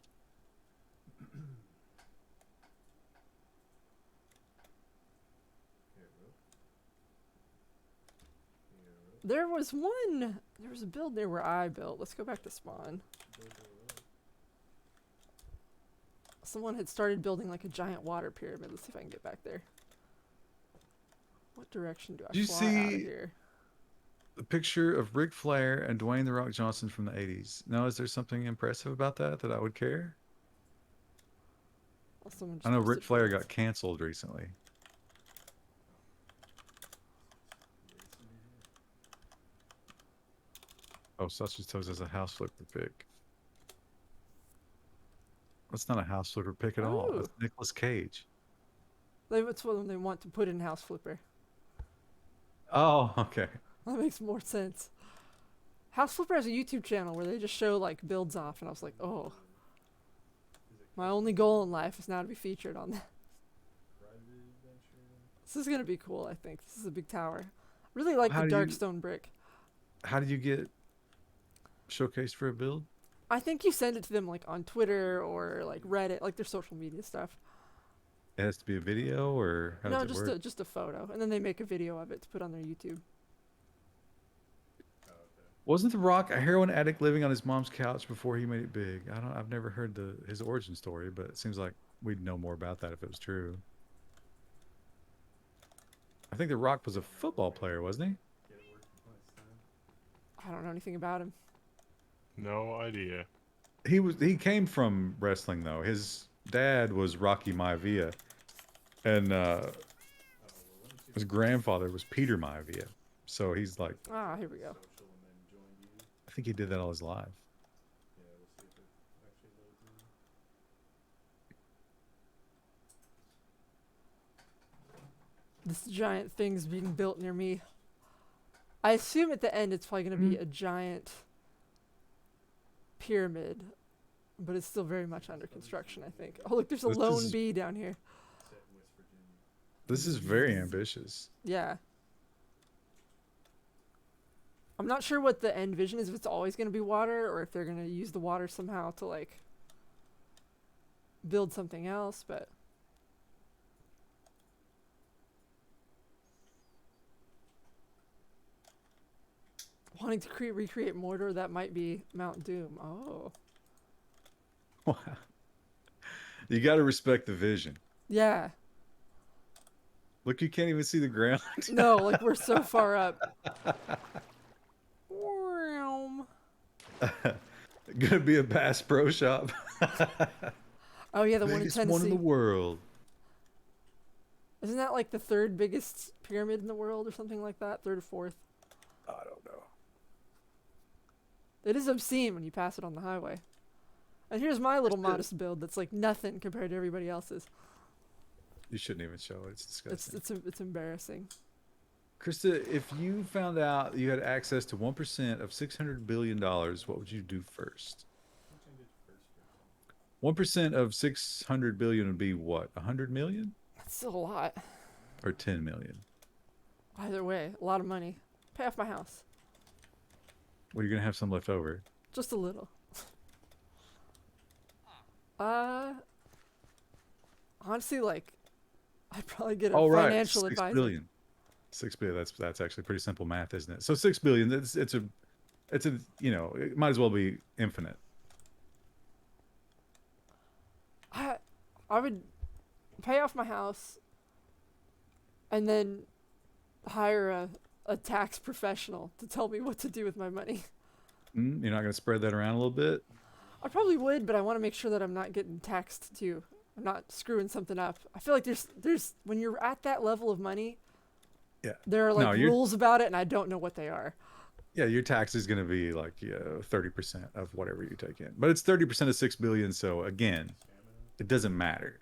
There was a build there where I built. Let's go back to spawn. Someone had started building like a giant water pyramid. Let's see if I can get back there. What direction do I Did you fly out of see- here? A picture of Ric Flair and Dwayne The Rock Johnson from the 80s. Now, is there something impressive about that I would care? Oh, someone just I know posted Ric Flair photos. got canceled recently. Oh, Sausage Toes has a house flipper pick. That's not a house flipper pick at all. That's Ooh. Nicolas Cage. That's what they want to put in House Flipper. Oh, okay. That makes more sense. House Flipper has a YouTube channel where they just show like builds off, and I was like, oh. My only goal in life is now to be featured on that. This is gonna be cool, I think. This is a big tower. Really like How the do dark you- stone brick. How did you get showcased for a build? I think you send it to them like on Twitter or like Reddit, like their social media stuff. It has to be a video, or how No, does it work? just a photo, and then they make a video of it to put on their YouTube. Wasn't The Rock a heroin addict living on his mom's couch before he made it big? I've never heard his origin story, but it seems like we'd know more about that if it was true. I think The Rock was a football player, wasn't he? I don't know anything about him. No idea. He came from wrestling though. His dad was Rocky Maivia, and his grandfather was Peter Maivia. So he's like, Ah, here we go. I think he did that all his life. This giant thing's being built near me. I assume at the end it's probably going to be a giant pyramid, but it's still very much under construction, I think. Oh, look, there's a This lone is- bee down here. This is very ambitious. Yeah. I'm not sure what the end vision is, if it's always going to be water or if they're going to use the water somehow to, like, build something else, but... Wanting to recreate Mordor, that might be Mount Doom. Oh. Wow. You got to respect the vision. Yeah. Look, you can't even see the ground. No, like, we're so far up. Vroom. Gonna be a Bass Pro Shop. Oh, yeah, the one in Biggest Tennessee. one in the world. Isn't that, like, the third biggest pyramid in the world or something like that? Third or fourth? I don't know. It is obscene when you pass it on the highway. And here's my little modest build that's like nothing compared to everybody else's. You shouldn't even show it. It's disgusting. It's embarrassing. Krista, if you found out you had access to 1% of $600 billion, what would you do first? 1% of 600 billion would be what? 100 million That's still a lot. or 10 million? Either way, a lot of money. Pay off my house. Well, you're gonna have some left over. Just a little. Honestly, like, I'd probably get a financial 6 advisor. billion. 6 billion. That's actually pretty simple math, isn't it? So 6 billion. It's a you know, it might as well be infinite. I would pay off my house and then hire a tax professional to tell me what to do with my money. You're not gonna spread that around a little bit? I probably would, but I want to make sure that I'm not getting taxed too. I'm not screwing something up. I feel like there's when you're at that level of money, Yeah. there are like No, you're- rules about it, and I don't know what they are. Yeah, your tax is gonna be like 30% of whatever you take in, but it's 30% of 6 billion. So again, it doesn't matter.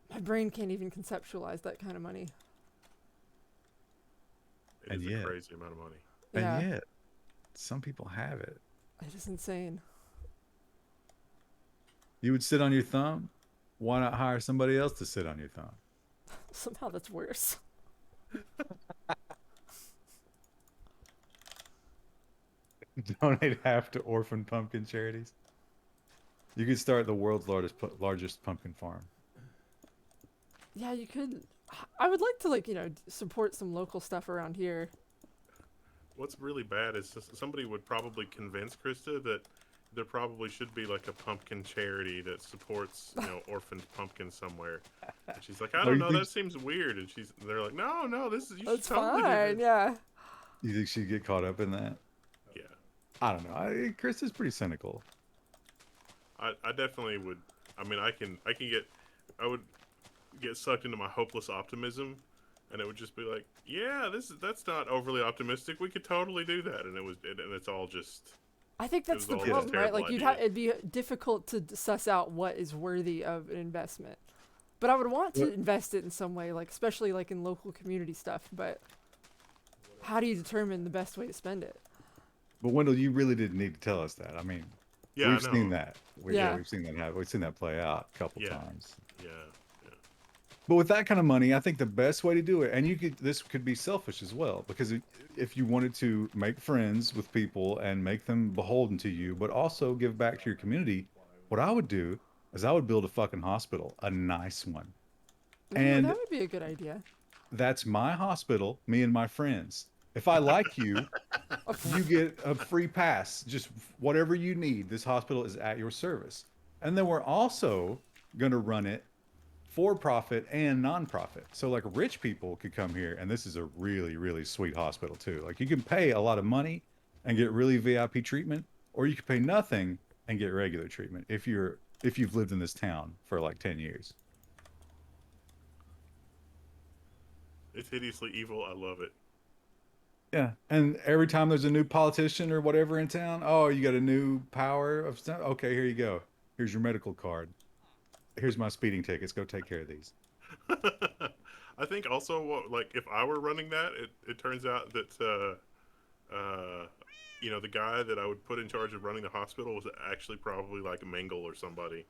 My brain can't even conceptualize that kind of money. It And is yet- a crazy amount of money. Yeah, And yet, some people have it. it is insane. You would sit on your thumb. Why not hire somebody else to sit on your thumb? Somehow that's worse. Donate half to orphan pumpkin charities. You could start the world's largest pumpkin farm. Yeah, you could. I would like to, like, support some local stuff around here. What's really bad is somebody would probably convince Krista that there probably should be like a pumpkin charity that supports, orphaned pumpkins somewhere. And she's like, I Oh, don't you know, think- that seems weird. And they're like, no, this is you That's should totally do fine. this. Yeah. You think she'd get caught up in that? Yeah, I don't know. Chris is pretty cynical. I definitely would. I mean, I would get sucked into my hopeless optimism, and it would just be like, yeah, that's not overly optimistic. We could totally do that, and it's all just. I think that's was the all just problem, right? terrible Like, idea. it'd be difficult to suss out what is worthy of an investment. But I would want to invest it in some way, like, especially like in local community stuff. But how do you determine the best way to spend it? But Wendell, you really didn't need to tell us that. I mean, Yeah, we've I know. seen that. Yeah. We've seen that happen. We've seen that play out a couple Yeah. times. Yeah. But with that kind of money, I think the best way to do it, and this could be selfish as well, because if you wanted to make friends with people and make them beholden to you, but also give back to your community, what I would do is I would build a fucking hospital, a nice one. Ooh, And that would be a good idea. that's my hospital, me and my friends. If I like you, you get a free pass, just whatever you need. This hospital is at your service. And then we're also going to run it for profit and non-profit. So like rich people could come here, and this is a really, really sweet hospital too. Like you can pay a lot of money and get really VIP treatment, or you can pay nothing and get regular treatment if you've lived in this town for like 10 years. It's hideously evil. I love it. Yeah. And every time there's a new politician or whatever in town, oh, you got a new power of stuff. Okay, here you go. Here's your medical card. Here's my speeding tickets. Go take care of these. I think also, like, if I were running that, it turns out that, the guy that I would put in charge of running the hospital was actually probably like a Mengele or somebody.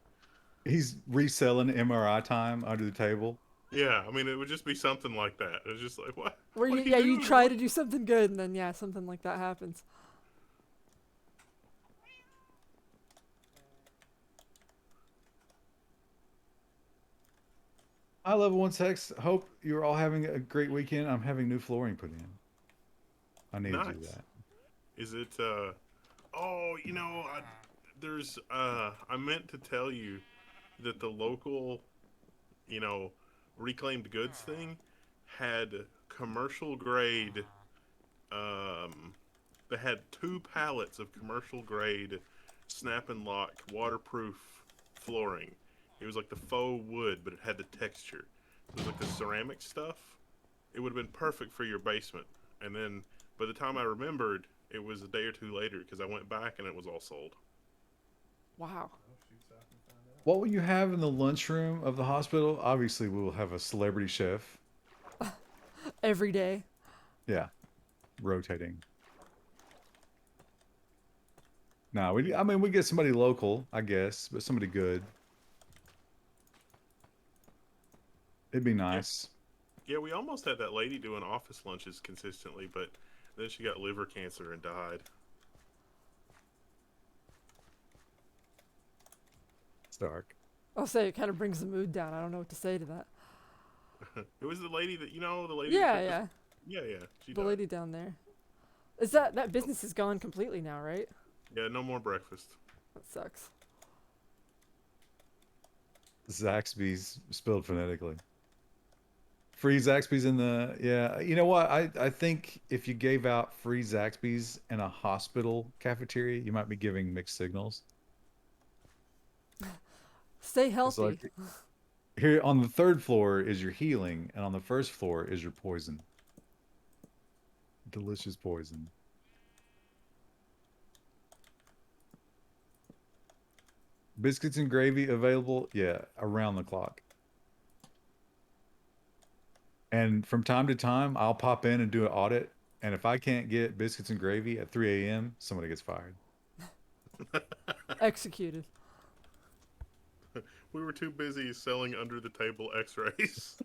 He's reselling MRI time under the table. Yeah, I mean, it would just be something like that. It's just like, what? Where What you, are yeah, you doing? try to do something good, and then something like that happens. Hi, Level 1 Techs. Hope you're all having a great weekend. I'm having new flooring put in. I need to do Nice. that. Is it, oh, I meant to tell you that the local, reclaimed goods thing had commercial grade, they had 2 pallets of commercial grade snap and lock waterproof flooring. It was like the faux wood, but it had the texture. It was like the ceramic stuff. It would have been perfect for your basement. And then by the time I remembered, it was a day or two later because I went back and it was all sold. Wow. Oh, shoot, so I can find out. What will you have in the lunchroom of the hospital? Obviously, we will have a celebrity chef. Every day. Yeah, rotating. No, I mean, we get somebody local, I guess, but somebody good. It'd be nice. Yeah, we almost had that lady doing office lunches consistently, but then she got liver cancer and died. It's dark. I'll say it kind of brings the mood down. I don't know what to say to that. It was the lady that, the lady Yeah, that took yeah. us- yeah, she The died. lady down there. Is that business is gone completely now, right? Yeah, no more breakfast. That sucks. Zaxby's spelled phonetically. Free Zaxby's in the, yeah. You know what? I think if you gave out free Zaxby's in a hospital cafeteria, you might be giving mixed signals. Stay It's healthy. like here on the 3rd floor is your healing, and on the 1st floor is your poison. Delicious poison. Biscuits and gravy available, yeah, around the clock. And from time to time, I'll pop in and do an audit. And if I can't get biscuits and gravy at 3 a.m., somebody gets fired. Executed. We were too busy selling under the table x-rays.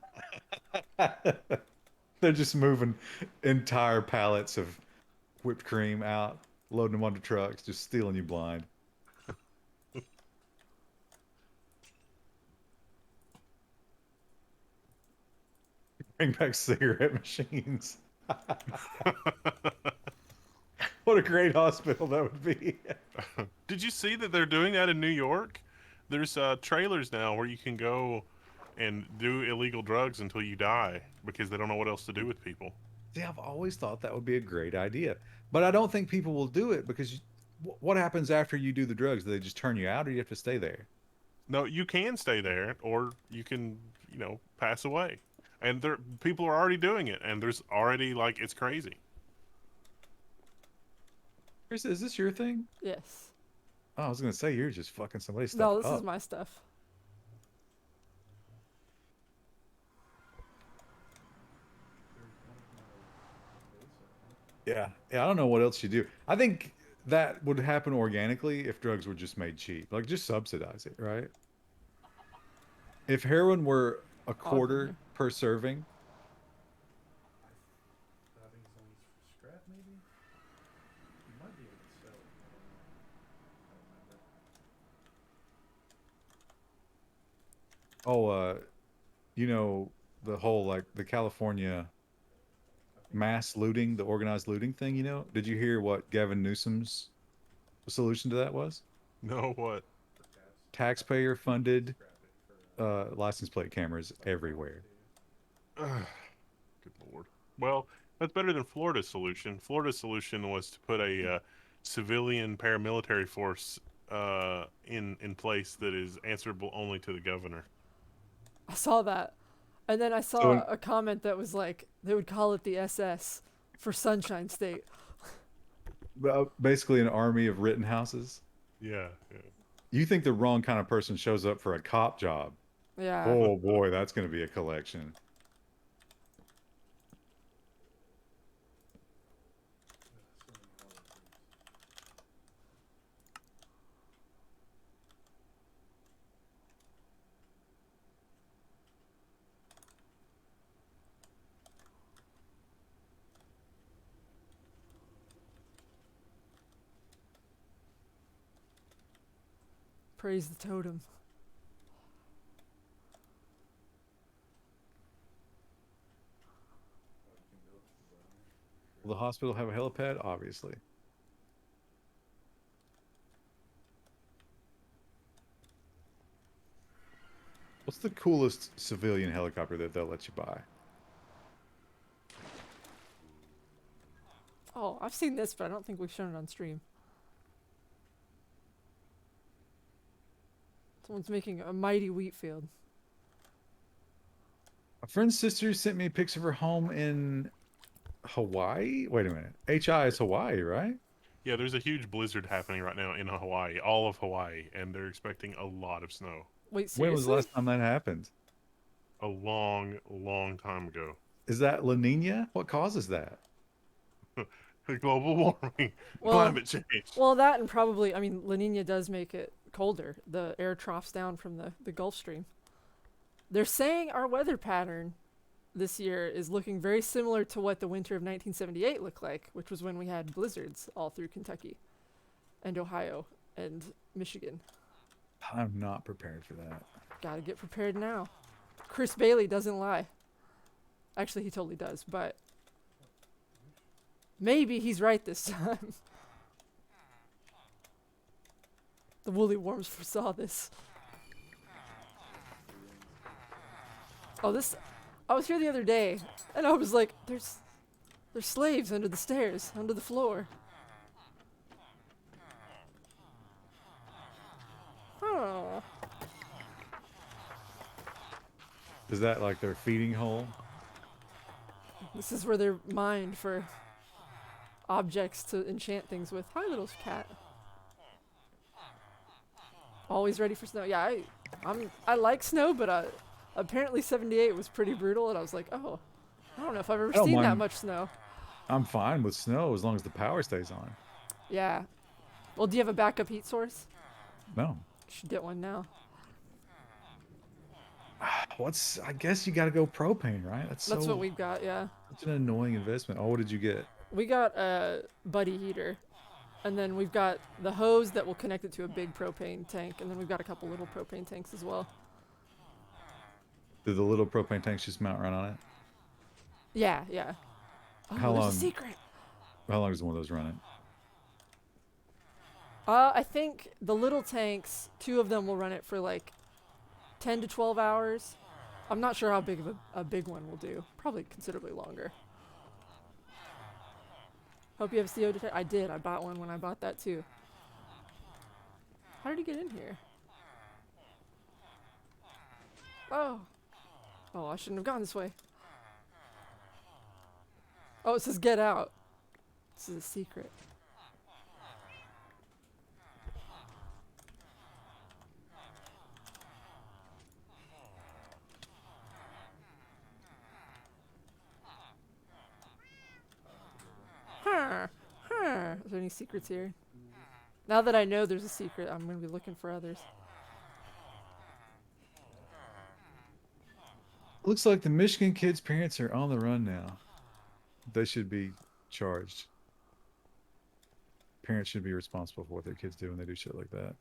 They're just moving entire pallets of whipped cream out, loading them onto trucks, just stealing you blind. Bring back cigarette machines. What a great hospital that would be. Did you see that they're doing that in New York? There's trailers now where you can go and do illegal drugs until you die because they don't know what else to do with people. See, I've always thought that would be a great idea, but I don't think people will do it because what happens after you do the drugs? Do they just turn you out, or you have to stay there? No, you can stay there, or you can, pass away. And people are already doing it, and there's already it's crazy. Chris, is this your thing? Yes. Oh, I was gonna say you're just fucking somebody's stuff No, this up. is my stuff. Yeah, yeah. I don't know what else you do. I think that would happen organically if drugs were just made cheap. Like, just subsidize it, right? If heroin were a quarter here. per serving, Having some scrap, maybe? You might be able to sell it. I don't know. I don't remember. you know, the whole like the California mass looting, the organized looting thing, did you hear what Gavin Newsom's solution to that was? No, what? Taxpayer funded license plate cameras everywhere. Ugh, good lord. Well, that's better than Florida's solution. Florida's solution was to put a civilian paramilitary force in place that is answerable only to the governor. I saw that. And then I So saw a comment that was like, they would call it the SS for Sunshine State. basically an army of Rittenhouses. Yeah, yeah. You think the wrong kind of person shows up for a cop job? Yeah. Oh boy, that's going to be a collection. Praise the totem. Will the hospital have a helipad? Obviously. What's the coolest civilian helicopter that they'll let you buy? Oh, I've seen this, but I don't think we've shown it on stream. Someone's making a mighty wheat field. A friend's sister sent me a picture of her home in Hawaii. Wait a minute. HI is Hawaii, right? Yeah, there's a huge blizzard happening right now in Hawaii, all of Hawaii, and they're expecting a lot of snow. Wait, seriously? When was the last time that happened? A long, long time ago. Is that La Nina? What causes that? Global warming, Well, climate change. Well, that and probably, I mean, La Nina does make it colder. The air troughs down from the Gulf Stream. They're saying our weather pattern this year is looking very similar to what the winter of 1978 looked like, which was when we had blizzards all through Kentucky and Ohio and Michigan. I'm not prepared for that. Gotta get prepared now. Chris Bailey doesn't lie. Actually, he totally does, but maybe he's right this time. The woolly worms foresaw this. Oh, this... I was here the other day, and I was like, there's slaves under the stairs, under the floor. Oh. Is that like their feeding hole? This is where they're mined for objects to enchant things with. Hi, little cat. Always ready for snow. Yeah, I like snow, but apparently 78 was pretty brutal, and I was like, oh, I don't know if I've ever I don't seen that mind. much snow. I'm fine with snow as long as the power stays on. Yeah. Well, do you have a backup heat source? No. You should get one now. I guess you got to go propane, right? That's so, what we've got, yeah. Such an annoying investment. Oh, what did you get? We got a buddy heater, and then we've got the hose that will connect it to a big propane tank, and then we've got a couple little propane tanks as well. Do the little propane tanks just mount right on it? Yeah, yeah. Oh, How there's long? a secret. How long is one of those running? I think the little tanks, 2 of them will run it for like 10 to 12 hours. I'm not sure how big of a big one will do. Probably considerably longer. Hope you have a CO detector. I did. I bought one when I bought that too. How did he get in here? Oh. Oh, I shouldn't have gone this way. Oh, it says get out. This is a secret. Is there any secrets here? Now that I know there's a secret, I'm going to be looking for others. Looks like the Michigan kids' parents are on the run now. They should be charged. Parents should be responsible for what their kids do when they do shit like that.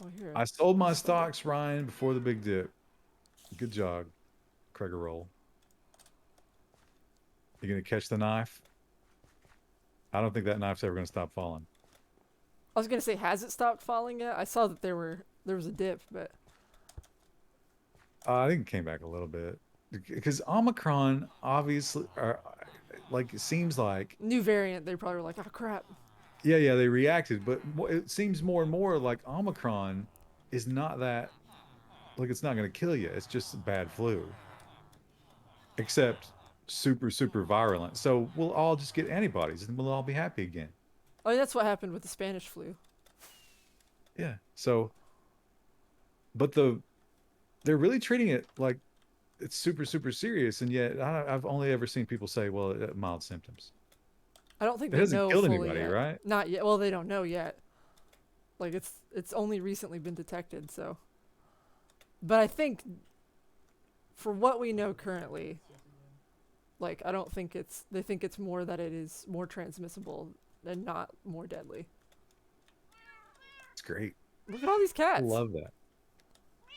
Oh, here. I sold my stocks, Ryan, before the big dip. Good job, Craig Roll. You gonna catch the knife? I don't think that knife's ever gonna stop falling. I was gonna say, has it stopped falling yet? I saw that there was a dip, but I think it came back a little bit because Omicron obviously, like it seems like, new variant. They probably were like, oh crap. yeah, they reacted, but it seems more and more like Omicron is not that, like it's not going to kill you. It's just a bad flu, except super virulent. So we'll all just get antibodies and we'll all be happy again. Oh, yeah, that's what happened with the Spanish flu. Yeah. So, but they're really treating it like it's super serious, and yet I've only ever seen people say, "Well, mild symptoms." I don't think It they hasn't know killed fully anybody, yet. right? Not yet. Well, they don't know yet. Like it's only recently been detected, so. But I think, for what we know currently, like I don't think they think it's more that it is more transmissible and not more deadly. It's great. Look at all these I cats. love that.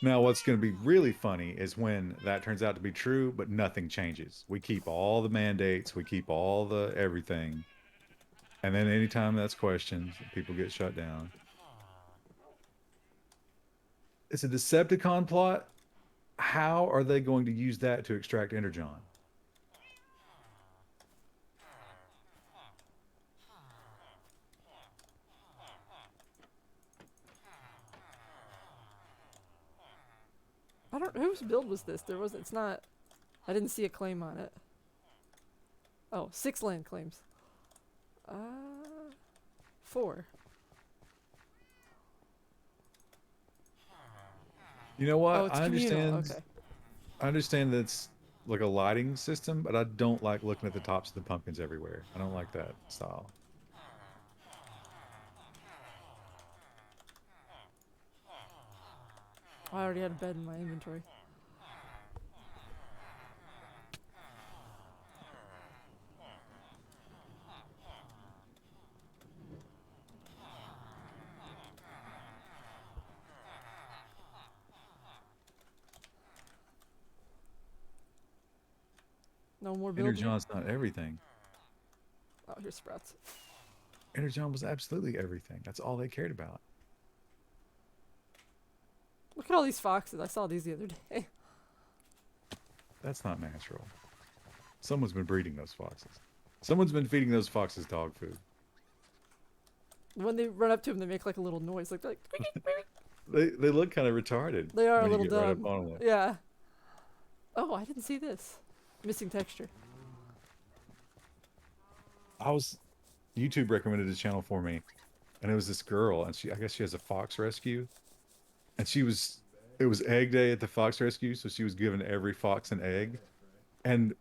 Now, what's going to be really funny is when that turns out to be true, but nothing changes. We keep all the mandates, we keep all the everything, and then anytime that's questioned, people get shut down. It's a Decepticon plot. How are they going to use that to extract Energon? I don't. Whose build was this? There was. It's not. I didn't see a claim on it. Oh, 6 land claims. 4. You know what? Oh, it's communal. Okay. I understand that's like a lighting system, but I don't like looking at the tops of the pumpkins everywhere. I don't like that style. I already had a bed in my inventory. No more building. Energon's not everything. Oh, here's sprouts. Energon was absolutely everything. That's all they cared about. Look at all these foxes. I saw these the other day. That's not natural. Someone's been breeding those foxes. Someone's been feeding those foxes dog food. When they run up to them, they make like a little noise, like they're like. They look kind of retarded. They are a when you little get right dumb. up on them. Yeah. Oh, I didn't see this. Missing texture. YouTube recommended a channel for me, and it was this girl, and I guess she has a fox rescue, and it was egg day at the fox rescue, so she was giving every fox an egg, and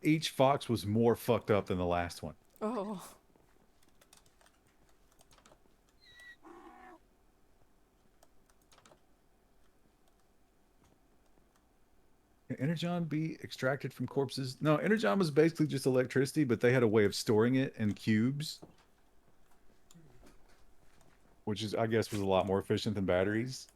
each fox was more fucked up than the last one. Oh. Can Energon be extracted from corpses? No, Energon was basically just electricity, but they had a way of storing it in cubes, which is, I guess, was a lot more efficient than batteries.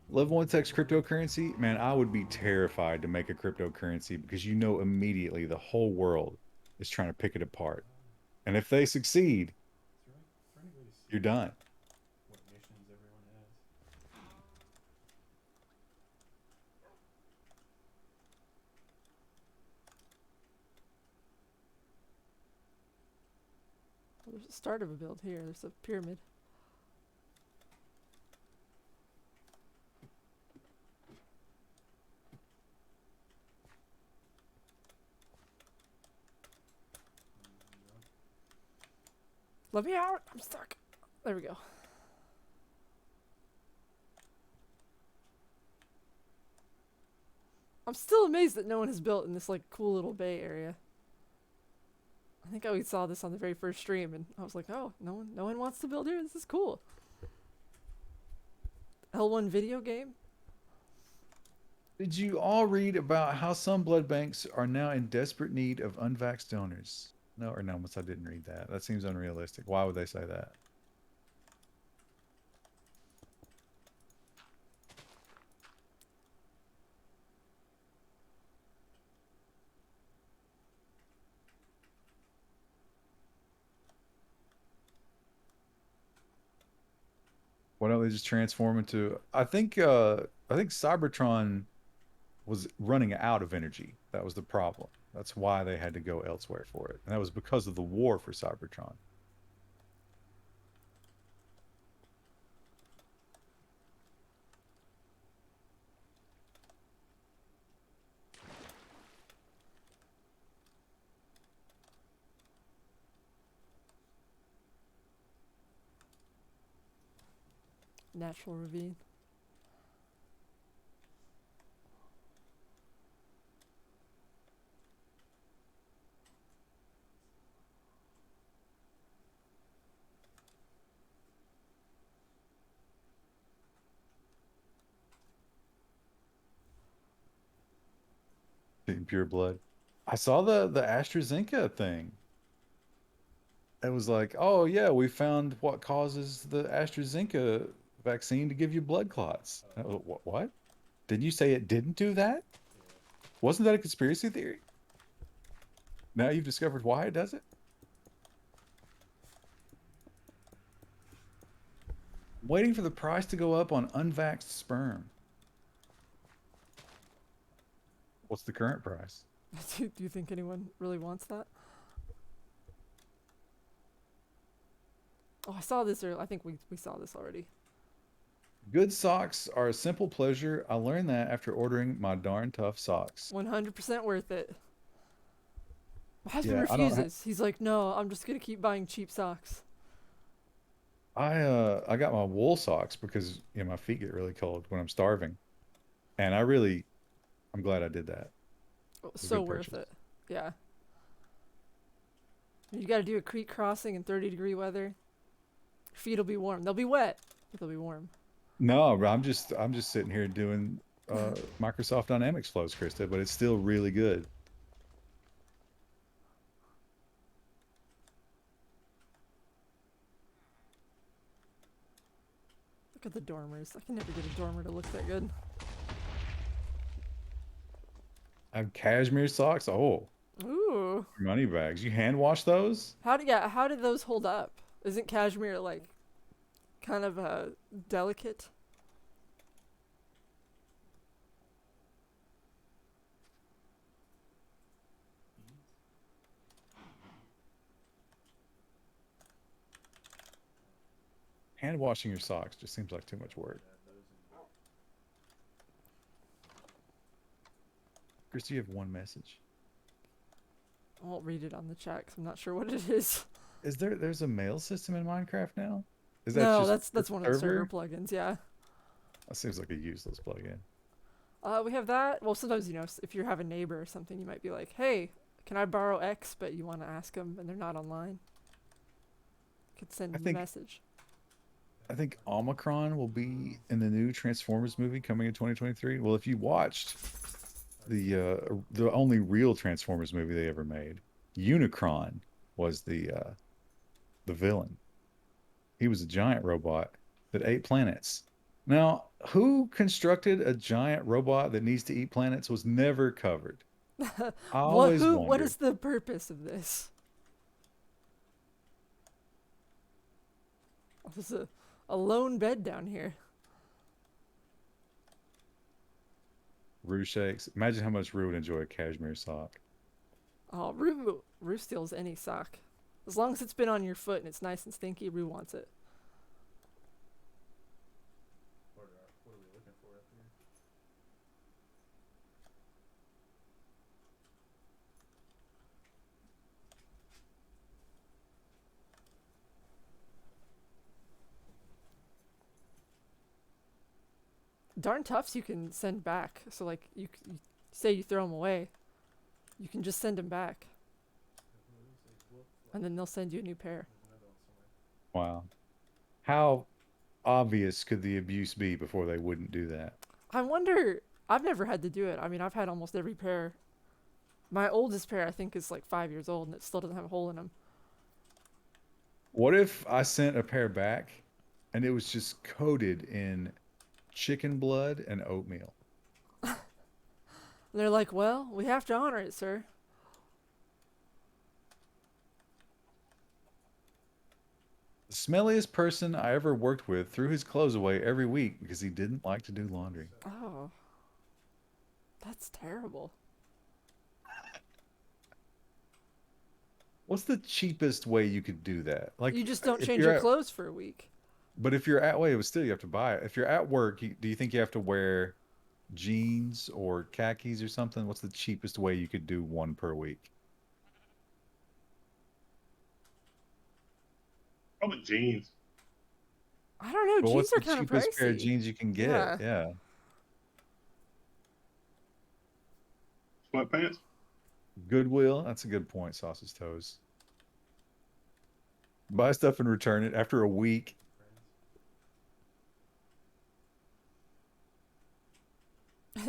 Level 1 text cryptocurrency? Man, I would be terrified to make a cryptocurrency because you know immediately the whole world is trying to pick it apart. And if they succeed, you're done. What missions everyone has. There's the start of a build here. There's a pyramid. Let me out! I'm stuck. There we go. I'm still amazed that no one has built in this like cool little bay area. I think I saw this on the very first stream, and I was like, "Oh, no one wants to build here. This is cool." L1 video game. Did you all read about how some blood banks are now in desperate need of unvaxxed donors? No, I didn't read that. That seems unrealistic. Why would they say that? Why don't they just transform into? I think Cybertron was running out of energy. That was the problem. That's why they had to go elsewhere for it, and that was because of the war for Cybertron. Natural ravine. In pure blood. I saw the AstraZeneca thing. It was like, oh yeah, we found what causes the AstraZeneca vaccine to give you blood clots. What? Did you say it didn't do that? Wasn't that a conspiracy theory? Now you've discovered why it does it? I'm waiting for the price to go up on unvaxxed sperm. What's the current price? Do you think anyone really wants that? Oh, I saw this earlier. I think we saw this already. Good socks are a simple pleasure. I learned that after ordering my darn tough socks. 100% worth it. My husband Yeah, I don't refuses. He's like, no, I'm just gonna keep buying cheap socks. I got my wool socks because my feet get really cold when I'm starving, and I'm glad I did that. Oh, a so good worth purchase. it. Yeah. You got to do a creek crossing in 30-degree weather. Your feet will be warm. They'll be wet, but they'll be warm. No, I'm just sitting here doing Microsoft Dynamics flows, Krista, but it's still really good. Look at the dormers. I can never get a dormer to look that good. I have cashmere socks. Oh, Ooh. money bags. You hand wash those? How did those hold up? Isn't cashmere like kind of delicate? Hand washing your socks just seems like too much work. Krista, you have one message. I won't read it on the chat 'cause I'm not sure what it is. There's a mail system in Minecraft now? Is No, just that's the one of the server plugins. Yeah. That seems like a useless plugin. We have that. Well, sometimes if you have a neighbor or something, you might be like, "Hey, can I borrow X?" But you want to ask them, and they're not online. You could send I them a think- message. I think Omicron will be in the new Transformers movie coming in 2023. Well, if you watched the only real Transformers movie they ever made, Unicron was the villain. He was a giant robot that ate planets. Now, who constructed a giant robot that needs to eat planets was never covered. I always What wondered. is the purpose of this? Oh, there's a lone bed down here. Rue shakes. Imagine how much Rue would enjoy a cashmere sock. Oh, Rue steals any sock. As long as it's been on your foot and it's nice and stinky, Rue wants it. What are we looking for up here? Darn toughs you can send back. So like you say you throw them away, you can just send them back, and then they'll send you a new pair. There's another one somewhere. Wow. How obvious could the abuse be before they wouldn't do that? I wonder. I've never had to do it. I mean, I've had almost every pair. My oldest pair, I think, is like 5 years old, and it still doesn't have a hole in them. What if I sent a pair back and it was just coated in chicken blood and oatmeal? And they're like, "Well, we have to honor it, sir." The smelliest person I ever worked with threw his clothes away every week because he didn't like to do laundry. Oh, that's terrible. What's the cheapest way you could do that? Like, You just don't if change you're your at, clothes for a week. but if you're at, wait, it was still you have to buy it. If you're at work, do you think you have to wear jeans or khakis or something? What's the cheapest way you could do one per week? Probably jeans. I don't know. But what's Jeans are the kind of cheapest pair of pricey. jeans you can get? Yeah. Yeah. Sweatpants. Goodwill. That's a good point, Sausage Toes. Buy stuff and return it after a week.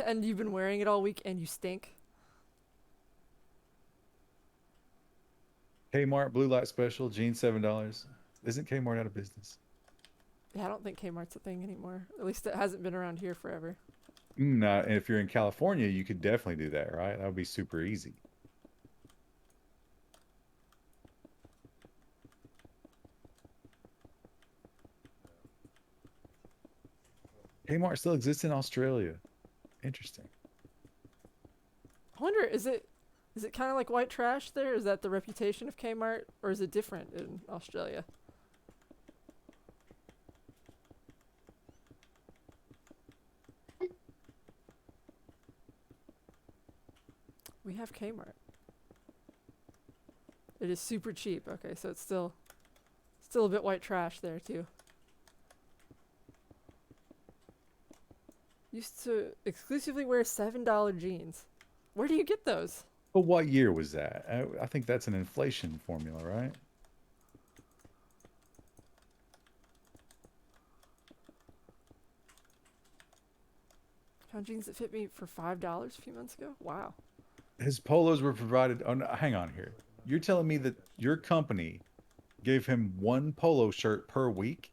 And you've been wearing it all week and you stink. Kmart Blue Light Special, jeans $7. Isn't Kmart out of business? Yeah, I don't think Kmart's a thing anymore. At least it hasn't been around here forever. No, and if you're in California, you could definitely do that, right? That would be super easy. Kmart still exists in Australia. Interesting. I wonder, is it kind of like white trash there? Is that the reputation of Kmart, or is it different in Australia? We have Kmart. It is super cheap. Okay, so it's still a bit white trash there too. Used to exclusively wear $7 jeans. Where do you get those? But what year was that? I think that's an inflation formula, right? Found jeans that fit me for $5 a few months ago. Wow. His polos were provided. Oh, no, hang on here. You're telling me that your company gave him one polo shirt per week?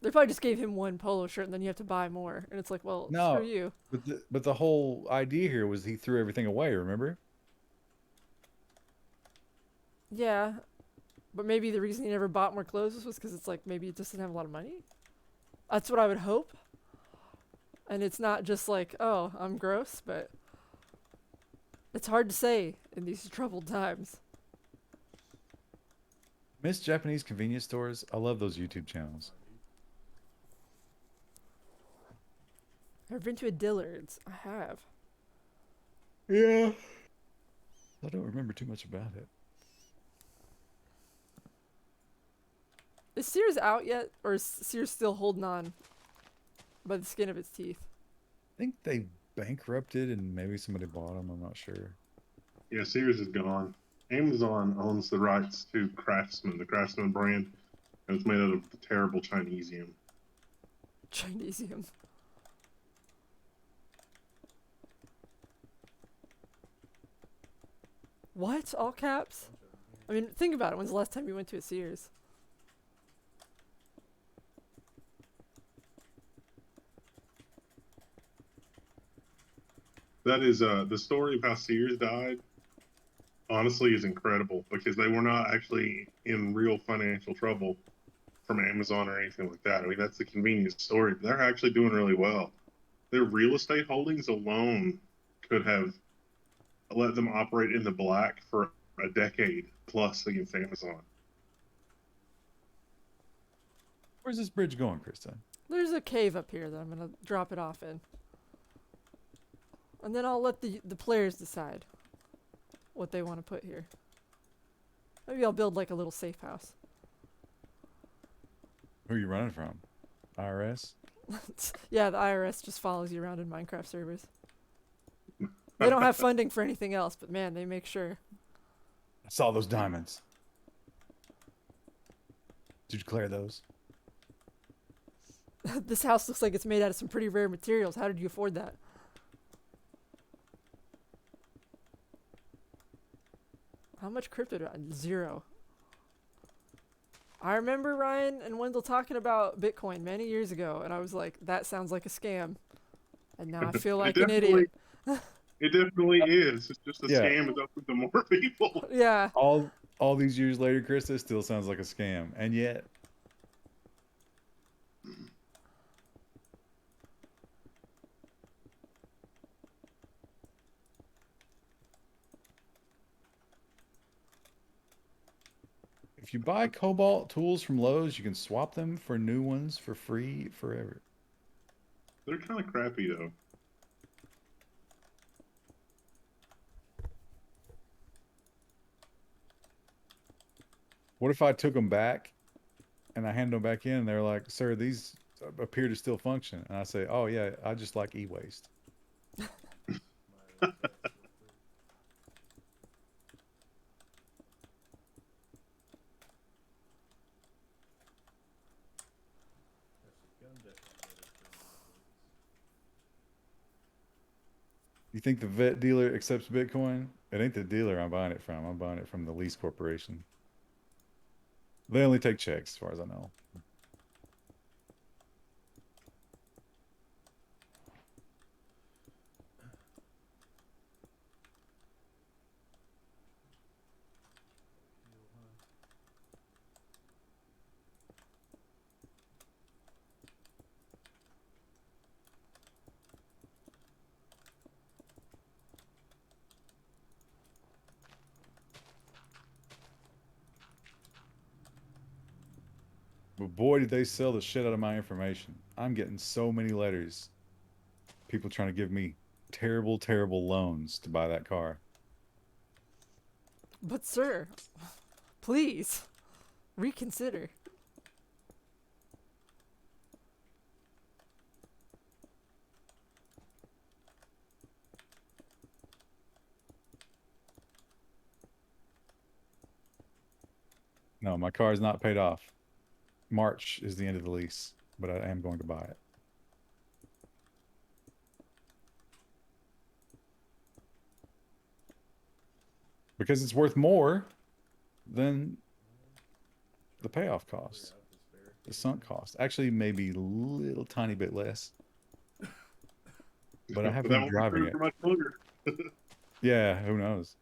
They probably just gave him one polo shirt and then you have to buy more. And it's like, well, No, screw you. but the whole idea here was he threw everything away. Remember? Yeah. But maybe the reason he never bought more clothes was because it's like maybe he just didn't have a lot of money. That's what I would hope. And it's not just like, oh, I'm gross, but it's hard to say in these troubled times. Miss Japanese convenience stores. I love those YouTube channels. Ever been to a Dillard's? I have. Yeah. I don't remember too much about it. Is Sears out yet? Or is Sears still holding on by the skin of its teeth? I think they bankrupted and maybe somebody bought them. I'm not sure. Yeah, Sears is gone. Amazon owns the rights to Craftsman, the Craftsman brand, and it's made out of terrible Chinesium. Chinesium. What? All caps? I mean, think about it. When's the last time you went to a Sears? That is the story of how Sears died. Honestly, is incredible because they were not actually in real financial trouble from Amazon or anything like that. I mean, that's the convenience story. They're actually doing really well. Their real estate holdings alone could have let them operate in the black for a decade plus against Amazon. Where's this bridge going, Krista? There's a cave up here that I'm going to drop it off in. And then I'll let the players decide what they want to put here. Maybe I'll build like a little safe house. Who are you running from? IRS? Yeah, the IRS just follows you around in Minecraft servers. They don't have funding for anything else, but man, they make sure. I saw those diamonds. Did you declare those? This house looks like it's made out of some pretty rare materials. How did you afford that? How much crypto do I? 0. I remember Ryan and Wendell talking about Bitcoin many years ago, and I was like, that sounds like a scam. And now I feel like an idiot. It definitely is. It's just a Yeah. scam is open to more people. Yeah. All these years later, Krista, still sounds like a scam. And yet, If you buy cobalt tools from Lowe's, you can swap them for new ones for free forever. They're kind of crappy though. What if I took them back and I hand them back in and they're like, sir, these appear to still function. And I say, oh yeah, I just like e-waste. You think the vet dealer accepts Bitcoin? It ain't the dealer I'm buying it from. I'm buying it from the lease corporation. They only take checks, as far as I know. But boy, did they sell the shit out of my information. I'm getting so many letters. People trying to give me terrible, terrible loans to buy that car. But sir, please reconsider. No, my car is not paid off. March is the end of the lease, but I am going to buy it. Because it's worth more than the payoff cost. The sunk cost. Actually, maybe a little tiny bit less. But I have But that been won't be driving true it. for much longer. Yeah, who knows?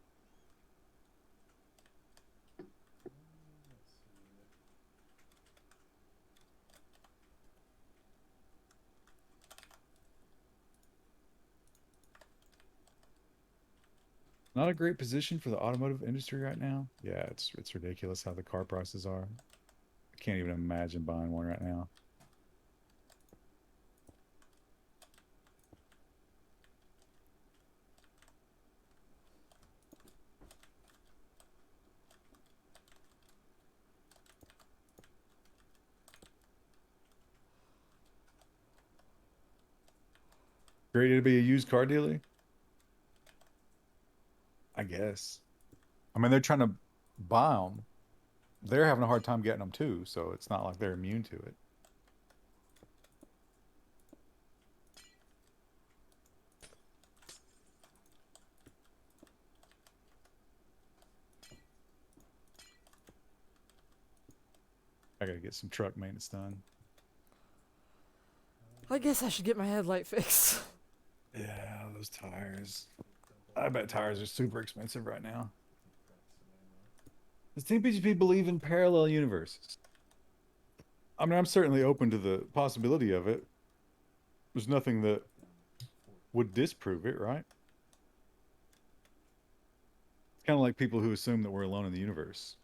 Not a great position for the automotive industry right now. Yeah, it's ridiculous how the car prices are. I can't even imagine buying one right now. Great to be a used car dealer? I guess. I mean, they're trying to buy them. They're having a hard time getting them too, so it's not like they're immune to it. I gotta get some truck maintenance done. I guess I should get my headlight fixed. Yeah, those tires. I bet tires are super expensive right now. Does TPGP believe in parallel universes? I mean, I'm certainly open to the possibility of it. There's nothing that would disprove it, right? It's kind of like people who assume that we're alone in the universe.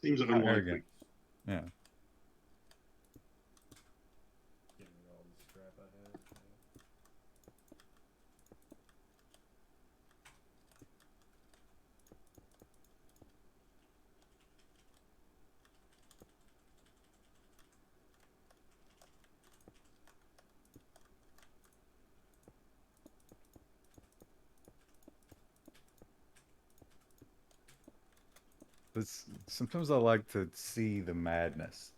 Seems How unlikely. arrogant. Yeah. Getting rid of all the scrap I have. Yeah. Sometimes I like to see the madness.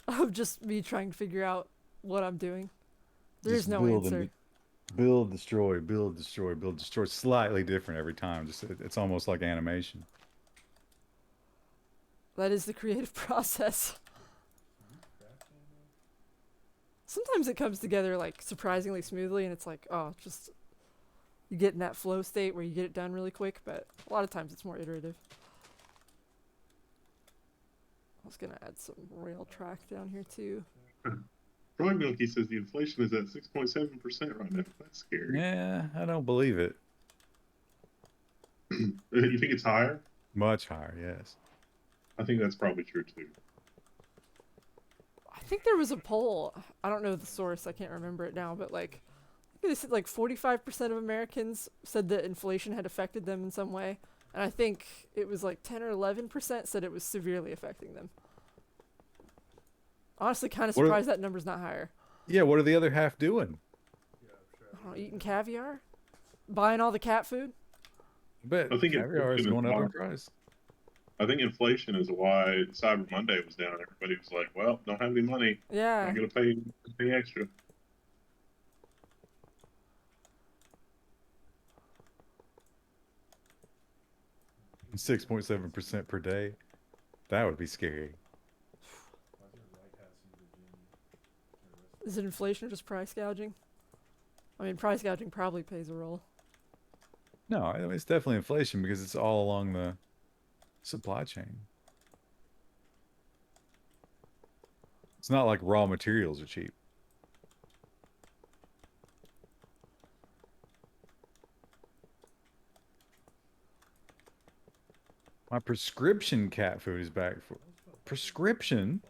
Of just me trying to figure out what I'm doing. There's Just no build answer. and build, destroy, build, destroy, build, destroy. Slightly different every time. Just it's almost like animation. That is the creative process. Sometimes it comes together like surprisingly smoothly and it's like, oh, just you get in that flow state where you get it done really quick, but a lot of times it's more iterative. I was gonna add some rail track down here too. Frog Milky says the inflation is at 6.7% right now. That's scary. Yeah, I don't believe it. You think it's higher? Much higher, yes. I think that's probably true too. I think there was a poll. I don't know the source. I can't remember it now, but like, I think they said like 45% of Americans said that inflation had affected them in some way, and I think it was like 10 or 11% said it was severely affecting them. Honestly, kind of What are- surprised that number's not higher. Yeah, what are the other half doing? I don't know, eating caviar, buying all the cat food. I bet I think caviar is inflation going up in why- price. I think inflation is why Cyber Monday was down. Everybody was like, "Well, don't have any money. Yeah. I'm gonna pay extra." 6.7% per day. That would be scary. Why is there white hats in Virginia? Is it inflation or just price gouging? I mean, price gouging probably plays a role. No, I mean, it's definitely inflation because it's all along the supply chain. It's not like raw materials are cheap. My prescription cat food is back for prescription.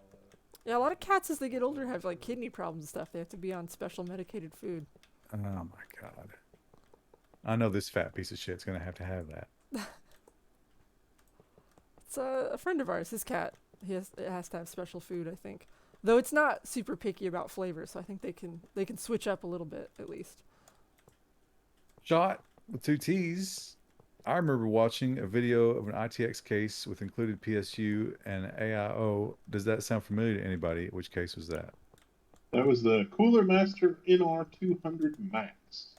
Yeah, a lot of cats as they get older have like kidney problems and stuff. They have to be on special medicated food. Oh my god. I know this fat piece of shit's gonna have that. It's a friend of ours. His cat. It has to have special food, I think. Though it's not super picky about flavor, so I think they can switch up a little bit at least. Shot with 2 T's. I remember watching a video of an ITX case with included PSU and AIO. Does that sound familiar to anybody? Which case was that? That was the Cooler Master NR200 Max.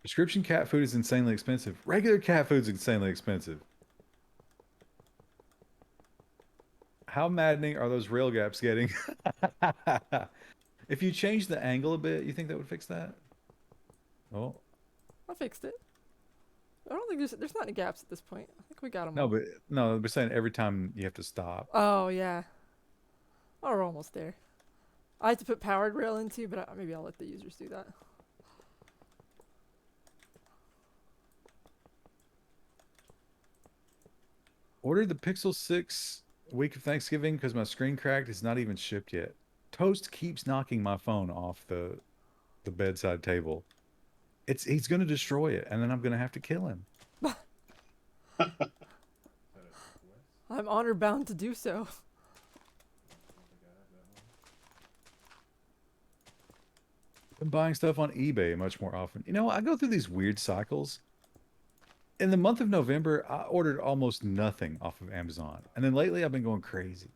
Prescription cat food is insanely expensive. Regular cat food is insanely expensive. How maddening are those rail gaps getting? If you change the angle a bit, you think that would fix that? Oh, I fixed it. I don't think there's not any gaps at this point. I think we got them. no, but no, we're saying every time you have to stop. Oh yeah. Oh, we're almost there. I have to put powered rail into, but maybe I'll let the users do that. Ordered the Pixel 6 week of Thanksgiving because my screen cracked. It's not even shipped yet. Toast keeps knocking my phone off the bedside table. He's gonna destroy it, and then I'm gonna have to kill him. I'm honor bound to do so. I'm buying stuff on eBay much more often. You know, I go through these weird cycles. In the month of November, I ordered almost nothing off of Amazon, and then lately I've been going crazy.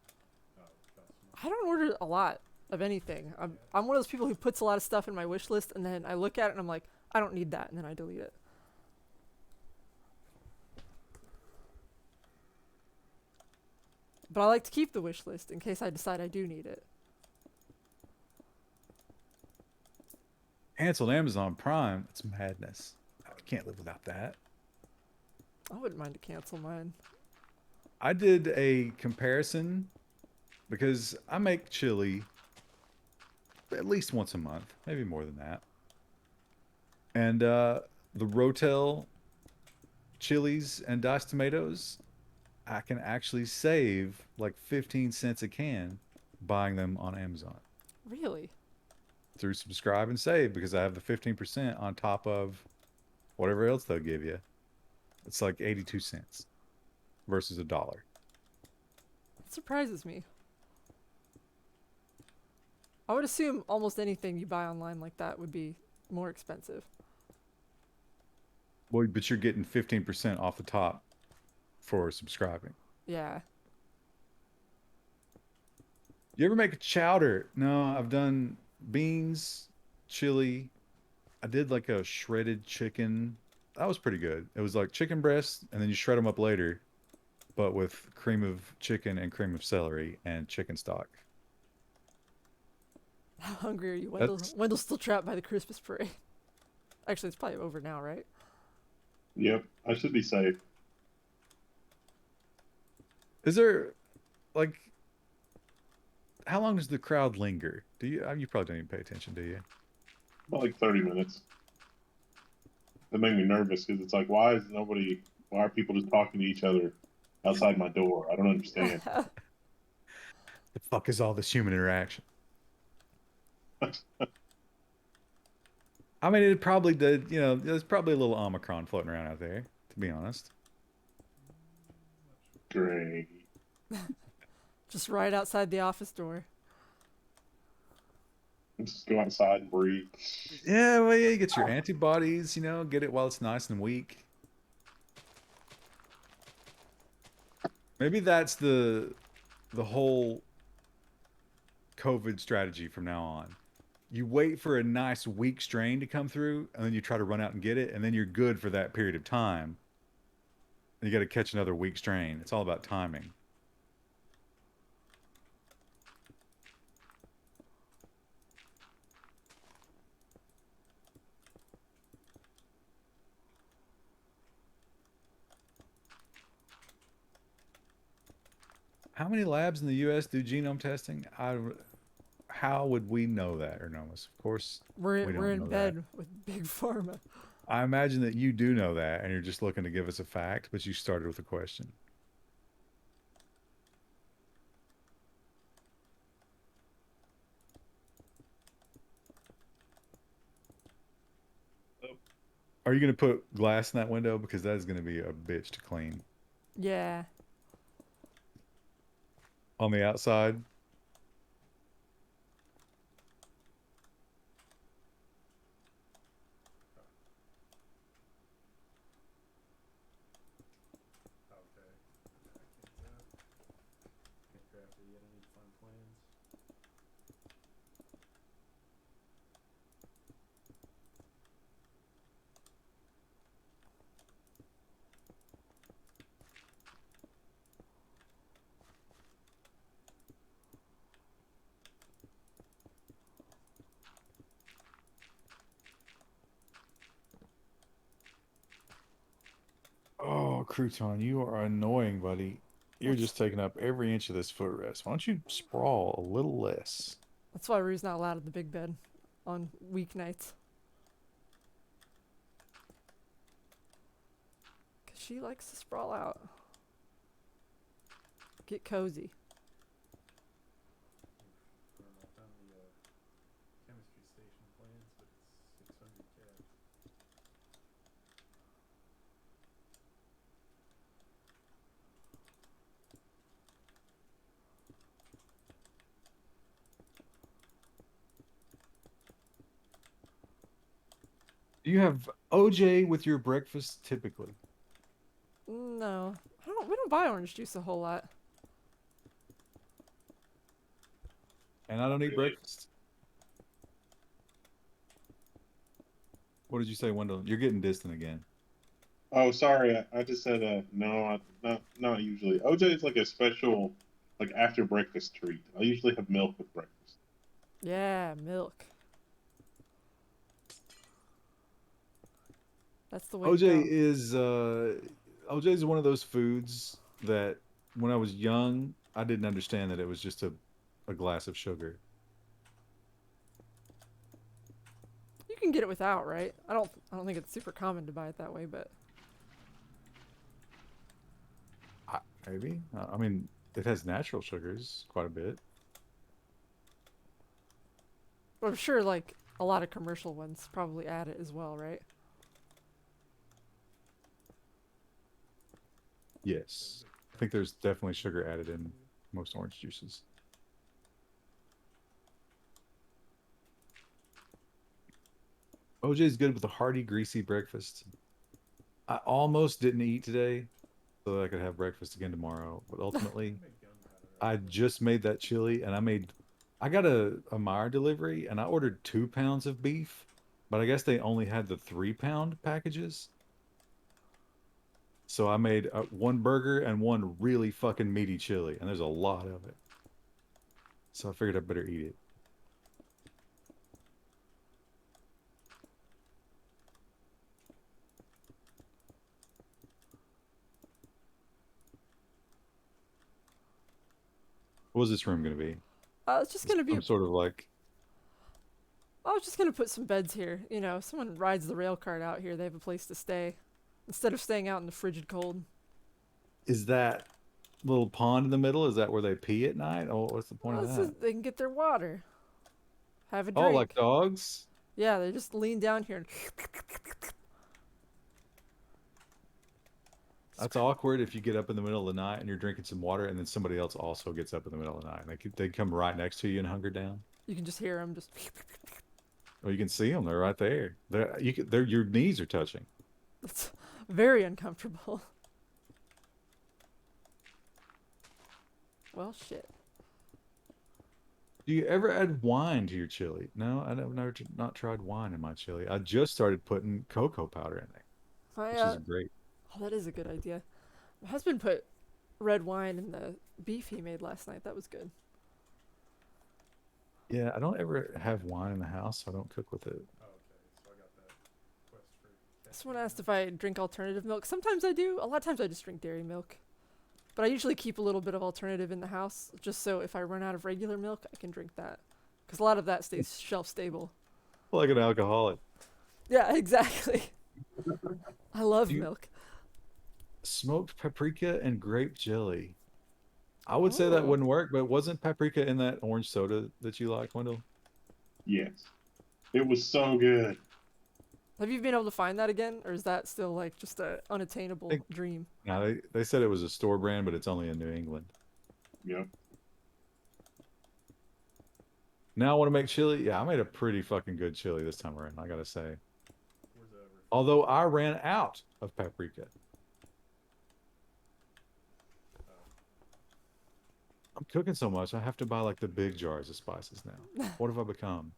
I don't order a lot of anything. I'm one of those people who puts a lot of stuff in my wish list, and then I look at it and I'm like, I don't need that, and then I delete it. But I like to keep the wish list in case I decide I do need it. Canceled Amazon Prime. It's madness. I can't live without that. I wouldn't mind to cancel mine. I did a comparison because I make chili at least once a month, maybe more than that. And the Rotel chilies and diced tomatoes, I can actually save like 15 cents a can buying them on Amazon Really? through subscribe and save because I have the 15% on top of whatever else they'll give you. It's like 82 cents versus $1. It surprises me. I would assume almost anything you buy online like that would be more expensive. Well, but you're getting 15% off the top for subscribing. Yeah. You ever make a chowder? No, I've done beans, chili. I did like a shredded chicken. That was pretty good. It was like chicken breasts, and then you shred them up later, but with cream of chicken and cream of celery and chicken stock. How hungry are you? Wendell's still trapped by the Christmas parade. Actually, it's probably over now, right? Yep, I should be safe. Is there, like, how long does the crowd linger? Do you? You probably don't even pay attention, do you? About like 30 minutes. That made me nervous because it's like, why is nobody Why are people just talking to each other outside my door? I don't understand. The fuck is all this human interaction? I mean, it probably did. You know, there's probably a little Omicron floating around out there. To be honest. Great. Just right outside the office door. Just go outside and breathe. Yeah, well, yeah, you get your antibodies. You know, get it while it's nice and weak. Maybe that's the whole COVID strategy from now on. You wait for a nice weak strain to come through, and then you try to run out and get it, and then you're good for that period of time. And you got to catch another weak strain. It's all about timing. How many labs in the U.S. do genome testing? How would we know that, Ernomus? Of course, we We're don't in know that. bed with Big Pharma. I imagine that you do know that, and you're just looking to give us a fact, but you started with a question. Are you going to put glass in that window? Because that is going to be a bitch to clean. Yeah. On the outside, Okay. Can't craft it yet. I need to find plans. oh, Crouton, you are annoying, buddy. You're That's just taking up every inch of this footrest. Why don't you sprawl a little less? that's why Rue's not allowed in the big bed on weeknights. Cause she likes to sprawl out. Get cozy. I don't know. I found the chemistry station plans, but it's 600 cats. Do you have OJ with your breakfast typically? No, we don't buy orange juice a whole lot. And I don't eat Really? breakfast? What did you say, Wendell? You're getting distant again. Oh, sorry. I just said no. Not usually. OJ is like a special, like after breakfast treat. I usually have milk with breakfast. Yeah, milk. That's the way to OJ go. is OJ is one of those foods that when I was young, I didn't understand that it was just a glass of sugar. You can get it without, right? I don't think it's super common to buy it that way, but Maybe. I mean, it has natural sugars quite a bit. I'm sure like a lot of commercial ones probably add it as well, right? Yes. I think there's definitely sugar added in most orange juices. OJ is good with a hearty, greasy breakfast. I almost didn't eat today so that I could have breakfast again tomorrow, but ultimately, I make gunpowder. I just made that chili and I got a Meyer delivery and I ordered 2 pounds of beef, but I guess they only had the 3 pound packages. So I made one burger and one really fucking meaty chili, and there's a lot of it. So I figured I better eat it. What was this room going to be? It's just gonna be. Some sort of like, I was just gonna put some beds here. You know, if someone rides the rail cart out here, they have a place to stay. instead of staying out in the frigid cold. Is that little pond in the middle? Is that where they pee at night? Oh, what's the point Well, of that? they can get their water, have a Oh, drink. like dogs? Yeah, they just lean down here and That's awkward if you get up in the middle of the night and you're drinking some water, and then somebody else also gets up in the middle of the night. They come right next to you and hunker down. you can just hear them just. Well, you can see them; they're right there. They're your knees are touching. It's very uncomfortable. Well, shit. Do you ever add wine to your chili? No, I've never not tried wine in my chili. I just started putting cocoa powder in there, My, which is great. oh, that is a good idea. My husband put red wine in the beef he made last night. That was good. Yeah, I don't ever have wine in the house, so I don't cook with it. Oh, okay, so I got that quest for. Someone asked if I drink alternative milk. Sometimes I do. A lot of times I just drink dairy milk. But I usually keep a little bit of alternative in the house, just so if I run out of regular milk, I can drink that. Because a lot of that stays shelf stable. Like an alcoholic. Yeah, exactly. I love You- milk. Smoked paprika and grape jelly. I would say that Oh. wouldn't work, but wasn't paprika in that orange soda that you like, Wendell? Yes. It was so good. Have you been able to find that again? Or is that still like just a unattainable Think- dream? No, they said it was a store brand, but it's only in New England. Yep. Now I want to make chili. Yeah, I made a pretty fucking good chili this time around, I gotta say. Where's that? Although I ran out of paprika. I'm cooking so much, I have to buy like the big jars of spices now. What have I become?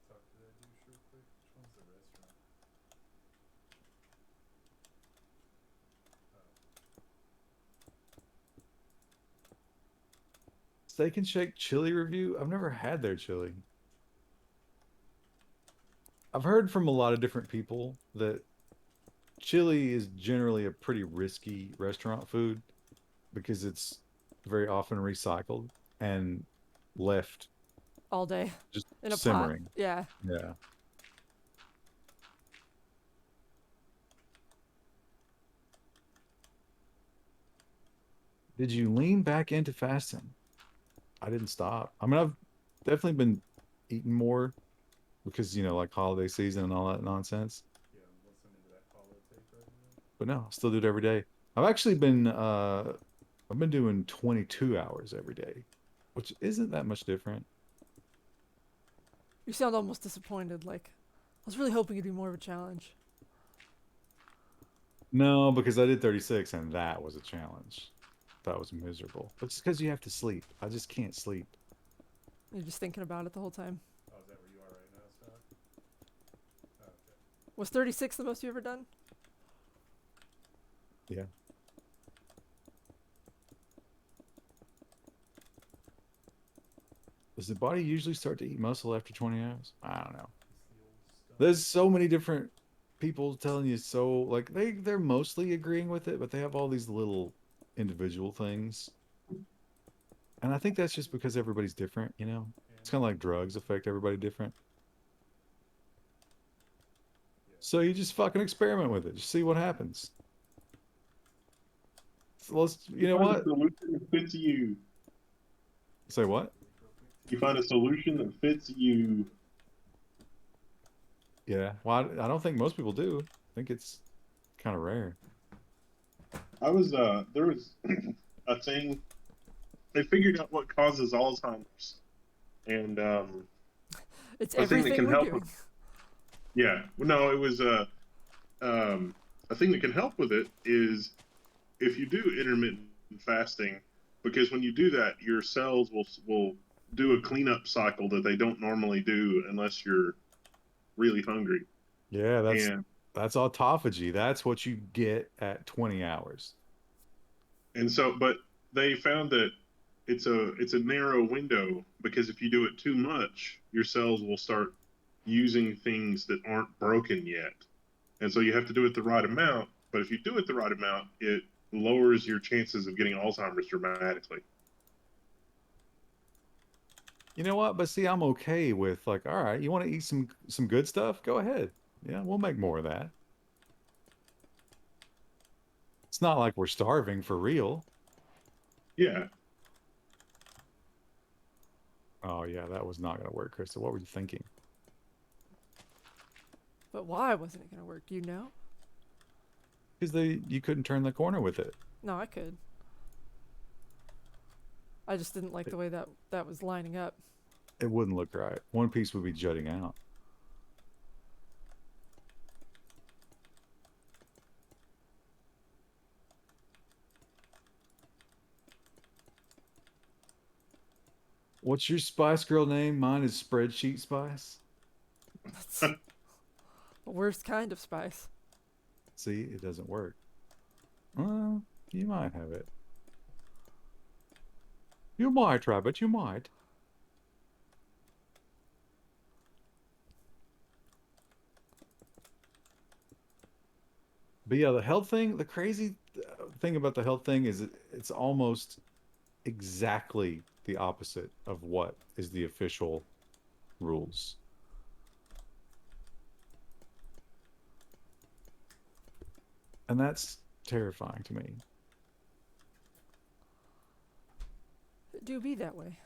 Talk to that douche real quick. Which one's the restaurant? Steak and Shake chili review? I've never had their chili. I've heard from a lot of different people that chili is generally a pretty risky restaurant food because it's very often recycled and left All day. just In a simmering. pot. Yeah. Yeah. Did you lean back into fasting? I didn't stop. I mean, I've definitely been eating more because, like holiday season and all that nonsense. Yeah, I'm listening to that holotape right now. But no, I still do it every day. I've been doing 22 hours every day, which isn't that much different. You sound almost disappointed. Like, I was really hoping it'd be more of a challenge. No, because I did 36 and that was a challenge. That was miserable. But it's because you have to sleep. I just can't sleep. You're just thinking about it the whole time. Oh, is that where you are right now, Scott? Oh, okay. Was 36 the most you ever done? Yeah. Does the body usually start to eat muscle after 20 hours? I don't know. It's the old stuff. There's so many different people telling you so like they're mostly agreeing with it, but they have all these little individual things. And I think that's just because everybody's different, It's And kind of like drugs affect everybody different. So you just fucking experiment with it. Just see what happens. So you know Find what? a solution that fits you. Say what? You find a solution that fits you. Yeah. Well, I don't think most people do. I think it's kind of rare. I was there was a thing. They figured out what causes Alzheimer's, and It's I think they everything can we're help doing. yeah, well, no, it was a thing that can help with it is if you do intermittent fasting, because when you do that, your cells will do a cleanup cycle that they don't normally do unless you're really hungry. Yeah, And that's autophagy. That's what you get at 20 hours. so, but they found that it's a narrow window because if you do it too much, your cells will start using things that aren't broken yet. And so you have to do it the right amount. But if you do it the right amount, it lowers your chances of getting Alzheimer's dramatically. You know what? But see, I'm okay with like, all right, you want to eat some good stuff? Go ahead. Yeah, we'll make more of that. It's not like we're starving for real. Yeah. Oh yeah, that was not gonna work, Krista. What were you thinking? But why wasn't it gonna work? Do you know? Because you couldn't turn the corner with it. No, I could. I just didn't like the way that was lining up. It wouldn't look right. One piece would be jutting out. What's your Spice Girl name? Mine is Spreadsheet Spice. That's the worst kind of spice. See, it doesn't work. Well, you might have it. You might, Rabbit, you might. But yeah, the health thing, the crazy thing about the health thing is it's almost exactly the opposite of what is the official rules. And that's terrifying to me. It do be that way.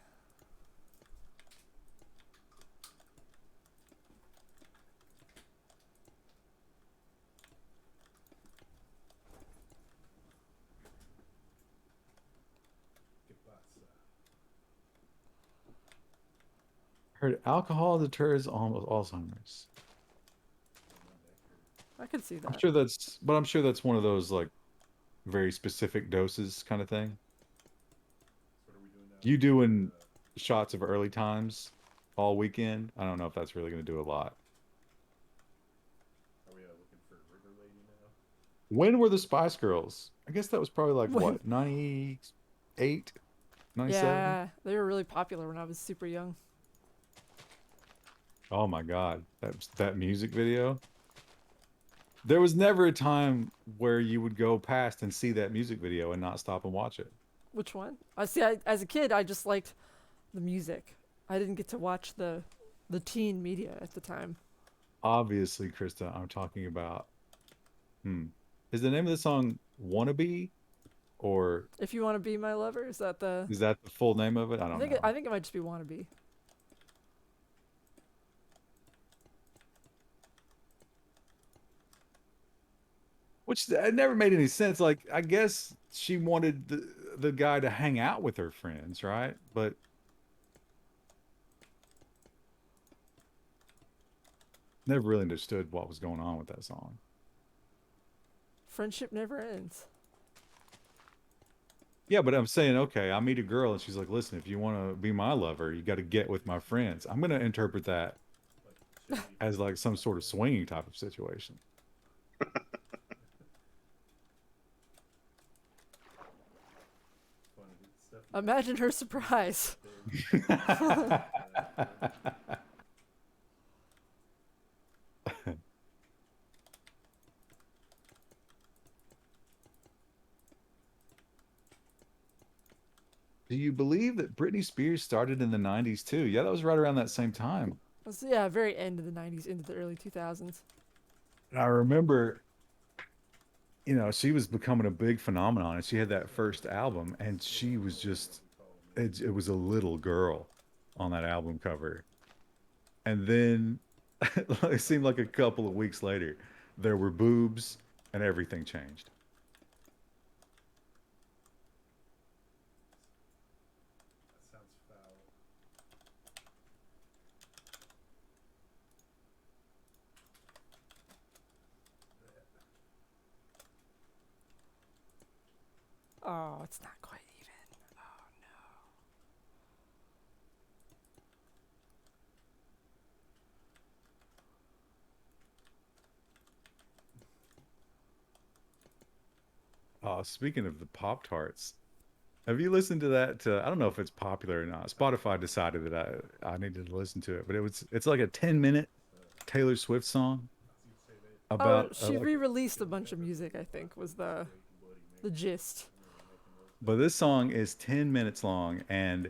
Que pasa? Heard alcohol deters almost Alzheimer's. I could see I'm that. sure I'm sure that's one of those like very specific doses kind of thing. So what are we doing now? You doing shots of early times all weekend? I don't know if that's really going to do a lot. Are we looking for River Lady now? When were the Spice Girls? I guess that was probably like When? what, 98, 97? Yeah, they were really popular when I was super young. Oh my God, that music video. There was never a time where you would go past and see that music video and not stop and watch it. Which one? As a kid, I just liked the music. I didn't get to watch the teen media at the time. Obviously, Krista, I'm talking about. Is the name of the song "Wannabe," or If you want to be my lover, is that the? is that the full name of it? I I don't think know. I think it might just be wannabe. Which it never made any sense. Like, I guess she wanted the guy to hang out with her friends, right? But never really understood what was going on with that song. Friendship never ends. Yeah, but I'm saying, okay, I meet a girl and she's like, listen, if you want to be my lover, you got to get with my friends. I'm going to interpret that Like, as like some sort of swinging type of situation. funny. It's definitely Imagine her surprise. Do you believe that Britney Spears started in the 90s too? Yeah, that was right around that same time. That's, yeah, very end of the '90s into the early 2000s. And I remember, she was becoming a big phenomenon and she had that first album and she was just, it was a little girl on that album cover. And then it seemed like a couple of weeks later, there were boobs and everything changed. that sounds foul. Oh, it's not quite even. Oh Speaking of the Pop Tarts, have you listened to that? I don't know if it's popular or not. Spotify decided that I needed to listen to it, but it's like a 10-minute Taylor Swift song no. Oh, about she re-released a bunch of music. I think was the gist. but this song is 10 minutes long and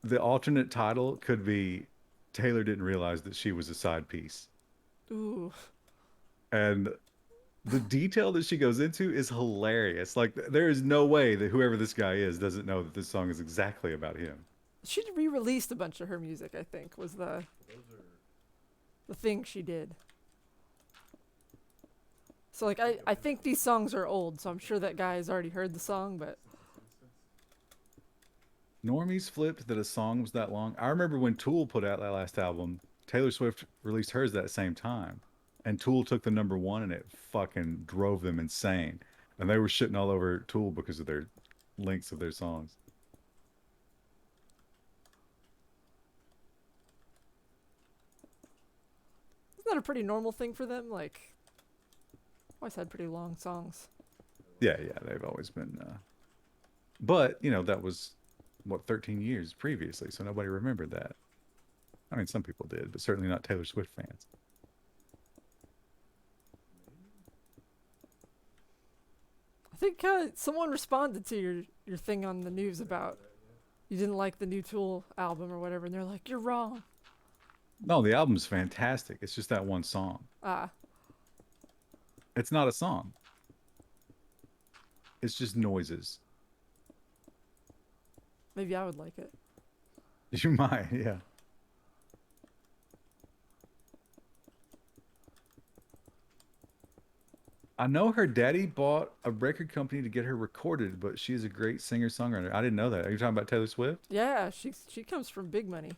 the alternate title could be Taylor didn't realize that she was a side piece. Ooh, and the detail that she goes into is hilarious. Like, there is no way that whoever this guy is doesn't know that this song is exactly about him. She re-released a bunch of her music, I think, was Those are the thing she did. So like I think these songs are old, so I'm sure that guy has already heard the song, but Normies flipped that a song was that long. I remember when Tool put out that last album, Taylor Swift released hers that same time. And Tool took the #1 and it fucking drove them insane. And they were shitting all over Tool because of their lengths of their songs. isn't that a pretty normal thing for them? Like, always had pretty long songs. Yeah, they've always been. But, you know, that was, what, 13 years previously, so nobody remembered that. I mean, some people did, but certainly not Taylor Swift fans. I think someone responded to your thing on the news about you didn't like the new Tool album or whatever, and they're like, "You're wrong." No, the album's fantastic. It's just that one song. Ah, It's not a song. It's just noises. maybe I would like it. You might, yeah. I know her daddy bought a record company to get her recorded, but she is a great singer-songwriter. I didn't know that. Are you talking about Taylor Swift? Yeah, she comes from big money.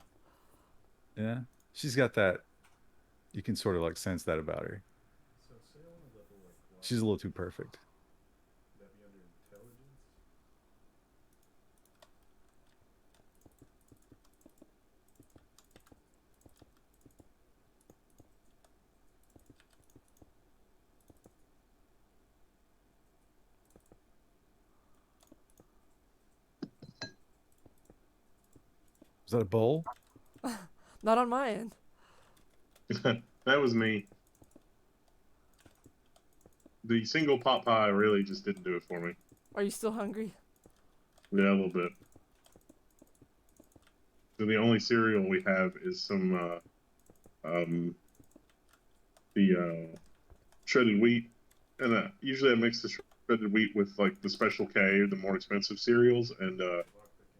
Yeah. She's got that. You can sort of like sense that about her. so say on a level like one, She's a little too perfect. would that be under intelligence? Is that a bowl? Not on my end. That was me. The single pot pie really just didn't do it for me. Are you still hungry? Yeah, a little bit. So the only cereal we have is some shredded wheat, and usually I mix the shredded wheat with like the Special K or the more expensive cereals, and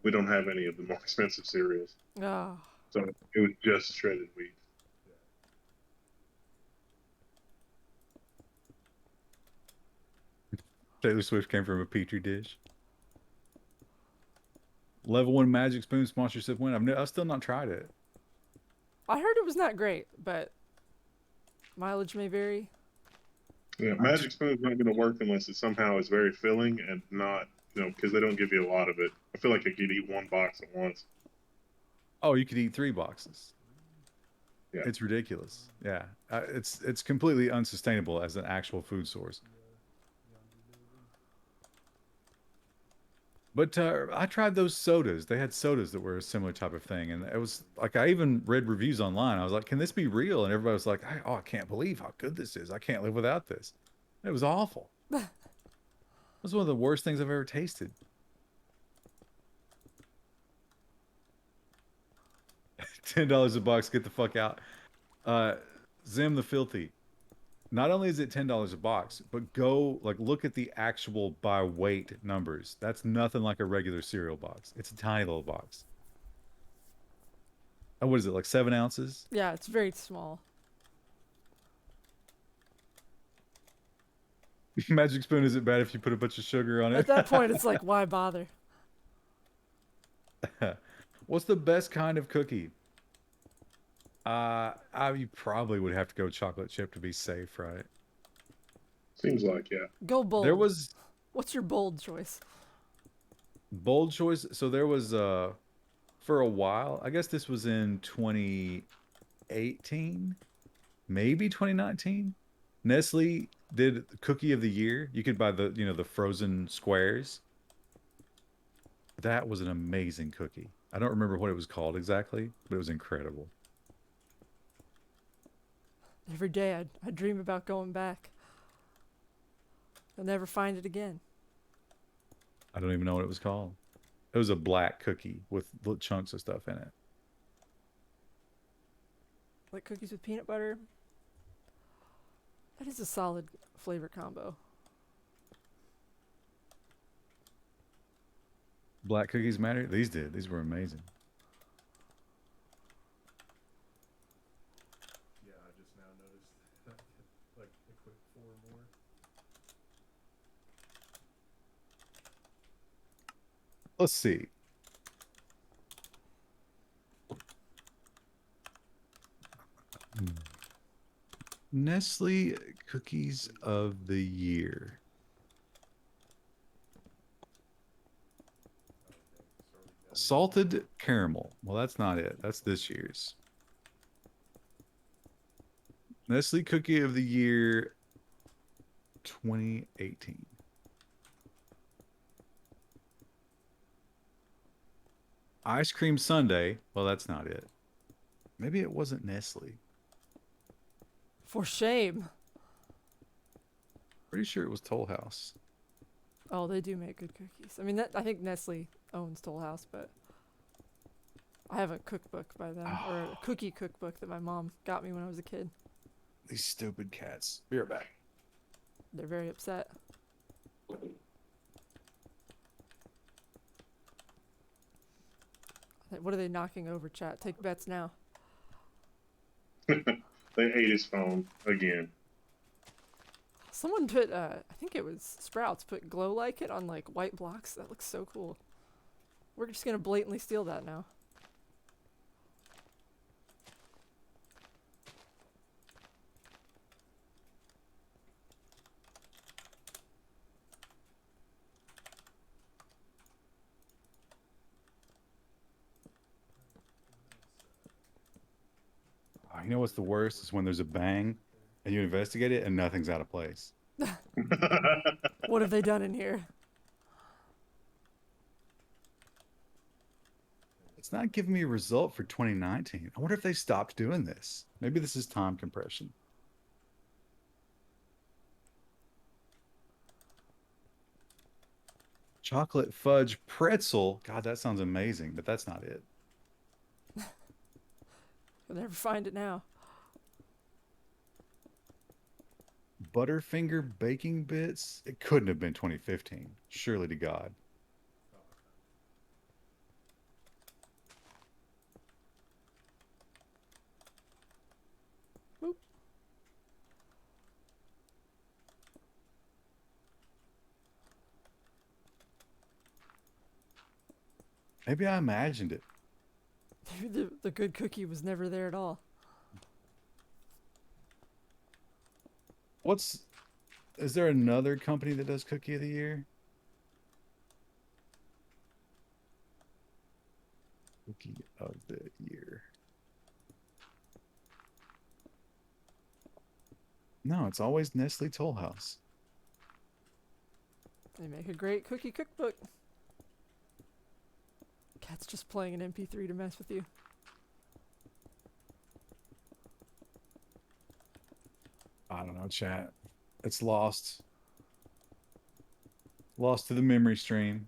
we don't have any of the more expensive cereals, Ah, so it was just shredded wheat. Taylor Swift came from a petri dish. Level 1 Magic Spoon sponsorship win. I've still not tried it. I heard it was not great, but mileage may vary. Yeah, Magic Spoon's not going to work unless it somehow is very filling and not, because they don't give you a lot of it. I feel like I could eat one box at once. Oh, you could eat 3 boxes. Yeah. It's ridiculous. Yeah. It's completely unsustainable as an actual food source. But I tried those sodas. They had sodas that were a similar type of thing. And it was like, I even read reviews online. I was like, can this be real? And everybody was like, I can't believe how good this is. I can't live without this. It was awful. It was one of the worst things I've ever tasted. $10 a box. Get the fuck out. Zim the Filthy. Not only is it $10 a box, but go look at the actual by weight numbers. That's nothing like a regular cereal box. It's a tiny little box. Oh, what is it, like 7 ounces? Yeah, it's very small. Magic Spoon isn't bad if you put a bunch of sugar on it. At that point, it's like, why bother? What's the best kind of cookie? You probably would have to go chocolate chip to be safe, right? Seems like, yeah. Go bold. There was What's your bold choice? bold choice. So there was for a while, I guess this was in 2018, maybe 2019. Nestle did Cookie of the Year. You could buy the frozen squares. That was an amazing cookie. I don't remember what it was called exactly, but it was incredible. Every day I dream about going back. I'll never find it again. I don't even know what it was called. It was a black cookie with little chunks of stuff in it. Like cookies with peanut butter. That is a solid flavor combo. Black cookies matter? These did. These were amazing. Yeah, I just now noticed that I could, like, equip 4 more. Let's see. Nestle cookies of the year. Okay, so are we done? Salted caramel. Well, that's not it. That's this year's. Nestle cookie of the year 2018. Ice cream sundae. Well, that's not it. Maybe it wasn't Nestle. For shame. Pretty sure it was Toll House. Oh, they do make good cookies. I mean, I think Nestle owns Toll House, but I have a cookbook by them, or a cookie cookbook that my mom got me when I was a kid. These stupid cats. Be right back. They're very upset. What are they knocking over, chat? Take bets now. They ate his phone again. Someone put, I think it was Sprouts, put glow like it on like white blocks. That looks so cool. We're just gonna blatantly steal that now. Oh, you know what's the worst is when there's a bang and you investigate it and nothing's out of place. What have they done in here? It's not giving me a result for 2019. I wonder if they stopped doing this. Maybe this is time compression. Chocolate fudge pretzel. God, that sounds amazing, but that's not it. You'll never find it now. Butterfinger baking bits. It couldn't have been 2015. Surely to God. Boop. Maybe I imagined it. Maybe the good cookie was never there at all. Is there another company that does cookie of the year? Cookie of the year. No, it's always Nestle Toll House. They make a great cookie cookbook. Cat's just playing an MP3 to mess with you. I don't know, chat. It's lost. Lost to the memory stream.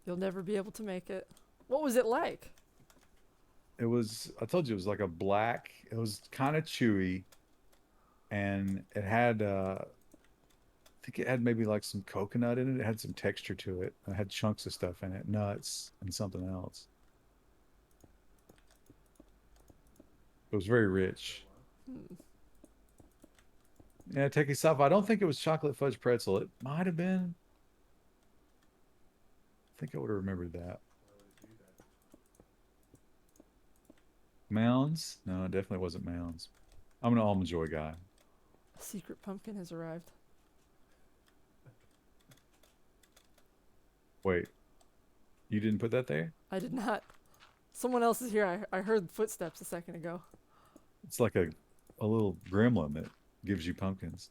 You'll never be able to make it. What was it like? I told you it was like a black, it was kind of chewy. And it had, I think it had maybe like some coconut in it. It had some texture to it. It had chunks of stuff in it, nuts and something else. It was very rich. Hmm. Yeah, Techie Sci-Fi. I don't think it was chocolate fudge pretzel. It might have been. I think I would have remembered that. Why would it do that? Mounds? No, it definitely wasn't Mounds. I'm an Almond Joy guy. A secret pumpkin has arrived. Wait, you didn't put that there? I did not. Someone else is here. I heard footsteps a second ago. It's like a little gremlin that gives you pumpkins.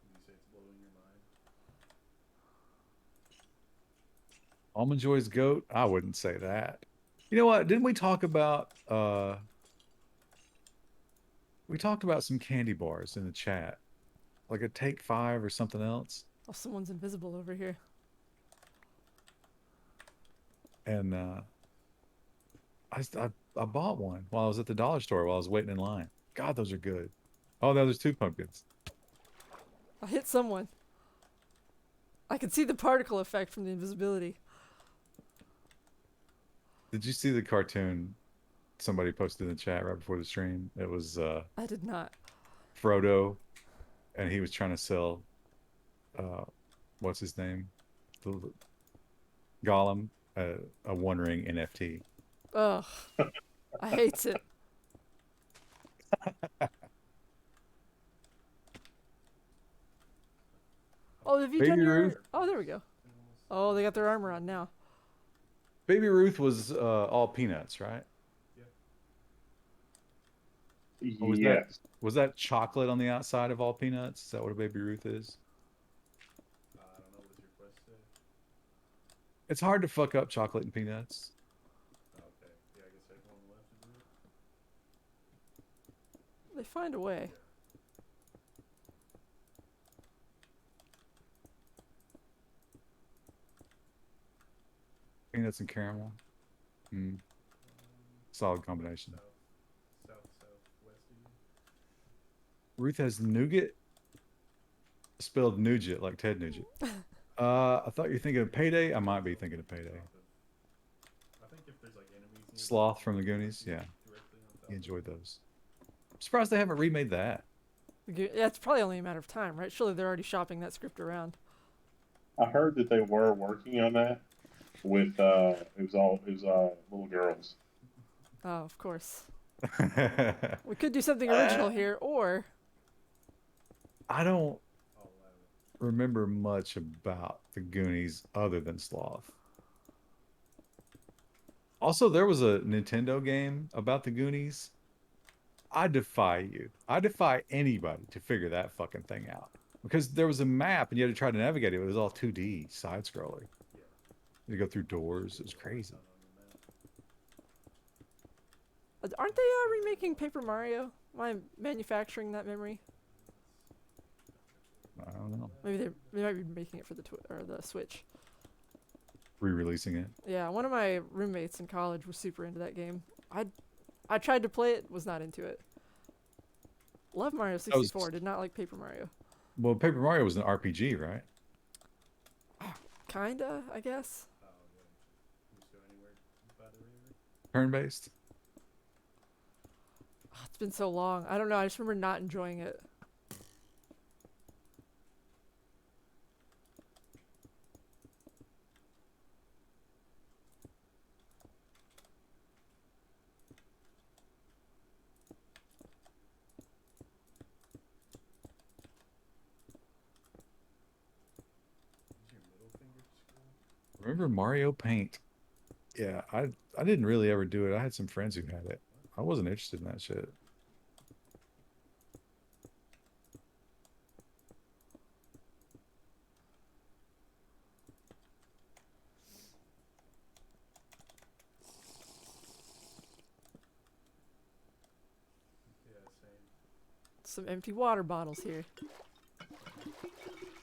Would you say it's blowing your mind? Almond Joy's goat? I wouldn't say that. You know what? Didn't we talk about some candy bars in the chat? Like a Take 5 or something else? Oh, someone's invisible over here. and I bought one while I was at the dollar store while I was waiting in line. God, those are good. Oh, no, there's 2 pumpkins. I hit someone. I could see the particle effect from the invisibility. Did you see the cartoon somebody posted in the chat right before the stream? It was I did not. Frodo, and he was trying to sell uh, what's his name, the Gollum, a One Ring NFT. Ugh. I hates it. Oh, have you Baby done your... Ruth. Oh, there we go. Oh, they got their armor on now. Baby Ruth was all peanuts, right? Or Yes. was that chocolate on the outside of all peanuts? Is that what a Baby Ruth is? I don't know. What does your quest say? It's hard to fuck up chocolate and peanuts. Okay. Yeah, I guess I go on the left, isn't it? They find a way. Peanuts and caramel. Mm, solid combination. Southwest of you. Ruth has nougat, spelled nougat like Ted Nugent. I thought you're thinking of Payday. I might be thinking of Payday. I think if there's like enemies near Sloth from the Goonies. Yeah, directly on top you of enjoyed those. I'm surprised they haven't remade that. Yeah, it's probably only a matter of time, right? Surely they're already shopping that script around. I heard that they were working on that with it was little girls. Oh, of course. We could do something original here, or... I don't I'll allow it. remember much about the Goonies other than Sloth. Also, there was a Nintendo game about the Goonies. I defy you. I defy anybody to figure that fucking thing out. Because there was a map and you had to try to navigate it. It was all 2D, side scroller. Yeah. You go through doors. It was crazy. Not on the map. Aren't they remaking Paper Mario? Am I manufacturing that memory? I don't know. Maybe they might be making it for the the Switch. Re-releasing it. Yeah, one of my roommates in college was super into that game. I tried to play it, was not into it. Love Mario 64, did not like Paper Mario. Well, Paper Mario was an RPG, right? Kinda, I guess. Oh yeah. Can you just go anywhere by the river? Turn-based. It's been so long. I don't know, I just remember not enjoying it. Use your middle finger to scroll. Remember Mario Paint? Yeah, I didn't really ever do it. I had some friends who had it. I wasn't interested in that shit. Yeah, same. Some empty water bottles here.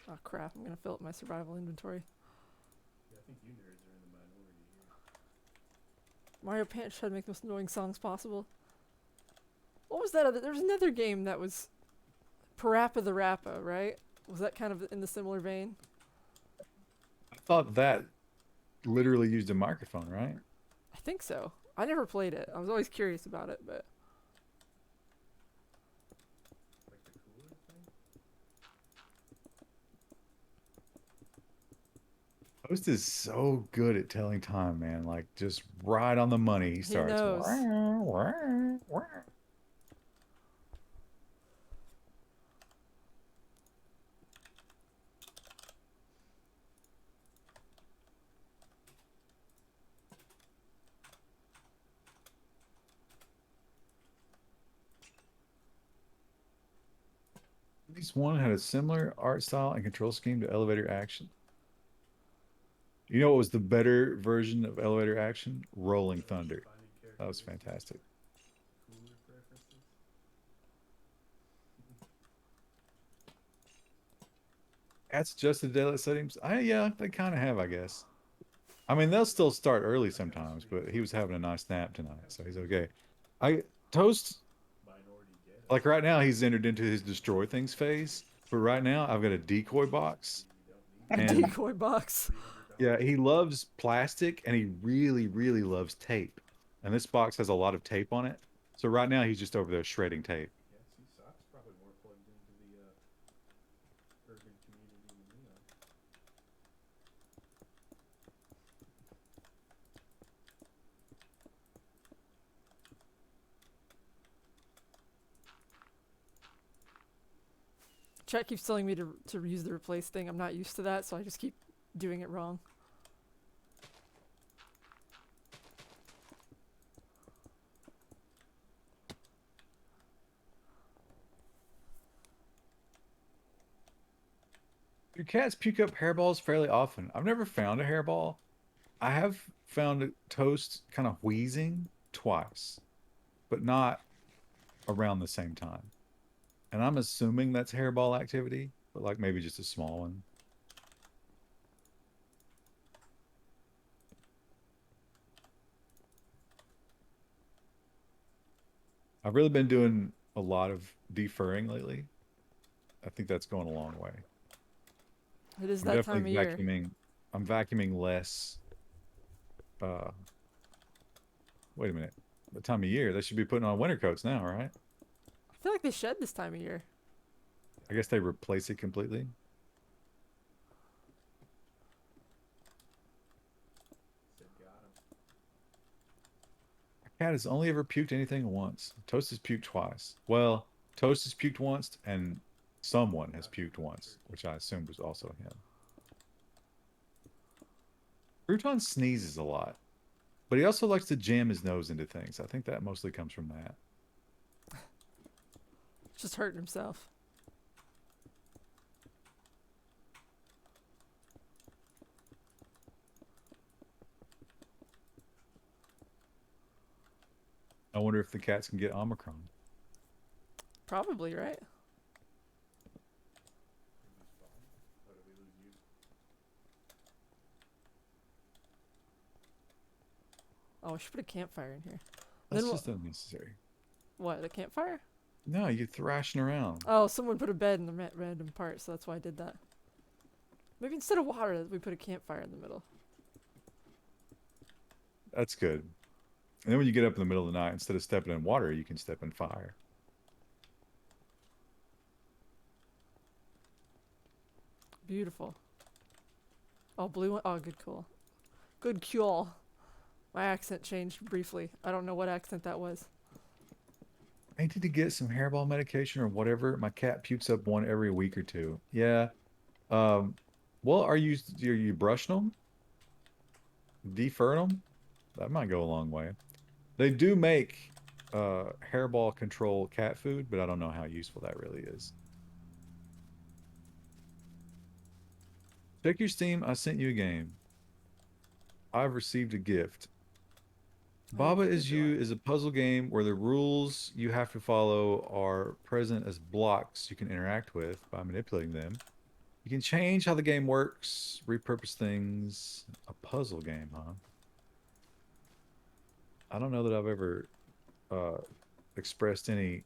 Oh crap, I'm gonna fill up my survival inventory. Yeah, I think you nerds are in the minority here. Mario Paint tried to make the most annoying songs possible. What was that other? There was another game that was Parappa the Rappa, right? Was that kind of in the similar vein? I thought that literally used a microphone, right? I think so. I never played it. I was always curious about it, but Like the cooler thing? Host is so good at telling time, man. Like just right on the money. He starts. knows. At least one had a similar art style and control scheme to Elevator Action. You know what was the better version of Elevator Action? Rolling Thunder. Finding That was characteristics, fantastic. Cooler preferences. That's adjusted daylight settings. Yeah, they kind of have, I guess. I mean, they'll still start early sometimes, but he was having a nice nap tonight, so he's okay. I Toast, Minority get like right now, he's entered into his destroy things phase. But right now, I've got a decoy box, A and decoy box. yeah, he loves plastic, and he really, really loves tape. And this box has a lot of tape on it. So right now, he's just over there shredding tape. Yeah, see, Sock's probably more plugged into the urban community than we are. Chat keeps telling me to use the replace thing. I'm not used to that, so I just keep doing it wrong. Your cats puke up hairballs fairly often. I've never found a hairball. I have found Toast kind of wheezing twice, but not around the same time. And I'm assuming that's hairball activity, but like maybe just a small one. I've really been doing a lot of deferring lately. I think that's going a long way. It is I'm that time of definitely year. vacuuming. I'm vacuuming less. Uh, Wait a minute. The time of year, they should be putting on winter coats now, right? I feel like they shed this time of year. I guess they replace it completely. Said got him. Cat has only ever puked anything once. Toast has puked twice. Well, Toast has puked once, and someone has puked once, which I assumed was also him. Crouton sneezes a lot, but he also likes to jam his nose into things. I think that mostly comes from that. Just hurting himself. I wonder if the cats can get Omicron. Probably, right? Or did we lose you? Oh, we should put a campfire in here. That's Then just unnecessary. What, a campfire? No, you're thrashing around. Oh, someone put a bed in the random part, so that's why I did that. Maybe instead of water, we put a campfire in the middle. That's good. And then when you get up in the middle of the night, instead of stepping in water, you can step in fire. Beautiful. Oh, blue one. Oh, good cool. Good cule. My accent changed briefly. I don't know what accent that was. I need to get some hairball medication or whatever. My cat pukes up one every week or two. Yeah. Well, are you brushing them? Deferring them? That might go a long way. They do make hairball control cat food, but I don't know how useful that really is. Check your Steam. I sent you a game. I've received a gift. Baba is You is a puzzle game where the rules you have to follow are present as blocks you can interact with by manipulating them. You can change how the game works, repurpose things. A puzzle game, huh? I don't know that I've ever expressed any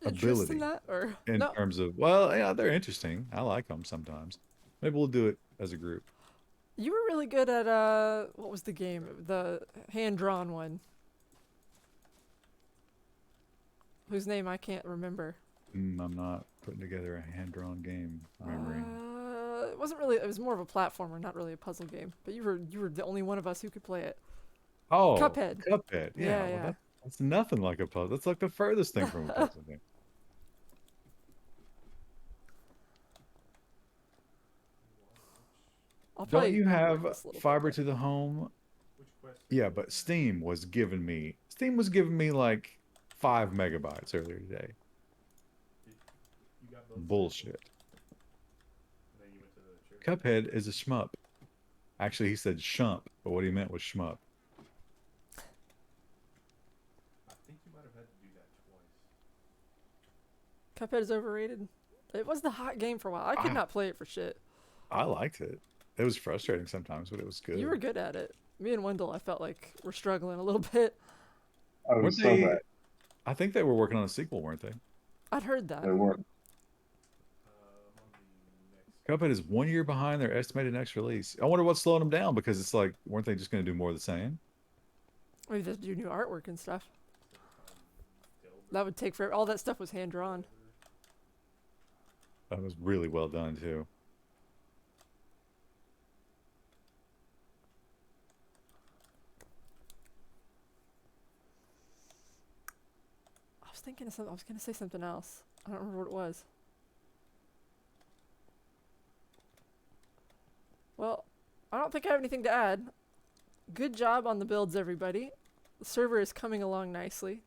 Interest ability in that? Or in no. terms of, well, yeah, they're interesting. I like them sometimes. Maybe we'll do it as a group. You were really good at what was the game? The hand-drawn one. Whose name I can't remember. I'm not putting together a hand-drawn game remembering. It wasn't really. It was more of a platformer, not really a puzzle game. But you were the only one of us who could play it. Oh, Cuphead. Cuphead. Yeah, Yeah, well, yeah. that's nothing like a puzzle. That's like the furthest thing from a puzzle game. I'll Don't probably you rework have this a little bit, fiber but- to the home? Which quest? Yeah, but Steam was giving me like 5 megabytes earlier today. You got both. Bullshit. And then you went to the church. Cuphead is a shmup. Actually, he said shump, but what he meant was shmup. I think you might have had to do that twice. Cuphead is overrated. It was the hot game for a while. I could not play it for shit. I liked it. It was frustrating sometimes, but it was good. You were good at it. Me and Wendell, I felt like we're struggling a little bit. I Weren't was so they? bad. I think they were working on a sequel, weren't they? I'd heard that. They were. I'm on the next. Cuphead is 1 year behind their estimated next release. I wonder what's slowing them down because it's like, weren't they just going to do more of the same? Maybe they have to do new artwork and stuff. Delver. That would take forever. All that stuff was hand drawn. That was really well done too. I was thinking of something. I was gonna say something else. I don't remember what it was. Well, I don't think I have anything to add. Good job on the builds, everybody. The server is coming along nicely.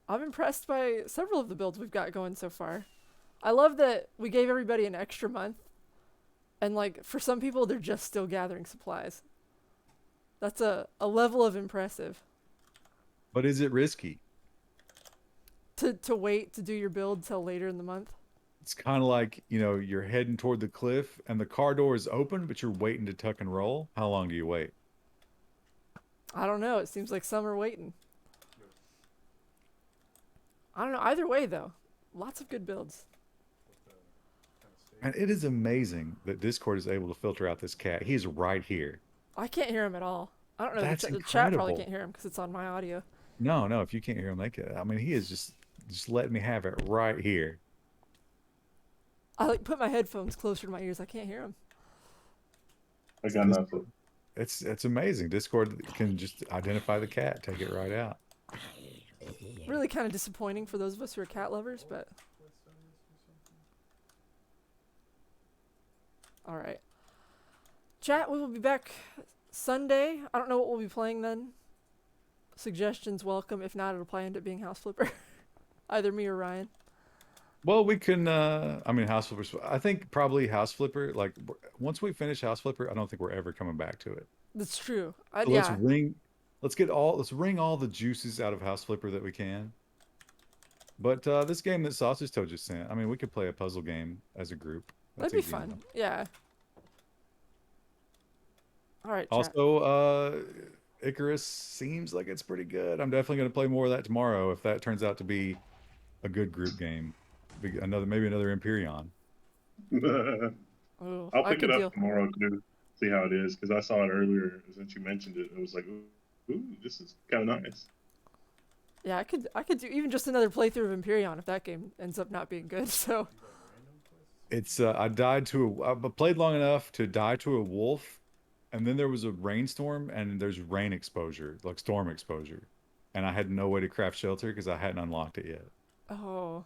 I'm impressed by several of the builds we've got going so far. I love that we gave everybody an extra month. And like, for some people, they're just still gathering supplies. That's a level of impressive. But is it risky? To wait to do your build till later in the month. It's kind of like, you know, you're heading toward the cliff and the car door is open, but you're waiting to tuck and roll. How long do you wait? I don't know. It seems like some are waiting. I don't know. Either way, though, lots of good builds. And it is amazing that Discord is able to filter out this cat. He's right here. I can't hear him at all. I don't know. That's The chat probably incredible. can't hear him because it's on my audio. No, if you can't hear him, make it. I mean, he is just letting me have it right here. I like put my headphones closer to my ears. I can't hear him. I got nothing. It's amazing. Discord can just identify the cat, take it right out. Really kind of disappointing for those of us who are cat lovers, but. All right. Chat, we will be back Sunday. I don't know what we'll be playing then. Suggestions welcome. If not, it'll probably end up being House Flipper. Either me or Ryan. Well, we can. I mean, House Flipper. I think probably House Flipper. Like once we finish House Flipper, I don't think we're ever coming back to it. That's true. So Yeah. let's wring all the juices out of House Flipper that we can. But this game that Sausage Toe just sent, I mean, we could play a puzzle game as a group. That's That'd be easy fun. enough. Yeah. All right, chat. Also, Icarus seems like it's pretty good. I'm definitely going to play more of that tomorrow if that turns out to be a good group game. Maybe another Empyrean. Ooh, I'll I pick could it up deal. tomorrow too. See how it is because I saw it earlier. Since you mentioned it, it was like, ooh, this is kind of nice. Yeah, I could do even just another playthrough of Empyrean if that game ends up not being good. So It's I played long enough to die to a wolf, and then there was a rainstorm and there's rain exposure, like storm exposure, and I had no way to craft shelter because I hadn't unlocked it yet. oh.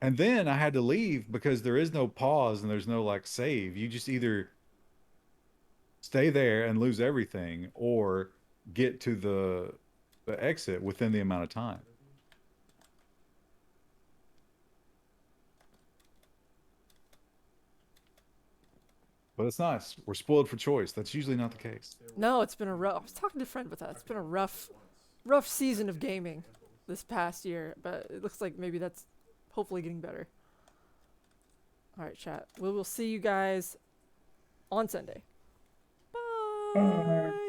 And then I had to leave because there is no pause and there's no like save. You just either stay there and lose everything or get to the exit within the amount of time. But it's nice. We're spoiled for choice. That's usually not the case. No, it's been a rough. I was talking to a friend with that. It's been a rough season of gaming this past year, but it looks like maybe that's hopefully getting better. All right, chat. We will see you guys on Sunday. Bye. Bye.